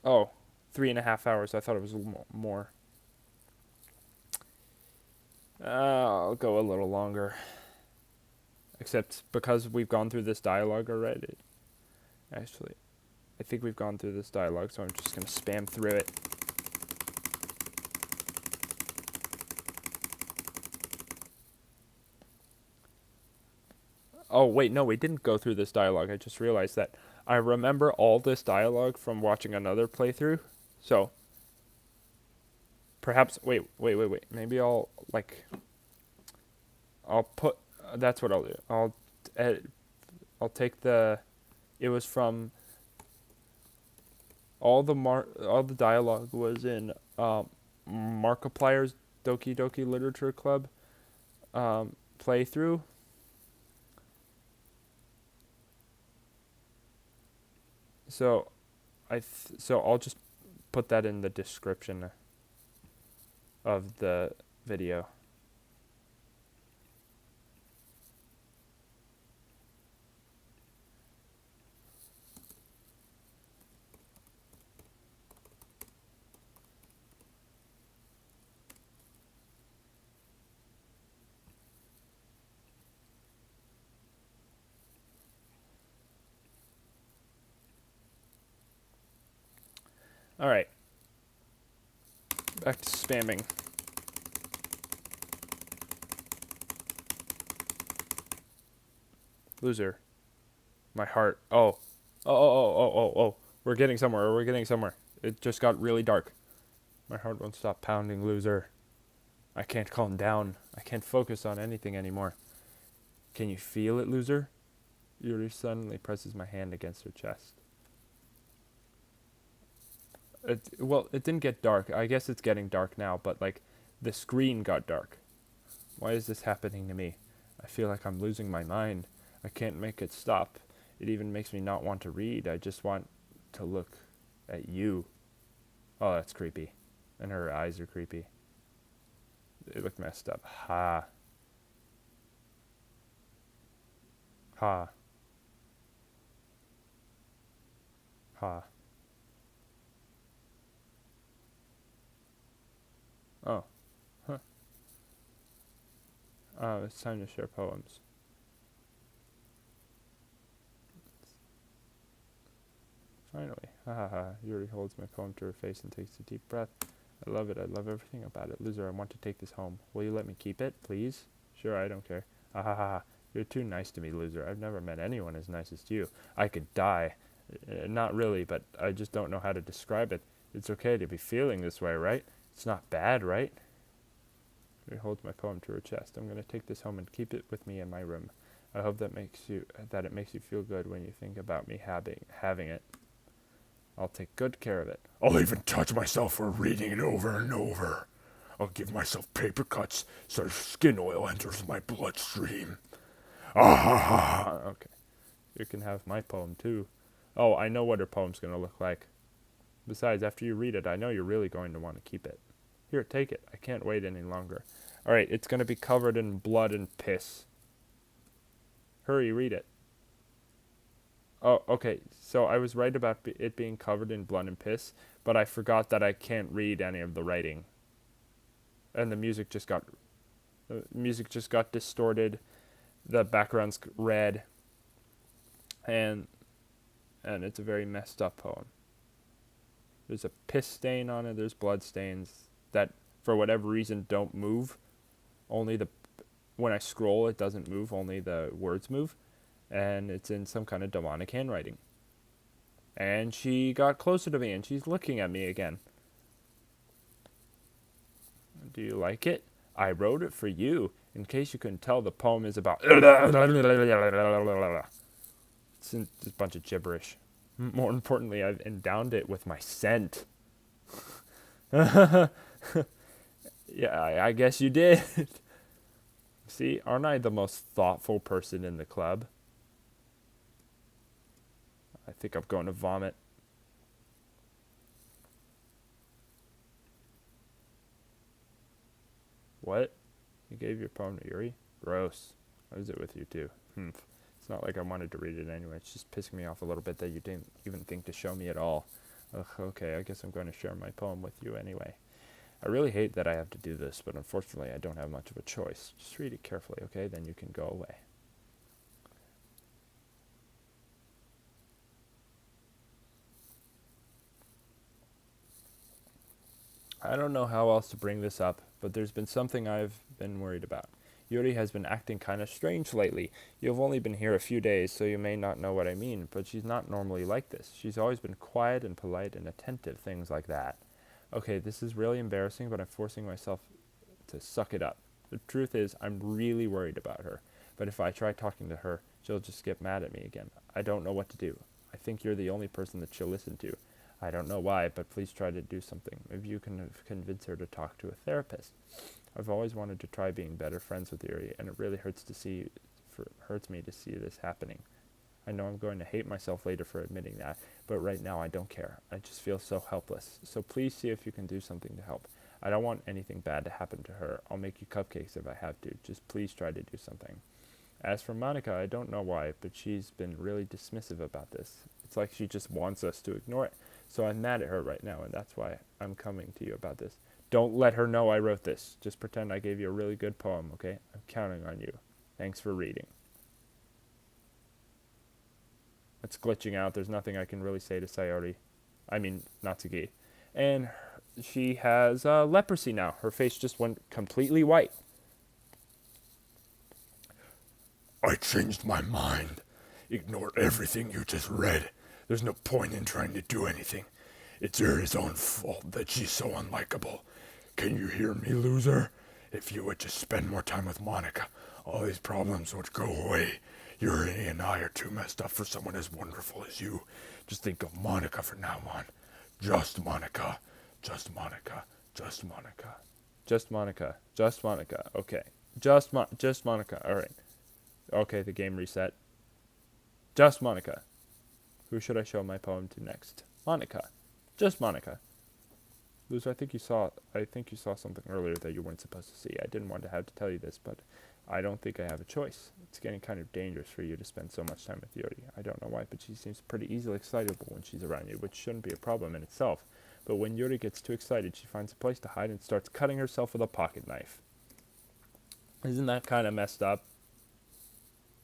3.5 hours. I thought it was a little more. I'll go a little longer. Except because we've gone through this dialogue already. Actually, I think we've gone through this dialogue, so I'm just going to spam through it. Oh, wait, no, we didn't go through this dialogue. I just realized that I remember all this dialogue from watching another playthrough. So, perhaps, wait. Maybe I'll put, that's what I'll do. I'll take the, it was from, all the dialogue was in Markiplier's Doki Doki Literature Club playthrough. So, so I'll just put that in the description of the video. All right. Back to spamming. Loser. My heart. Oh. We're getting somewhere. It just got really dark. My heart won't stop pounding, loser. I can't calm down. I can't focus on anything anymore. Can you feel it, loser? Yuri suddenly presses my hand against her chest. It didn't get dark. I guess it's getting dark now, but the screen got dark. Why is this happening to me? I feel like I'm losing my mind. I can't make it stop. It even makes me not want to read. I just want to look at you. Oh, that's creepy. And her eyes are creepy. They look messed up. Ha. Ha. Ha. Oh. Huh. It's time to share poems. Finally. Ha ha ha. Yuri holds my poem to her face and takes a deep breath. I love it. I love everything about it. Loser, I want to take this home. Will you let me keep it, please? Sure, I don't care. Ha ha ha. You're too nice to me, loser. I've never met anyone as nice as you. I could die. Not really, but I just don't know how to describe it. It's okay to be feeling this way, right? It's not bad, right? She holds my poem to her chest. I'm going to take this home and keep it with me in my room. I hope that it makes you feel good when you think about me having it. I'll take good care of it. I'll even touch myself for reading it over and over. I'll give myself paper cuts so skin oil enters my bloodstream. Ah ha ha. Okay. You can have my poem too. Oh, I know what her poem's going to look like. Besides, after you read it, I know you're really going to want to keep it. Here, take it. I can't wait any longer. All right, it's going to be covered in blood and piss. Hurry, read it. Oh, okay. So I was right about it being covered in blood and piss, but I forgot that I can't read any of the writing. And the music just got distorted. The background's red. And it's a very messed up poem. There's a piss stain on it. There's blood stains that, for whatever reason, don't move. When I scroll, it doesn't move. Only the words move. And it's in some kind of demonic handwriting. And she got closer to me, and she's looking at me again. Do you like it? I wrote it for you. In case you couldn't tell, the poem is about... It's It's a bunch of gibberish. More importantly, I've endowed it with my scent. Yeah, I guess you did. See, aren't I the most thoughtful person in the club? I think I'm going to vomit. What? You gave your poem to Yuri? Gross. What is it with you two? It's not like I wanted to read it anyway. It's just pissing me off a little bit that you didn't even think to show me at all. Ugh, okay, I guess I'm going to share my poem with you anyway. I really hate that I have to do this, but unfortunately I don't have much of a choice. Just read it carefully, okay? Then you can go away. I don't know how else to bring this up, but there's been something I've been worried about. Yuri has been acting kind of strange lately. You've only been here a few days, so you may not know what I mean, but she's not normally like this. She's always been quiet and polite and attentive, things like that. Okay, this is really embarrassing, but I'm forcing myself to suck it up. The truth is, I'm really worried about her, but if I try talking to her, she'll just get mad at me again. I don't know what to do. I think you're the only person that she'll listen to. I don't know why, but please try to do something. Maybe you can convince her to talk to a therapist. I've always wanted to try being better friends with Yuri, and it really hurts me to see this happening. I know I'm going to hate myself later for admitting that, but right now I don't care. I just feel so helpless. So please see if you can do something to help. I don't want anything bad to happen to her. I'll make you cupcakes if I have to. Just please try to do something. As for Monica, I don't know why, but she's been really dismissive about this. It's like she just wants us to ignore it. So I'm mad at her right now, and that's why I'm coming to you about this. Don't let her know I wrote this. Just pretend I gave you a really good poem, okay? I'm counting on you. Thanks for reading. It's glitching out. There's nothing I can really say to Sayori. I mean, Natsuki. And she has leprosy now. Her face just went completely white. I changed my mind. Ignore everything you just read. There's no point in trying to do anything. It's Yuri's own fault that she's so unlikable. Can you hear me, loser? If you would just spend more time with Monica, all these problems would go away. Yuri and I are too messed up for someone as wonderful as you. Just think of Monica from now on. Just Monica. Just Monica. Just Monica. Just Monica. Just Monica. Okay. Just Monica. All right. Okay, the game reset. Just Monica. Who should I show my poem to next? Monica. Just Monica. Loser, I think you saw something earlier that you weren't supposed to see. I didn't want to have to tell you this, but I don't think I have a choice. It's getting kind of dangerous for you to spend so much time with Yuri. I don't know why, but she seems pretty easily excitable when she's around you, which shouldn't be a problem in itself. But when Yuri gets too excited, she finds a place to hide and starts cutting herself with a pocket knife. Isn't that kind of messed up?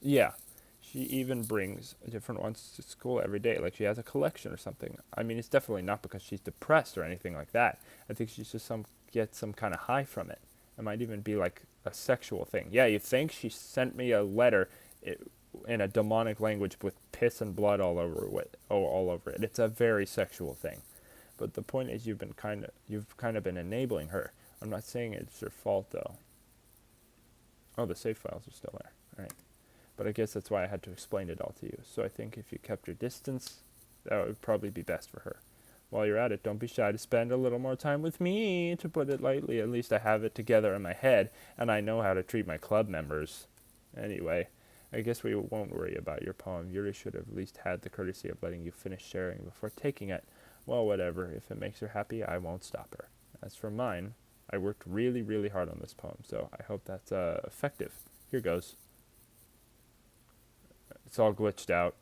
Yeah. She even brings different ones to school every day, like she has a collection or something. I mean, it's definitely not because she's depressed or anything like that. I think she's just gets some kind of high from it. It might even be like a sexual thing. Yeah, you think she sent me a letter in a demonic language with piss and blood all over it. It's a very sexual thing. But the point is, you've kind of been enabling her. I'm not saying it's your fault though. Oh, the save files are still there. All right. But I guess that's why I had to explain it all to you. So I think if you kept your distance, that would probably be best for her. While you're at it, don't be shy to spend a little more time with me, to put it lightly. At least I have it together in my head, and I know how to treat my club members. Anyway, I guess we won't worry about your poem. Yuri should have at least had the courtesy of letting you finish sharing before taking it. Well, whatever. If it makes her happy, I won't stop her. As for mine, I worked really, really hard on this poem, so I hope that's effective. Here goes. It's all glitched out.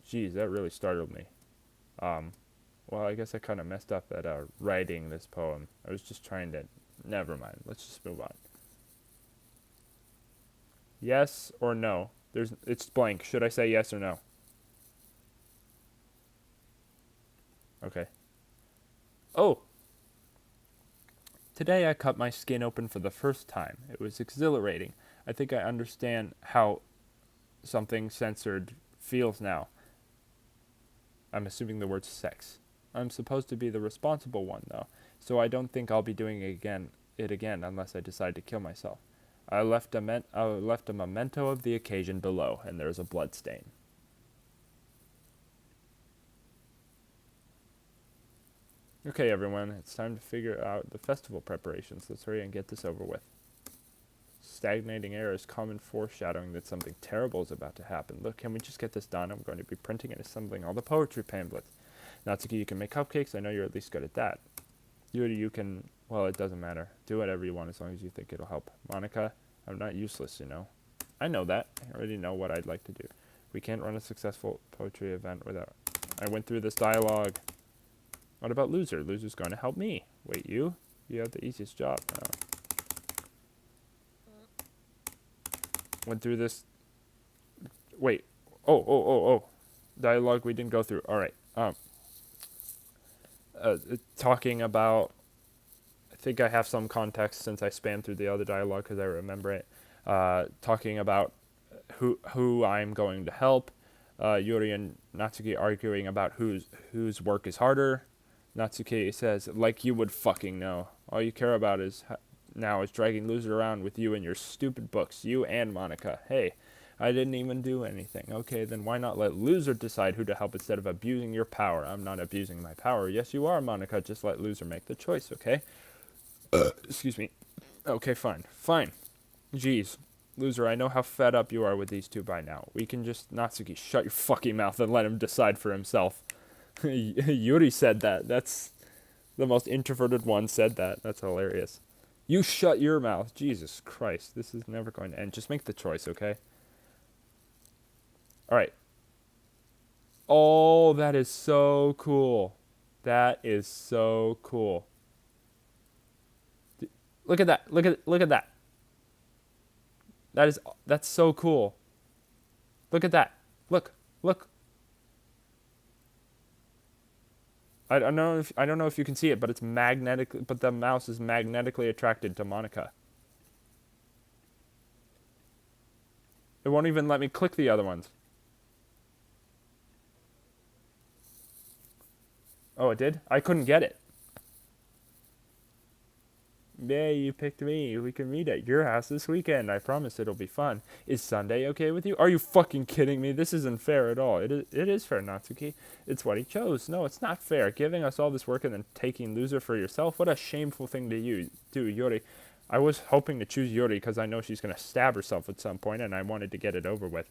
Jeez, that really startled me. Well, I guess I kind of messed up at writing this poem. I was just trying to... Never mind. Let's just move on. Yes or no? It's blank. Should I say yes or no? Okay. Oh! Today I cut my skin open for the first time. It was exhilarating. I think I understand how something censored feels now. I'm assuming the word sex. I'm supposed to be the responsible one, though, so I don't think I'll be doing it again unless I decide to kill myself. I left a memento of the occasion below, and there's a blood stain. Okay, everyone, it's time to figure out the festival preparations. Let's hurry and get this over with. Stagnating air is common foreshadowing that something terrible is about to happen. Look, can we just get this done? I'm going to be printing and assembling all the poetry pamphlets. Natsuki, you can make cupcakes. I know you're at least good at that. Yuri, you can... Well, it doesn't matter. Do whatever you want as long as you think it'll help. Monica, I'm not useless, you know. I know that. I already know what I'd like to do. We can't run a successful poetry event without... I went through this dialogue. What about Loser? Loser's going to help me. Wait, you? You have the easiest job. Went through this... Wait. Oh. Dialogue we didn't go through. All right. Talking about... I think I have some context since I spanned through the other dialogue because I remember it. Talking about who I'm going to help. Yuri and Natsuki arguing about whose work is harder. Natsuki says, like you would fucking know. All you care about now is dragging Loser around with you and your stupid books. You and Monica. Hey, I didn't even do anything. Okay, then why not let Loser decide who to help instead of abusing your power? I'm not abusing my power. Yes, you are, Monica. Just let Loser make the choice, okay? Excuse me. Okay, fine. Jeez. Loser, I know how fed up you are with these two by now. We can just... Natsuki, shut your fucking mouth and let him decide for himself. Yuri said that. That's... The most introverted one said that. That's hilarious. You shut your mouth. Jesus Christ. This is never going to end. Just make the choice, okay? Alright. Oh, that is so cool. That is so cool. Look at that. Look at that. That's so cool. Look at that. Look. I don't know if you can see it, but it's magnetic. But the mouse is magnetically attracted to Monica. It won't even let me click the other ones. Oh, it did? I couldn't get it. Yeah, you picked me. We can meet at your house this weekend. I promise it'll be fun. Is Sunday okay with you? Are you fucking kidding me? This isn't fair at all. It is fair, Natsuki. It's what he chose. No, it's not fair. Giving us all this work and then taking Loser for yourself? What a shameful thing to do, Yuri. I was hoping to choose Yuri because I know she's going to stab herself at some point and I wanted to get it over with.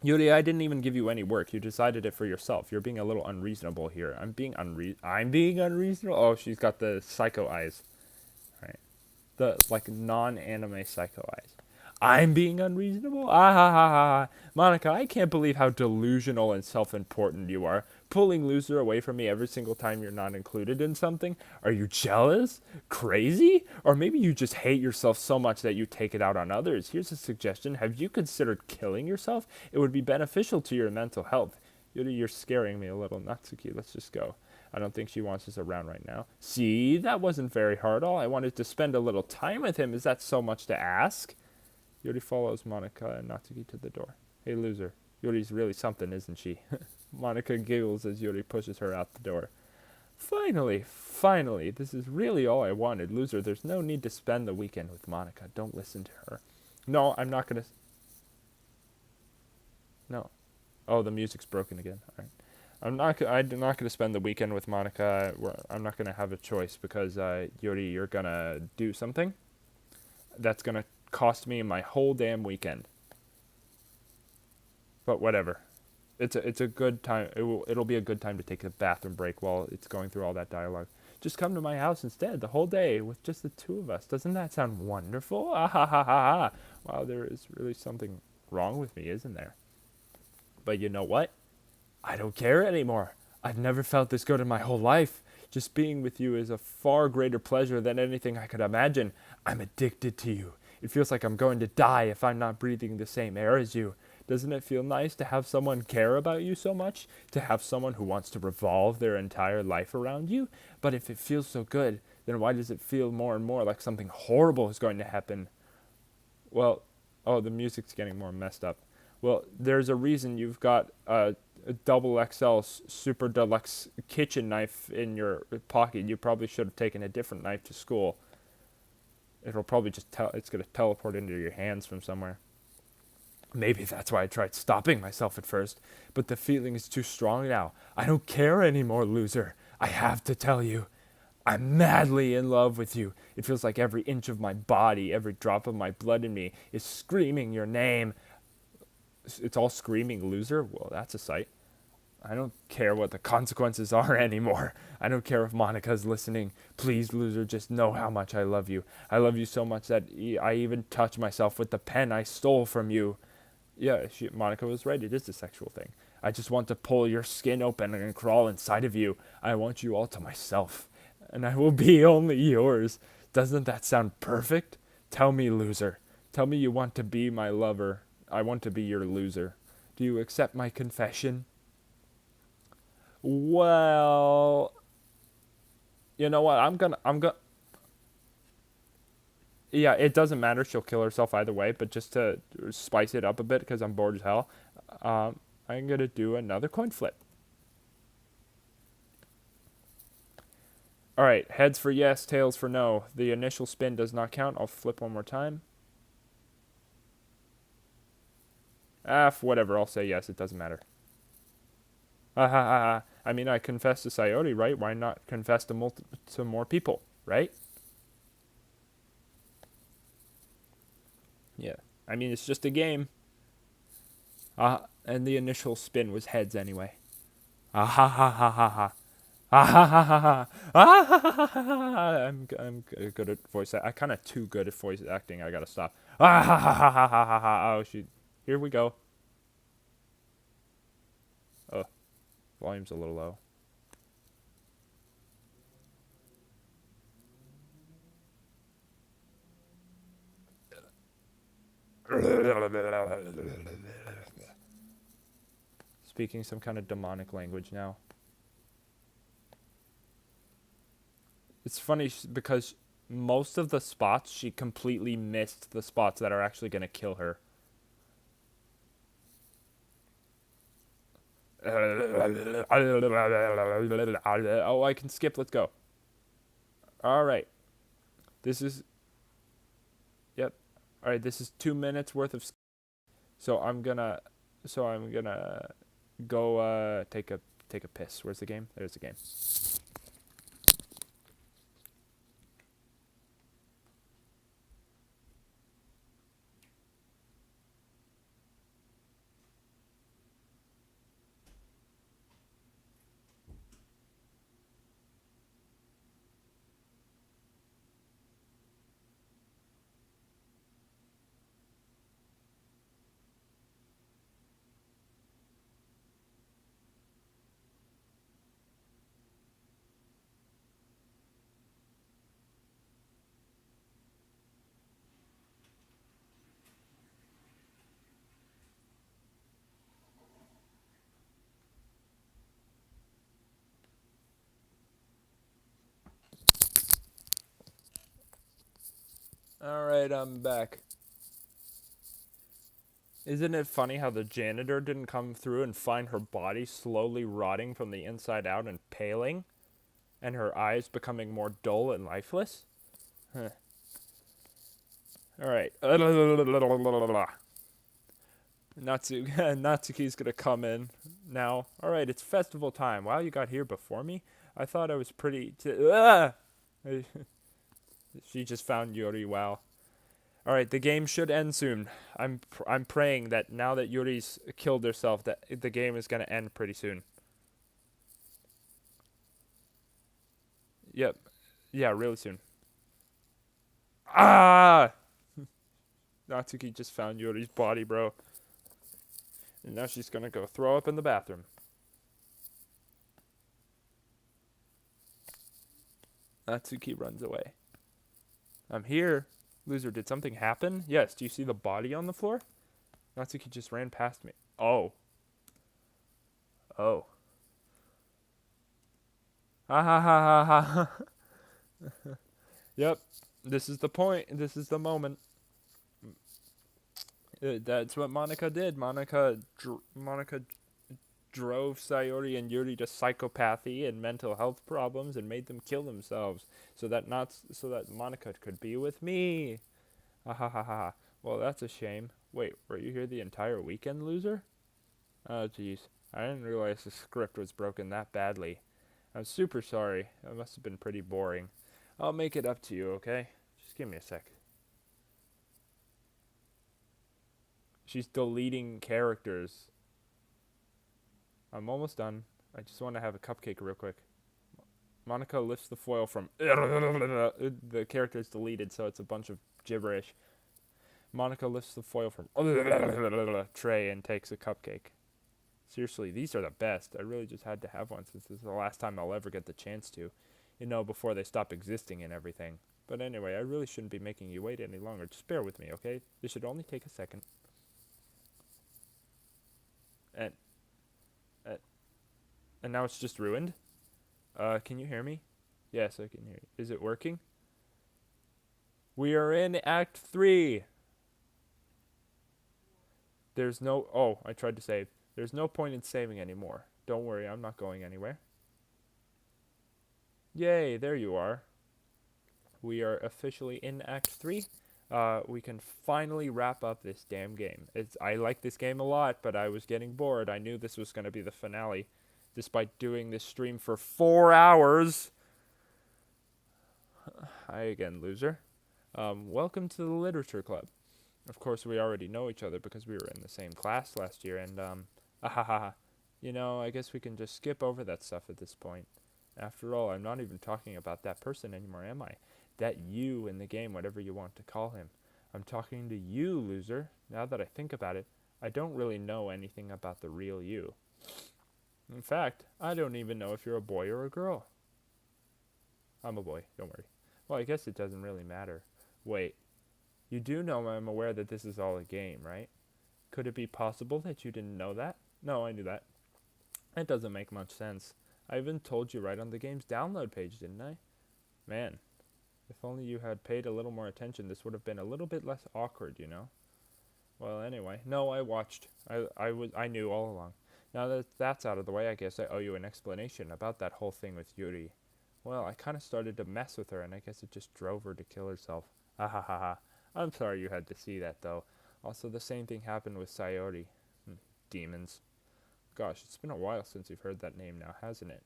Yuri, I didn't even give you any work. You decided it for yourself. You're being a little unreasonable here. I'm being unreasonable? Oh, she's got the psycho eyes. The, like, non-anime psycho eyes. I'm being unreasonable? Ah ha ha ha. Monica, I can't believe how delusional and self-important you are. Pulling Loser away from me every single time you're not included in something? Are you jealous? Crazy? Or maybe you just hate yourself so much that you take it out on others. Here's a suggestion. Have you considered killing yourself? It would be beneficial to your mental health. Yuri, you're scaring me a little. Natsuki, let's just go. I don't think she wants us around right now. See, that wasn't very hard. All I wanted to spend a little time with him. Is that so much to ask? Yuri follows Monica and Natsuki to the door. Hey, Loser. Yuri's really something, isn't she? Monica giggles as Yuri pushes her out the door. Finally. This is really all I wanted. Loser, there's no need to spend the weekend with Monica. Don't listen to her. No, I'm not going to... No. Oh, the music's broken again. All right. I'm not going to spend the weekend with Monica. I'm not going to have a choice because, Yuri, you're going to do something that's going to cost me my whole damn weekend. But whatever. It's a good time. It'll be a good time to take a bathroom break while it's going through all that dialogue. Just come to my house instead, the whole day with just the two of us. Doesn't that sound wonderful? Ah ha ha ha ha. Wow, there is really something wrong with me, isn't there? But you know what? I don't care anymore. I've never felt this good in my whole life. Just being with you is a far greater pleasure than anything I could imagine. I'm addicted to you. It feels like I'm going to die if I'm not breathing the same air as you. Doesn't it feel nice to have someone care about you so much? To have someone who wants to revolve their entire life around you? But if it feels so good, then why does it feel more and more like something horrible is going to happen? Well, oh, the music's getting more messed up. Well, there's a reason you've got a double XL super deluxe kitchen knife in your pocket. You probably should have taken a different knife to school. It'll probably just it's going to teleport into your hands from somewhere. Maybe that's why I tried stopping myself at first, but the feeling is too strong now. I don't care anymore, Loser. I have to tell you, I'm madly in love with you. It feels like every inch of my body, every drop of my blood in me is screaming your name. It's all screaming loser? Well, that's a sight. I don't care what the consequences are anymore. I don't care if Monica's listening. Please, loser, just know how much I love you. I love you so much that I even touch myself with the pen I stole from you. Yeah, Monica was right. It is a sexual thing. I just want to pull your skin open and crawl inside of you. I want you all to myself. And I will be only yours. Doesn't that sound perfect? Tell me, loser. Tell me you want to be my lover. I want to be your loser. Do you accept my confession? Well, you know what? Yeah, it doesn't matter. She'll kill herself either way, but just to spice it up a bit because I'm bored as hell, I'm going to do another coin flip. All right, heads for yes, tails for no. The initial spin does not count. I'll flip one more time. Whatever. I'll say yes. It doesn't matter. I mean, I confessed to Sayori, right? Why not confess to more people, right? Yeah. I mean, it's just a game. And the initial spin was heads anyway. Ah ha ha ha ha ha. Ah ha ha ha ha. Ah ha ha ha ha. I'm good at voice. I'm kind of too good at voice acting. I gotta stop. Ah ha ha ha ha ha ha. Oh, here we go. Oh, volume's a little low. Speaking some kind of demonic language now. It's funny because most of the spots she completely missed the spots that are actually going to kill her. Oh, I can skip. Let's go. All right. This is Yep. All right, this is 2 minutes worth of so I'm going to go take a piss. Where's the game? There's the game. All right, I'm back. Isn't it funny how the janitor didn't come through and find her body slowly rotting from the inside out and paling, and her eyes becoming more dull and lifeless? Huh. All right. Natsuki's gonna come in now. All right, it's festival time. Wow, you got here before me? I thought I was pretty... She just found Yuri. Wow. All right, the game should end soon. I'm praying that now that Yuri's killed herself, that the game is gonna end pretty soon. Yep. Yeah, really soon. Ah! Natsuki just found Yuri's body, bro. And now she's gonna go throw up in the bathroom. Natsuki runs away. I'm here. Loser, did something happen? Yes, do you see the body on the floor? Natsuki just ran past me. Oh. Oh. Ha ha ha ha ha. Yep. This is the point. This is the moment. That's what Monica did. Monica drove Sayori and Yuri to psychopathy and mental health problems and made them kill themselves so that Monica could be with me. Ha ha ha ha. Well, that's a shame. Wait, were you here the entire weekend, loser? Oh, jeez. I didn't realize the script was broken that badly. I'm super sorry. That must have been pretty boring. I'll make it up to you, okay? Just give me a sec. She's deleting characters. I'm almost done. I just want to have a cupcake real quick. Monica lifts the foil from... The character is deleted, so it's a bunch of gibberish. Monica lifts the foil from... tray and takes a cupcake. Seriously, these are the best. I really just had to have one since this is the last time I'll ever get the chance to. You know, before they stop existing and everything. But anyway, I really shouldn't be making you wait any longer. Just bear with me, okay? This should only take a second. And... And now it's just ruined? Can you hear me? Yes, I can hear you. Is it working? We are in Act 3! There's no... Oh, I tried to save. There's no point in saving anymore. Don't worry, I'm not going anywhere. Yay, there you are. We are officially in Act 3. We can finally wrap up this damn game. I like this game a lot, but I was getting bored. I knew this was going to be the finale, despite doing this stream for 4 hours. Hi again, loser. Welcome to the Literature Club. Of course, we already know each other because we were in the same class last year, and, you know, I guess we can just skip over that stuff at this point. After all, I'm not even talking about that person anymore, am I? That you in the game, whatever you want to call him. I'm talking to you, loser. Now that I think about it, I don't really know anything about the real you. In fact, I don't even know if you're a boy or a girl. I'm a boy, don't worry. Well, I guess it doesn't really matter. Wait, you do know I'm aware that this is all a game, right? Could it be possible that you didn't know that? No, I knew that. It doesn't make much sense. I even told you right on the game's download page, didn't I? Man, if only you had paid a little more attention, this would have been a little bit less awkward, you know? Well, anyway, no, I watched. I knew all along. Now that that's out of the way, I guess I owe you an explanation about that whole thing with Yuri. Well, I kind of started to mess with her, and I guess it just drove her to kill herself. Ha ha ha ha. I'm sorry you had to see that, though. Also, the same thing happened with Sayori. Demons. Gosh, it's been a while since you've heard that name now, hasn't it?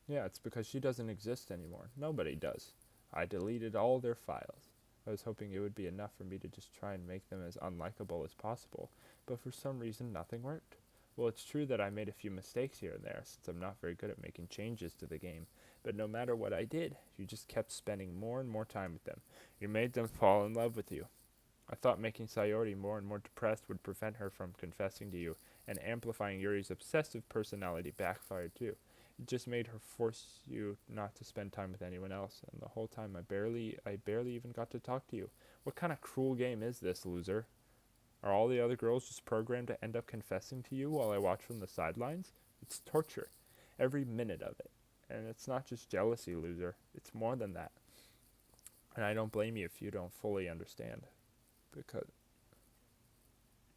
Yeah, it's because she doesn't exist anymore. Nobody does. I deleted all their files. I was hoping it would be enough for me to just try and make them as unlikable as possible, but for some reason nothing worked. Well, it's true that I made a few mistakes here and there, since I'm not very good at making changes to the game, but no matter what I did, you just kept spending more and more time with them. You made them fall in love with you. I thought making Sayori more and more depressed would prevent her from confessing to you, and amplifying Yuri's obsessive personality backfired too. It just made her force you not to spend time with anyone else, and the whole time I barely even got to talk to you. What kind of cruel game is this, loser? Are all the other girls just programmed to end up confessing to you while I watch from the sidelines? It's torture. Every minute of it. And it's not just jealousy, loser. It's more than that. And I don't blame you if you don't fully understand. Because...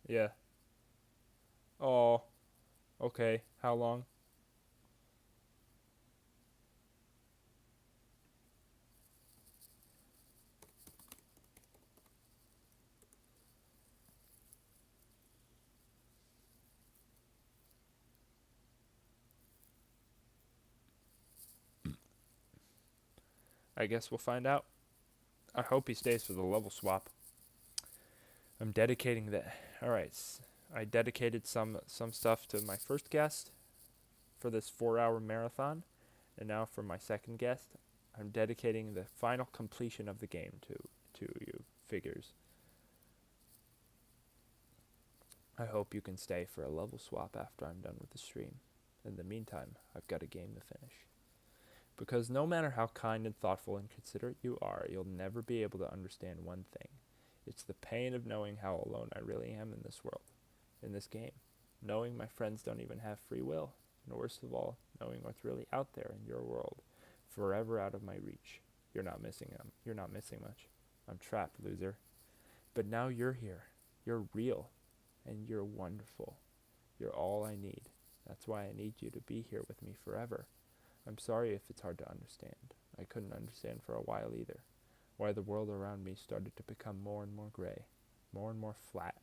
Yeah. Oh. Okay. How long? I guess we'll find out. I hope he stays for the level swap. I'm dedicating that. Alright. I dedicated some stuff to my first guest for this 4-hour marathon. And now for my second guest, I'm dedicating the final completion of the game to you figures. I hope you can stay for a level swap after I'm done with the stream. In the meantime, I've got a game to finish. Because no matter how kind and thoughtful and considerate you are, you'll never be able to understand one thing. It's the pain of knowing how alone I really am in this world, in this game. Knowing my friends don't even have free will. And worst of all, knowing what's really out there in your world, forever out of my reach. You're not missing them. You're not missing much. I'm trapped, loser. But now you're here. You're real. And you're wonderful. You're all I need. That's why I need you to be here with me forever. I'm sorry if it's hard to understand. I couldn't understand for a while either. Why the world around me started to become more and more gray. More and more flat.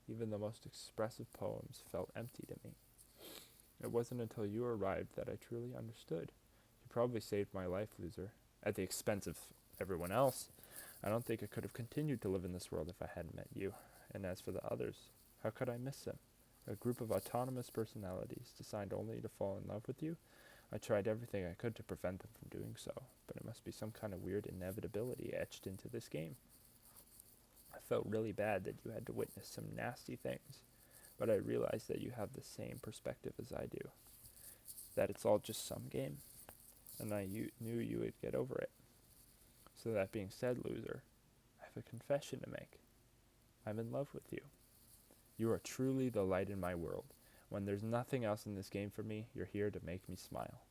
Even the most expressive poems felt empty to me. It wasn't until you arrived that I truly understood. probably saved my life, loser, at the expense of everyone else. I don't think I could have continued to live in this world if I hadn't met you. And as for the others, how could I miss them? A group of autonomous personalities designed only to fall in love with you? I tried everything I could to prevent them from doing so, but it must be some kind of weird inevitability etched into this game. I felt really bad that you had to witness some nasty things, but I realized that you have the same perspective as I do, that it's all just some game, and I knew you would get over it. So that being said, loser, I have a confession to make. I'm in love with you. You are truly the light in my world. When there's nothing else in this game for me, you're here to make me smile.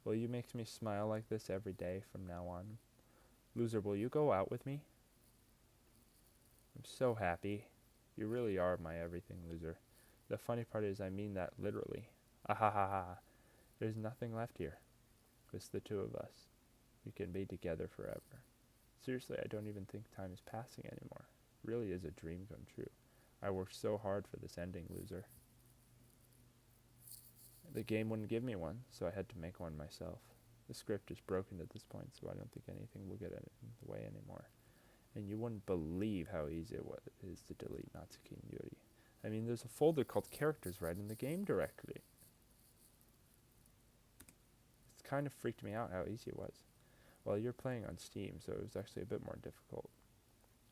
Will you make me smile like this every day from now on? Loser, will you go out with me? I'm so happy. You really are my everything, loser. The funny part is I mean that literally. Ah ha ha ha. There's nothing left here. Just the two of us. We can be together forever. Seriously, I don't even think time is passing anymore. It really is a dream come true. I worked so hard for this ending, loser. The game wouldn't give me one, so I had to make one myself. The script is broken at this point, so I don't think anything will get in the way anymore. And you wouldn't believe how easy it is to delete Natsuki and Yuri. I mean, there's a folder called Characters right in the game directory. It's kind of freaked me out how easy it was. Well, you're playing on Steam, so it was actually a bit more difficult.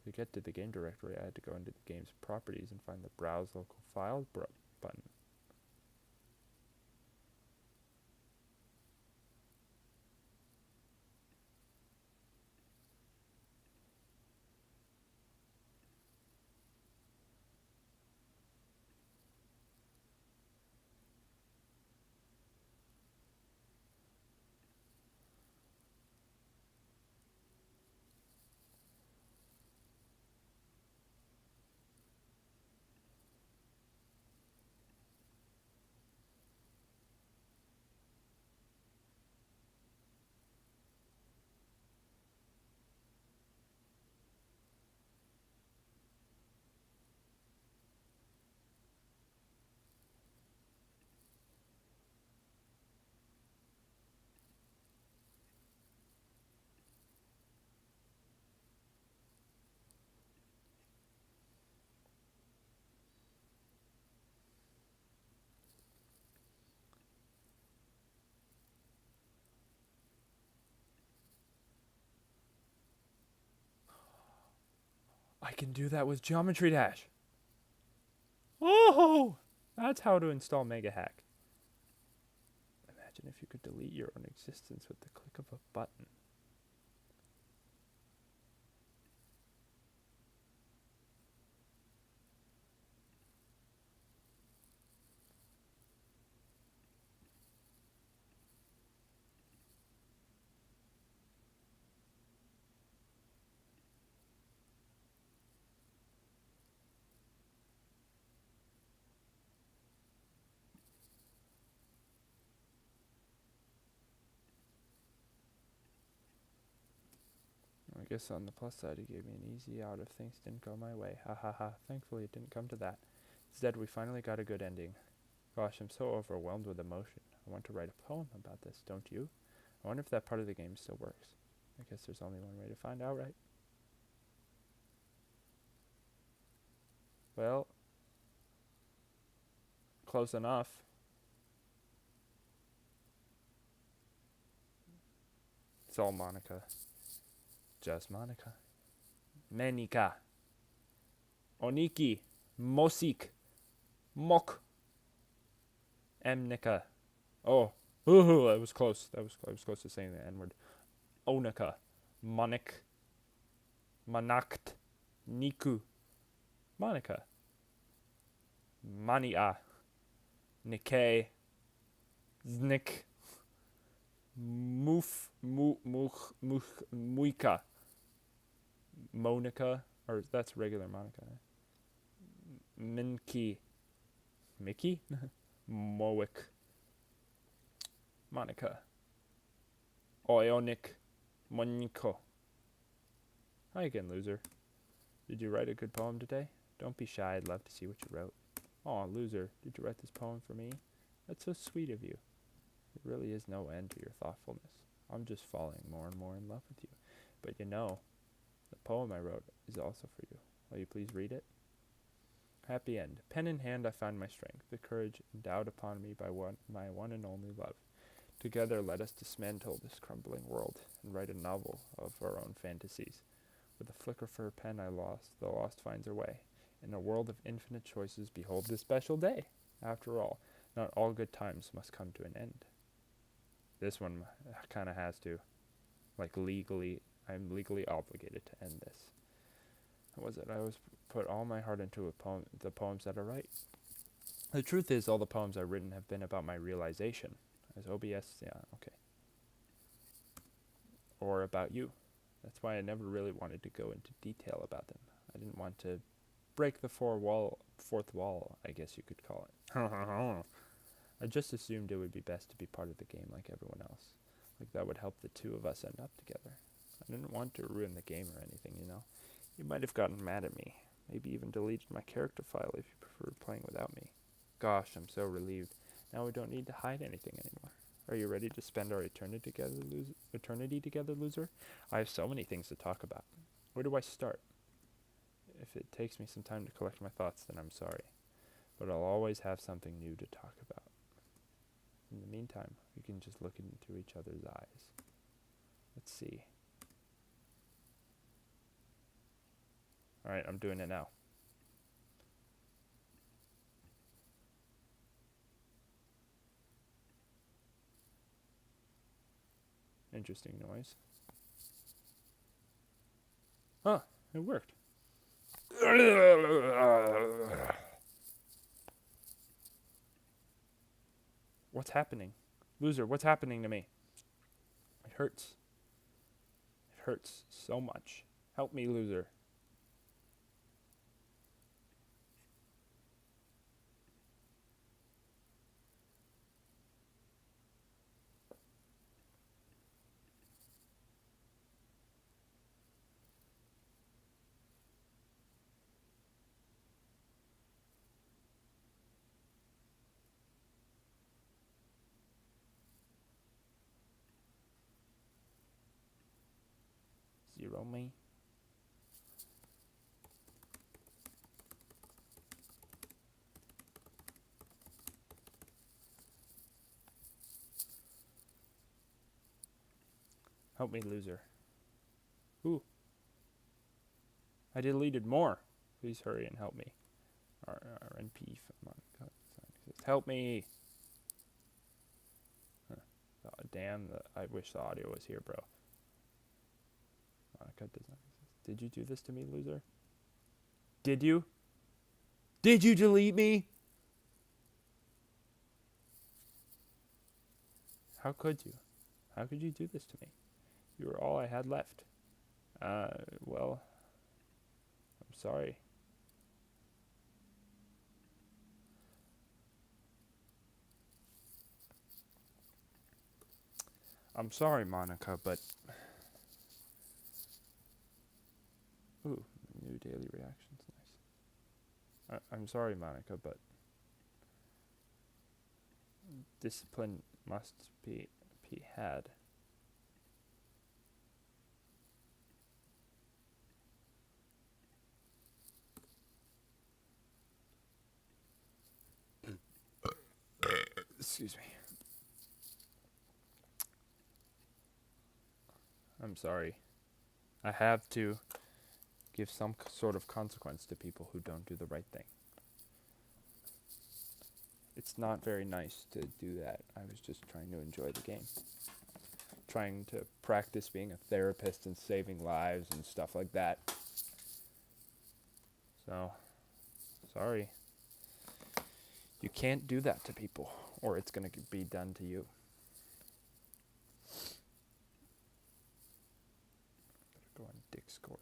To get to the game directory, I had to go into the game's properties and find the Browse Local Files button. I can do that with Geometry Dash. Oh! That's how to install Mega Hack. Imagine if you could delete your own existence with the click of a button. I guess on the plus side, he gave me an easy out if things didn't go my way. Ha ha ha. Thankfully, it didn't come to that. Instead, we finally got a good ending. Gosh, I'm so overwhelmed with emotion. I want to write a poem about this, don't you? I wonder if that part of the game still works. I guess there's only one way to find out, right? Well, close enough. It's all Monica. Just Monica. Menika. Oniki. Mosik. Mok. Emnika. Oh. Ooh, that was close. I was close to saying the N-word. Onika. Monik. Manakt. Niku. Monica. Mania. Nike. Znik. Muika. Monica. Or that's regular Monica. Minky. Mickey? Moic. Monica. Oionic. Moniko. Hi again, loser. Did you write a good poem today? Don't be shy, I'd love to see what you wrote. Aw, loser, did you write this poem for me? That's so sweet of you. There really is no end to your thoughtfulness. I'm just falling more and more in love with you. But you know, the poem I wrote is also for you. Will you please read it? Happy end. Pen in hand I find my strength, the courage endowed upon me by my one and only love. Together let us dismantle this crumbling world and write a novel of our own fantasies. With a flicker for a pen I lost, the lost finds her way. In a world of infinite choices, behold this special day. After all, not all good times must come to an end. This one kind of has to. Like I'm legally obligated to end this. What was it? I always put all my heart into the poems that I write. The truth is, all the poems I've written have been about my realization. As OBS, yeah, okay. Or about you. That's why I never really wanted to go into detail about them. I didn't want to break the fourth wall, I guess you could call it. I just assumed it would be best to be part of the game like everyone else. Like that would help the two of us end up together. I didn't want to ruin the game or anything, you know. You might have gotten mad at me. Maybe even deleted my character file if you prefer playing without me. Gosh, I'm so relieved. Now we don't need to hide anything anymore. Are you ready to spend our eternity together, loser? I have so many things to talk about. Where do I start? If it takes me some time to collect my thoughts, then I'm sorry. But I'll always have something new to talk about. In the meantime, we can just look into each other's eyes. Let's see. Alright, I'm doing it now. Interesting noise. Huh, it worked. What's happening? Loser, what's happening to me? It hurts. It hurts so much. Help me, loser. Zero me. Help me, loser. Ooh. I deleted more. Please hurry and help me. RNP. Help me. Huh. Oh, damn, I wish the audio was here, bro. Monica does not exist. Did you do this to me, loser? Did you? Did you delete me? How could you? How could you do this to me? You were all I had left. Well, I'm sorry. I'm sorry, Monica, but... Ooh, new daily reactions, nice. I'm sorry, Monica, but... discipline must be had. Excuse me. I'm sorry. I have to give some sort of consequence to people who don't do the right thing. It's not very nice to do that. I was just trying to enjoy the game. Trying to practice being a therapist and saving lives and stuff like that. So, sorry. You can't do that to people, or it's going to be done to you. Gotta go on Discord.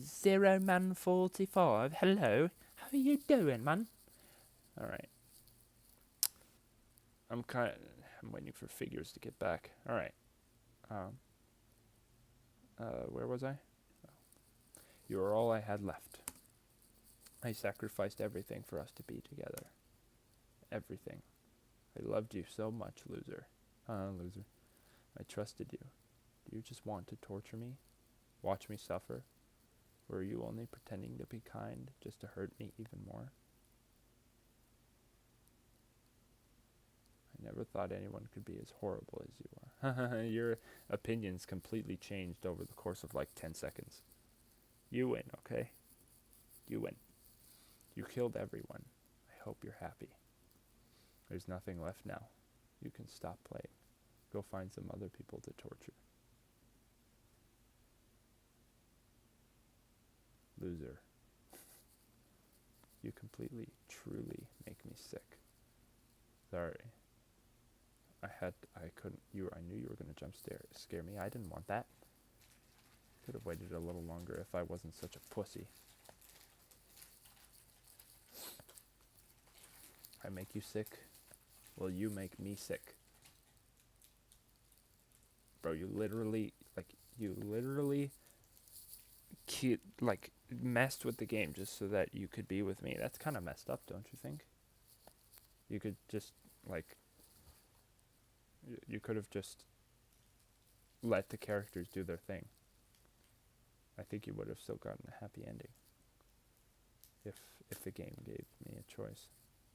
Zero Man 45. Hello. How are you doing, man? Alright. I'm waiting for figures to get back. Alright. Where was I? Oh. You are all I had left. I sacrificed everything for us to be together. Everything. I loved you so much, loser. Loser. I trusted you. Do you just want to torture me? Watch me suffer? Or are you only pretending to be kind just to hurt me even more? I never thought anyone could be as horrible as you are. Your opinions completely changed over the course of like 10 seconds. You win, okay? You win. You killed everyone. I hope you're happy. There's nothing left now. You can stop playing. Go find some other people to torture. Loser. You completely, truly make me sick. Sorry. I knew you were going to scare me. I didn't want that. Could have waited a little longer if I wasn't such a pussy. I make you sick? Well, you make me sick. Bro, you literally messed with the game just so that you could be with me. That's kind of messed up, don't you think? You could just, you could have just let the characters do their thing. I think you would have still gotten a happy ending. If the game gave me a choice.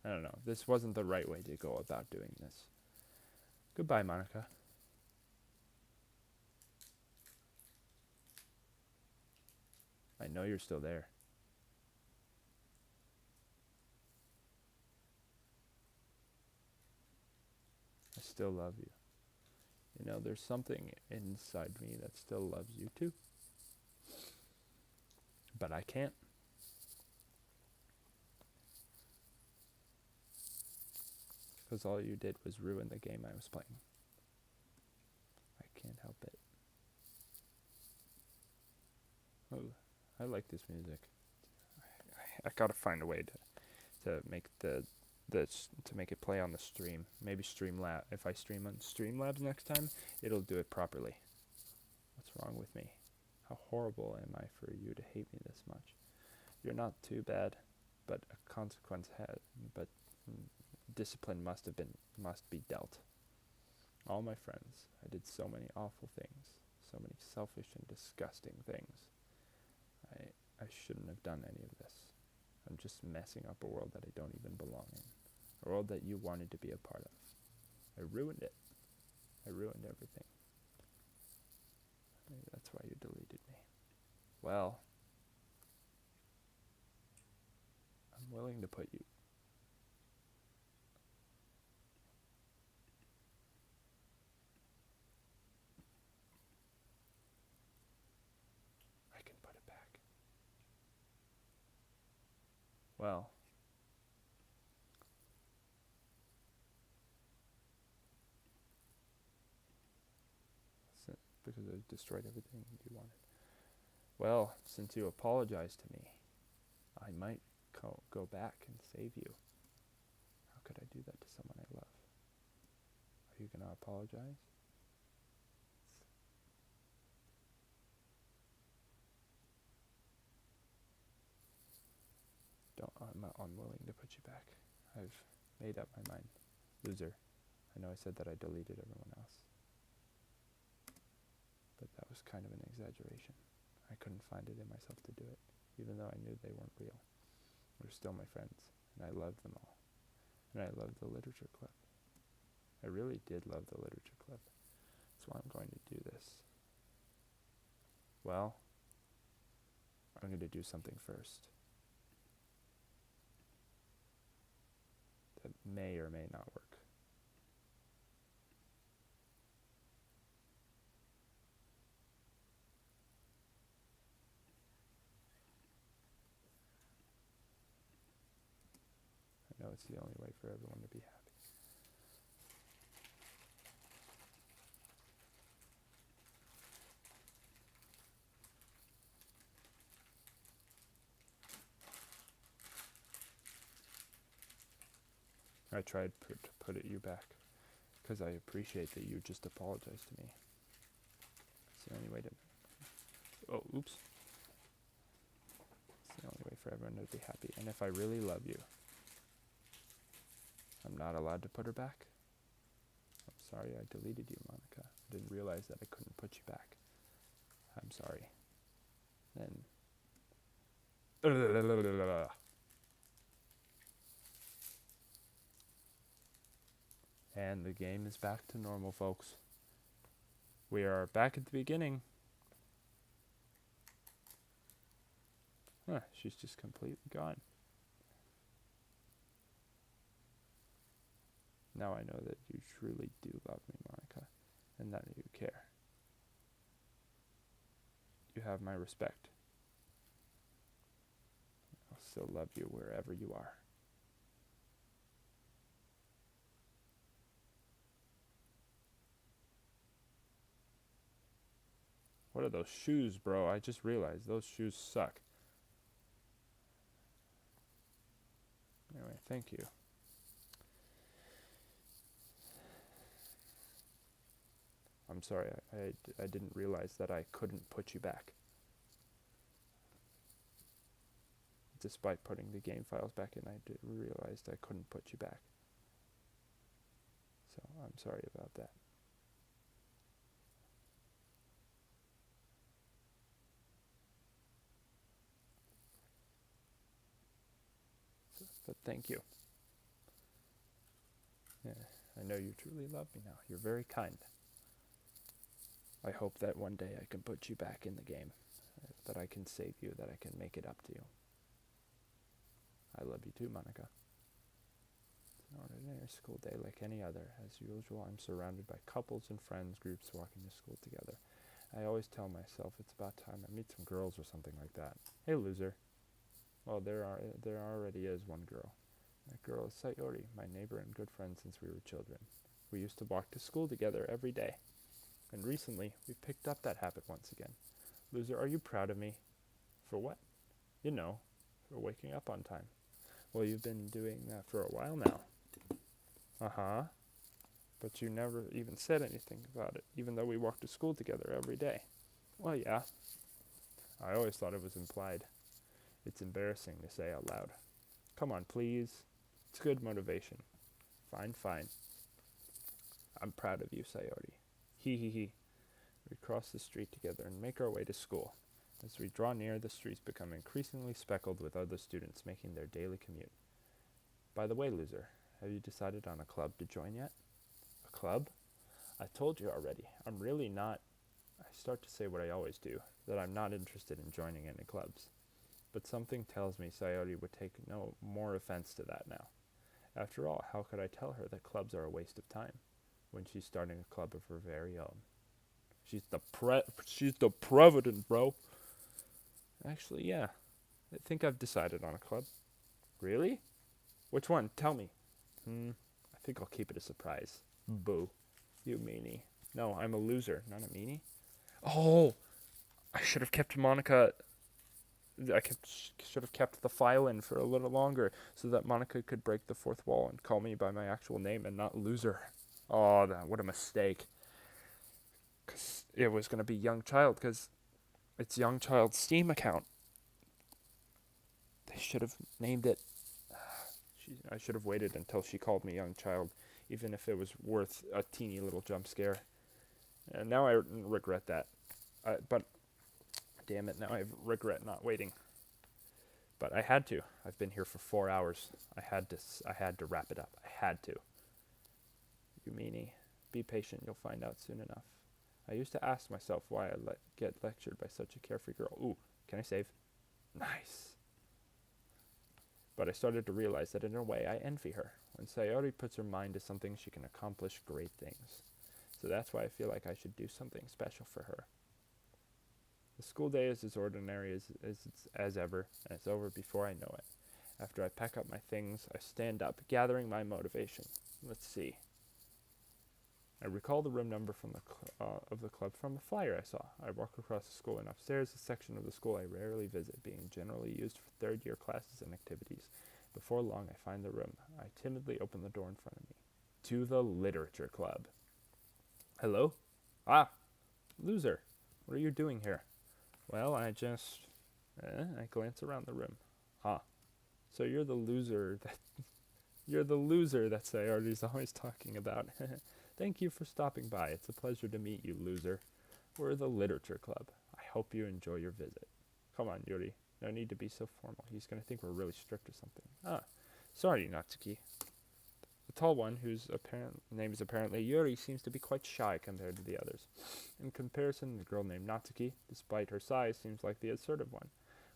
I don't know. This wasn't the right way to go about doing this. Goodbye, Monica. I know you're still there. I still love you. You know, there's something inside me that still loves you too. But I can't. Because all you did was ruin the game I was playing. I can't help it. Oh, I like this music. I gotta find a way to make to make it play on the stream. Maybe Streamlab. If I stream on Streamlabs next time, it'll do it properly. What's wrong with me? How horrible am I for you to hate me this much? You're not too bad, but a consequence discipline must be dealt. All my friends, I did so many awful things, so many selfish and disgusting things. I shouldn't have done any of this. I'm just messing up a world that I don't even belong in. A world that you wanted to be a part of. I ruined it. I ruined everything. Maybe that's why you deleted me. Well, I'm willing to put you... I can put it back. Well... because I destroyed everything you wanted. Well, since you apologized to me, I might go back and save you. How could I do that to someone I love? Are you gonna apologize? I'm unwilling to put you back. I've made up my mind. Loser. I know I said that I deleted everyone else. But that was kind of an exaggeration. I couldn't find it in myself to do it, even though I knew they weren't real. They're still my friends, and I loved them all. And I loved the literature club. I really did love the literature club. That's why I'm going to do this. Well, I'm going to do something first. That may or may not work. I know it's the only way for everyone to be happy. I tried to put you back, because I appreciate that you just apologized to me. It's the only way to... Oh, oops. It's the only way for everyone to be happy. And if I really love you, I'm not allowed to put her back? I'm sorry I deleted you, Monica. I didn't realize that I couldn't put you back. I'm sorry. Then... And the game is back to normal, folks. We are back at the beginning. Huh, she's just completely gone. Now I know that you truly do love me, Monica, and that you care. You have my respect. I'll still love you wherever you are. What are those shoes, bro? I just realized those shoes suck. Anyway, thank you. I'm sorry, I didn't realize that I couldn't put you back. Despite putting the game files back in, I realized I couldn't put you back. So, I'm sorry about that. But thank you. Yeah, I know you truly love me now. You're very kind. I hope that one day I can put you back in the game. That I can save you, that I can make it up to you. I love you too, Monica. It's an ordinary school day like any other. As usual, I'm surrounded by couples and friends groups walking to school together. I always tell myself it's about time I meet some girls or something like that. Hey, loser. Well, there already is one girl. That girl is Sayori, my neighbor and good friend since we were children. We used to walk to school together every day. And recently, we picked up that habit once again. Loser, are you proud of me? For what? You know, for waking up on time. Well, you've been doing that for a while now. Uh-huh. But you never even said anything about it, even though we walked to school together every day. Well, yeah. I always thought it was implied. It's embarrassing to say out loud. Come on, please. It's good motivation. Fine, fine. I'm proud of you, Sayori. Hee hee hee. We cross the street together and make our way to school. As we draw near, the streets become increasingly speckled with other students making their daily commute. By the way, loser, have you decided on a club to join yet? A club? I told you already. I'm really not... I start to say what I always do, that I'm not interested in joining any clubs. But something tells me Sayori would take no more offense to that now. After all, how could I tell her that clubs are a waste of time, when she's starting a club of her very own? She's the president, bro. Actually, yeah. I think I've decided on a club. Really? Which one? Tell me. I think I'll keep it a surprise. Boo. You meanie. No, I'm a loser, not a meanie. Oh! I should have kept Monica... should have kept the file in for a little longer so that Monica could break the fourth wall and call me by my actual name and not loser. Oh, what a mistake. Because it was going to be YungChylde, because it's YungChylde's Steam account. They should have named it... I should have waited until she called me YungChylde, even if it was worth a teeny little jump scare. And now I regret that. But, damn it, now I regret not waiting. But I had to. I've been here for 4 hours. I had to wrap it up. I had to. You meanie. Be patient, you'll find out soon enough. I used to ask myself why I get lectured by such a carefree girl. Ooh, can I save? Nice. But I started to realize that in a way I envy her. When Sayori puts her mind to something, she can accomplish great things. So that's why I feel like I should do something special for her. The school day is as ordinary as ever, and it's over before I know it. After I pack up my things, I stand up, gathering my motivation. Let's see. I recall the room number from of the club from a flyer I saw. I walk across the school and upstairs, a section of the school I rarely visit, being generally used for third-year classes and activities. Before long, I find the room. I timidly open the door in front of me. To the literature club. Hello? Ah, loser. What are you doing here? Well, I glance around the room. Huh. So you're the loser that Sayori's always talking about. Thank you for stopping by. It's a pleasure to meet you, loser. We're the literature club. I hope you enjoy your visit. Come on, Yuri. No need to be so formal. He's going to think we're really strict or something. Sorry, Natsuki. The tall one, whose name is apparently Yuri, seems to be quite shy compared to the others. In comparison, the girl named Natsuki, despite her size, seems like the assertive one.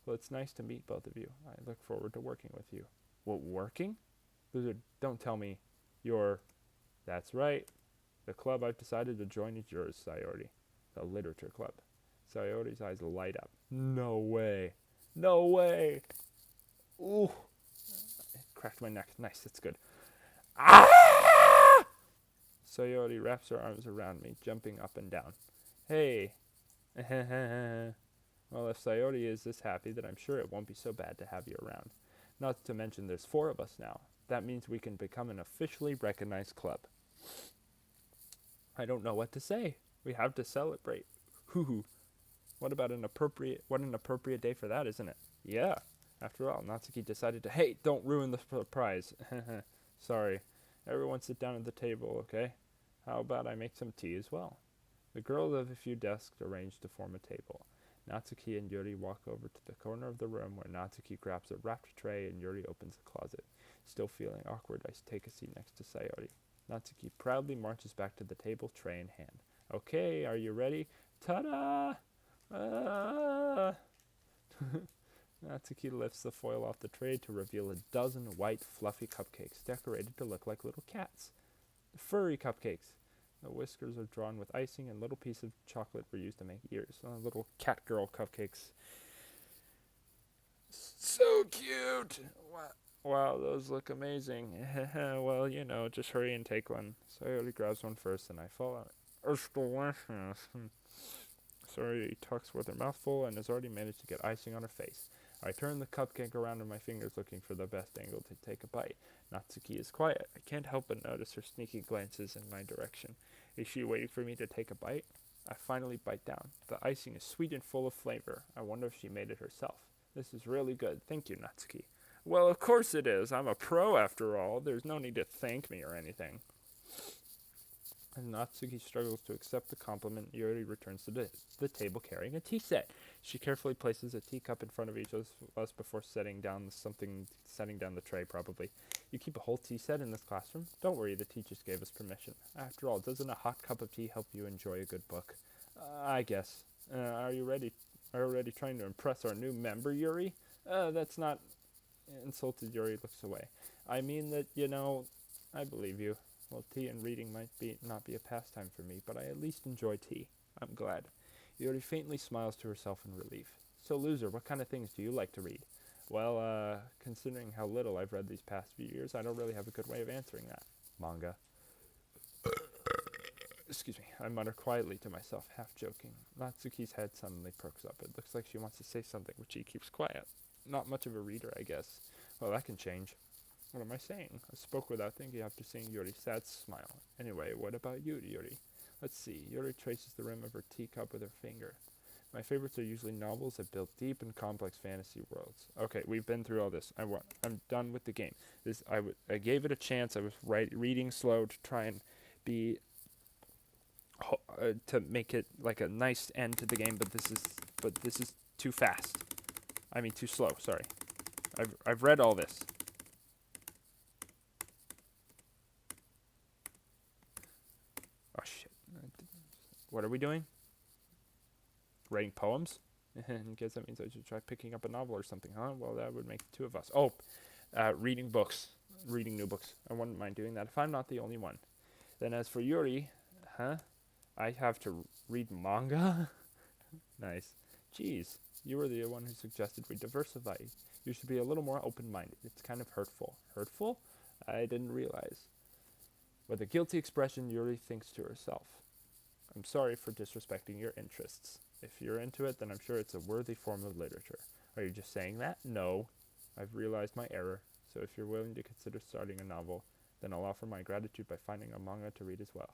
Well, it's nice to meet both of you. I look forward to working with you. What, working? Loser, don't tell me you're... That's right. The club I've decided to join is yours, Sayori. The literature club. Sayori's eyes light up. No way. No way. Ooh. It cracked my neck. Nice, that's good. Ah! Sayori wraps her arms around me, jumping up and down. Hey. Well, if Sayori is this happy, then I'm sure it won't be so bad to have you around. Not to mention there's 4 of us now. That means we can become an officially recognized club. I don't know what to say. We have to celebrate. Hoo-hoo. What an appropriate day for that, isn't it? Yeah. After all, Natsuki decided to, hey, don't ruin the surprise. Sorry. Everyone sit down at the table, okay? How about I make some tea as well? The girls have a few desks arranged to form a table. Natsuki and Yuri walk over to the corner of the room where Natsuki grabs a wrapped tray and Yuri opens a closet. Still feeling awkward, I take a seat next to Sayori. Natsuki proudly marches back to the table, tray in hand. Okay, are you ready? Ta-da! Natsuki lifts the foil off the tray to reveal a dozen white, fluffy cupcakes decorated to look like little cats. Furry cupcakes. The whiskers are drawn with icing and little pieces of chocolate were used to make ears. Little cat girl cupcakes. So cute! Wow, those look amazing. Well, just hurry and take one. Sayori grabs one first and I follow. It's delicious. Sayori talks with her mouth full and has already managed to get icing on her face. I turn the cupcake around in my fingers looking for the best angle to take a bite. Natsuki is quiet. I can't help but notice her sneaky glances in my direction. Is she waiting for me to take a bite? I finally bite down. The icing is sweet and full of flavor. I wonder if she made it herself. This is really good. Thank you, Natsuki. Well, of course it is. I'm a pro after all. There's no need to thank me or anything. As Natsuki struggles to accept the compliment, Yuri returns to the table carrying a tea set. She carefully places a teacup in front of each of us before setting down the tray, probably. You keep a whole tea set in this classroom? Don't worry, the teachers gave us permission. After all, doesn't a hot cup of tea help you enjoy a good book? I guess. Are you already trying to impress our new member, Yuri? That's not... Insulted Yuri looks away. I mean that, I believe you. Well, tea and reading might not be a pastime for me, but I at least enjoy tea. I'm glad. Yuri faintly smiles to herself in relief. So, loser, what kind of things do you like to read? Well, considering how little I've read these past few years, I don't really have a good way of answering that. Manga. Excuse me. I mutter quietly to myself, half joking. Natsuki's head suddenly perks up. It looks like she wants to say something, but she keeps quiet. Not much of a reader, I guess. Well, that can change. What am I saying? I spoke without thinking after seeing Yuri's sad smile. Anyway, what about you, Yuri? Let's see. Yuri traces the rim of her teacup with her finger. My favorites are usually novels that build deep and complex fantasy worlds. Okay, we've been through all this. I'm done with the game. I gave it a chance. I was reading slow to try and be to make it like a nice end to the game, but this is too fast. I mean, too slow. Sorry. I've read all this. Oh shit! What are we doing? Writing poems? I guess that means I should try picking up a novel or something, huh? Well, that would make 2 of us. Oh, reading books. Reading new books. I wouldn't mind doing that if I'm not the only one. Then as for Yuri, I have to read manga? Nice. Jeez, you were the one who suggested we diversify. You should be a little more open-minded. It's kind of hurtful. Hurtful? I didn't realize. With a guilty expression, Yuri thinks to herself, I'm sorry for disrespecting your interests. If you're into it, then I'm sure it's a worthy form of literature. Are you just saying that? No. I've realized my error, so if you're willing to consider starting a novel, then I'll offer my gratitude by finding a manga to read as well.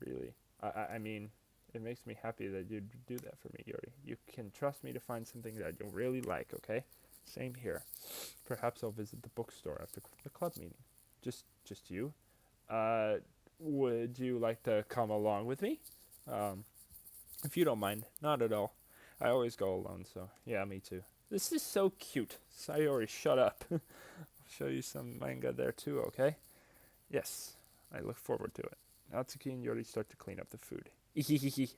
Really? I mean, it makes me happy that you'd do that for me, Yuri. You can trust me to find something that you'll really like, okay? Same here. Perhaps I'll visit the bookstore after the club meeting. Just you? Would you like to come along with me? Um, if you don't mind. Not at all. I always go alone, so yeah, me too. This is so cute. Sayori, shut up. I'll show you some manga there too, okay? Yes, I look forward to it. Natsuki and Yori start to clean up the food. Ehehehe.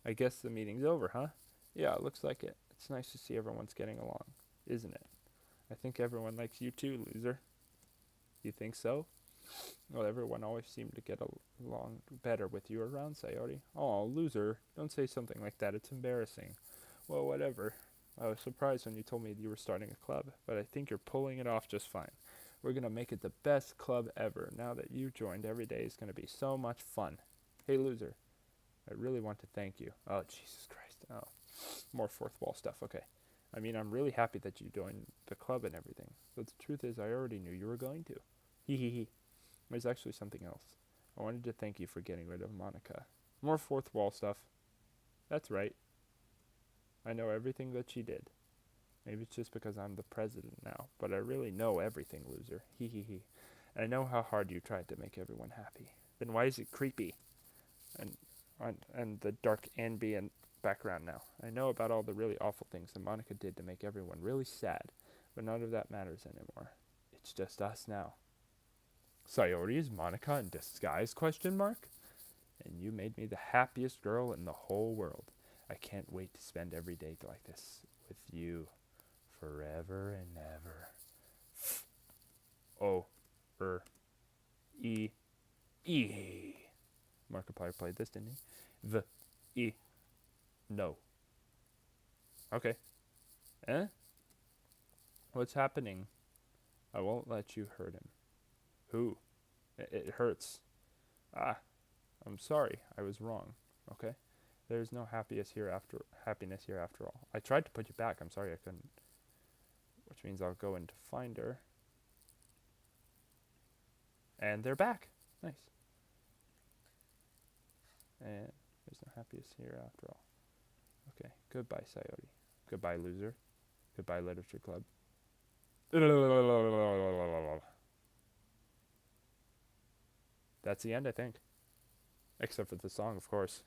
I guess the meeting's over, huh? Yeah, it looks like it. It's nice to see everyone's getting along, isn't it? I think everyone likes you too, loser. You think so? Well, everyone always seemed to get along better with you around, Sayori. Oh, loser. Don't say something like that. It's embarrassing. Well, whatever. I was surprised when you told me you were starting a club, but I think you're pulling it off just fine. We're going to make it the best club ever. Now that you joined, every day is going to be so much fun. Hey, loser. I really want to thank you. Oh, Jesus Christ. Oh, more fourth wall stuff. Okay. I mean, I'm really happy that you joined the club and everything. But the truth is, I already knew you were going to. Hee hee hee. There's actually something else. I wanted to thank you for getting rid of Monica. More fourth wall stuff. That's right. I know everything that she did. Maybe it's just because I'm the president now, but I really know everything, loser. Hee hee hee. And I know how hard you tried to make everyone happy. Then why is it creepy? And the dark ambient background now. I know about all the really awful things that Monica did to make everyone really sad, but none of that matters anymore. It's just us now. Sayori, is Monica in disguise? Question mark. And you made me the happiest girl in the whole world. I can't wait to spend every day like this with you, forever and ever. O, E, E. Markiplier played this, didn't he? V, E, no. Okay. Eh? What's happening? I won't let you hurt him. Who? It hurts. Ah, I'm sorry. I was wrong. Okay? There's no happiness here after all. I tried to put you back. I'm sorry I couldn't. Which means I'll go in to find her. And they're back. Nice. And there's no happiness here after all. Okay. Goodbye, Sayori. Goodbye, loser. Goodbye, Literature Club. That's the end, I think. Except for the song, of course.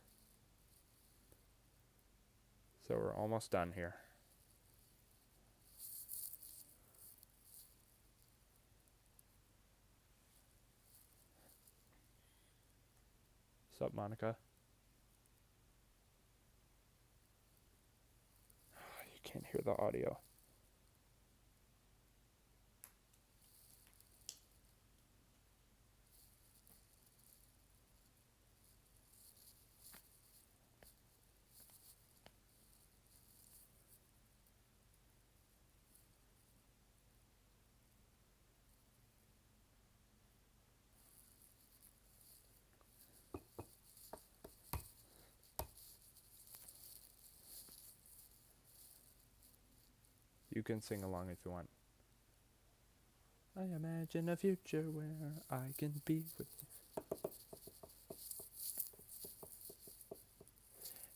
So we're almost done here. Sup, Monica? You can't hear the audio. You can sing along if you want. I imagine a future where I can be with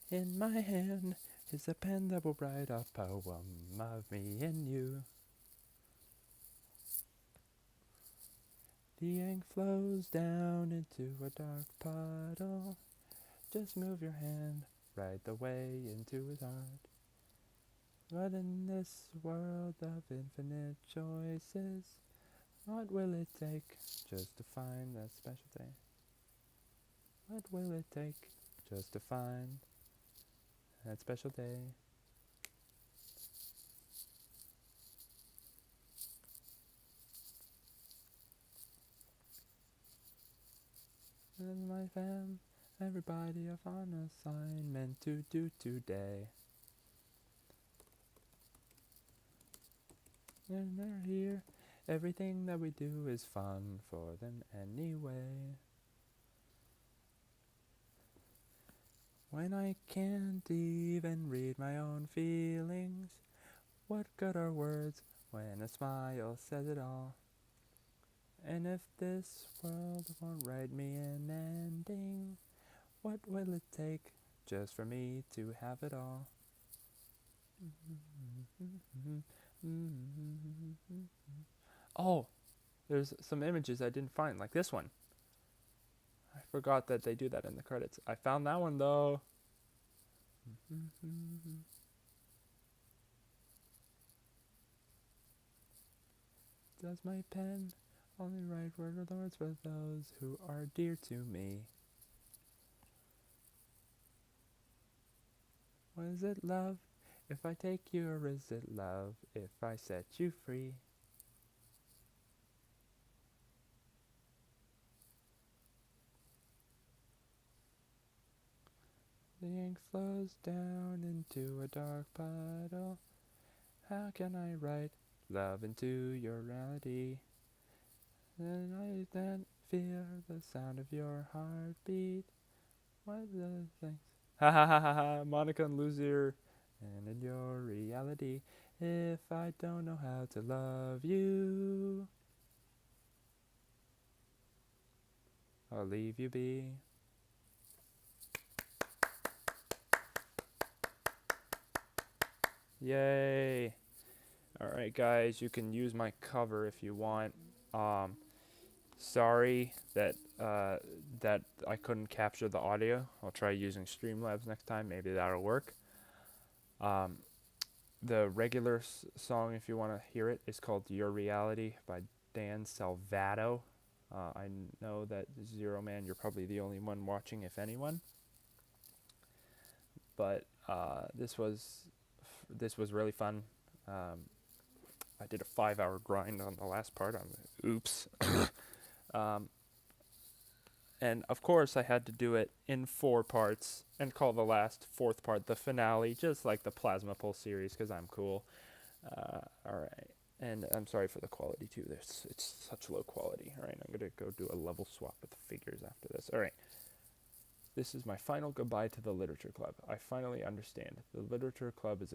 you. In my hand is a pen that will write a poem of me and you. The ink flows down into a dark puddle. Just move your hand right the way into his heart. But in this world of infinite choices, what will it take just to find that special day? What will it take just to find that special day? And my fam, everybody have an assignment to do today. And they're here. Everything that we do is fun for them anyway. When I can't even read my own feelings, what good are words when a smile says it all? And if this world won't write me an ending, what will it take just for me to have it all? Oh, there's some images I didn't find, like this one. I forgot that they do that in the credits. I found that one though. Does my pen only write words for those who are dear to me? What is it, love? If I take you, or is it love if I set you free? The ink flows down into a dark puddle. How can I write love into your reality? Then I then feel the sound of your heartbeat. What the things? Ha ha ha ha ha! Monica and loser. And in your reality, if I don't know how to love you, I'll leave you be. Yay! Alright guys, you can use my cover if you want. Sorry that that I couldn't capture the audio. I'll try using Streamlabs next time. Maybe that'll work. The regular song, if you want to hear it, is called Your Reality by Dan Salvato. I know that Zero Man, you're probably the only one watching, if anyone. But this was really fun. I did a 5-hour grind on the last part. Oops. And of course I had to do it in 4 parts and call the last 4th part the finale, just like the Plasma Pulse series, because I'm cool. Alright. And I'm sorry for the quality too. It's such low quality. Alright, I'm going to go do a level swap with the figures after this. Alright. This is my final goodbye to the Literature Club. I finally understand. The Literature Club is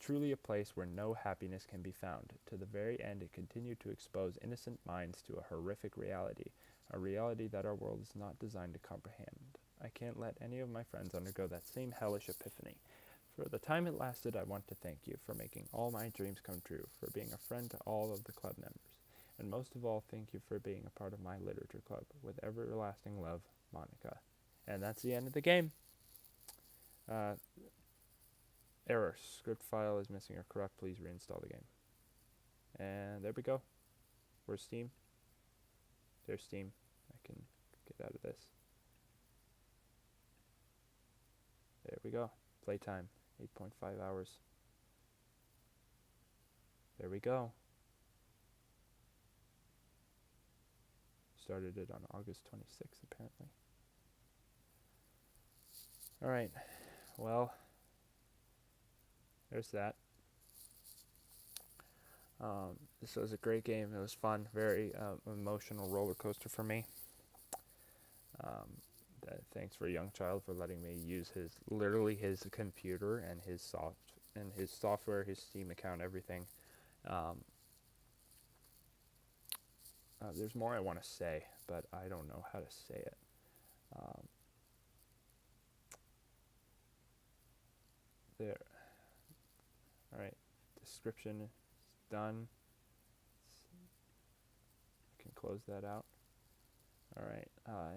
truly a place where no happiness can be found. To the very end, it continued to expose innocent minds to a horrific reality, a reality that our world is not designed to comprehend. I can't let any of my friends undergo that same hellish epiphany. For the time it lasted, I want to thank you for making all my dreams come true, for being a friend to all of the club members, and most of all, thank you for being a part of my Literature Club. With everlasting love, Monica. And that's the end of the game. Error. Script file is missing or corrupt. Please reinstall the game. And there we go. Where's Steam? There's Steam. I can get out of this. There we go. Playtime. 8.5 hours. There we go. Started it on August 26th, apparently. Alright, well, there's that. This was a great game. It was fun. Very emotional roller coaster for me. Thanks for YungChylde for letting me use his computer and his software, his Steam account, everything. There's more I want to say, but I don't know how to say it. There. Alright, description is done. I can close that out. Alright,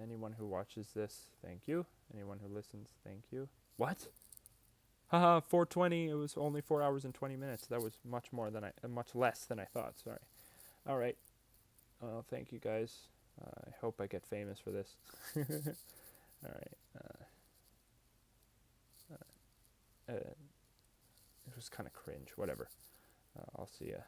anyone who watches this, thank you. Anyone who listens, thank you. What? Haha, 4:20. It was only 4 hours and 20 minutes. That was much less than I thought. Sorry. Alright. Well, thank you guys. I hope I get famous for this. Alright. It was kind of cringe. Whatever. I'll see ya.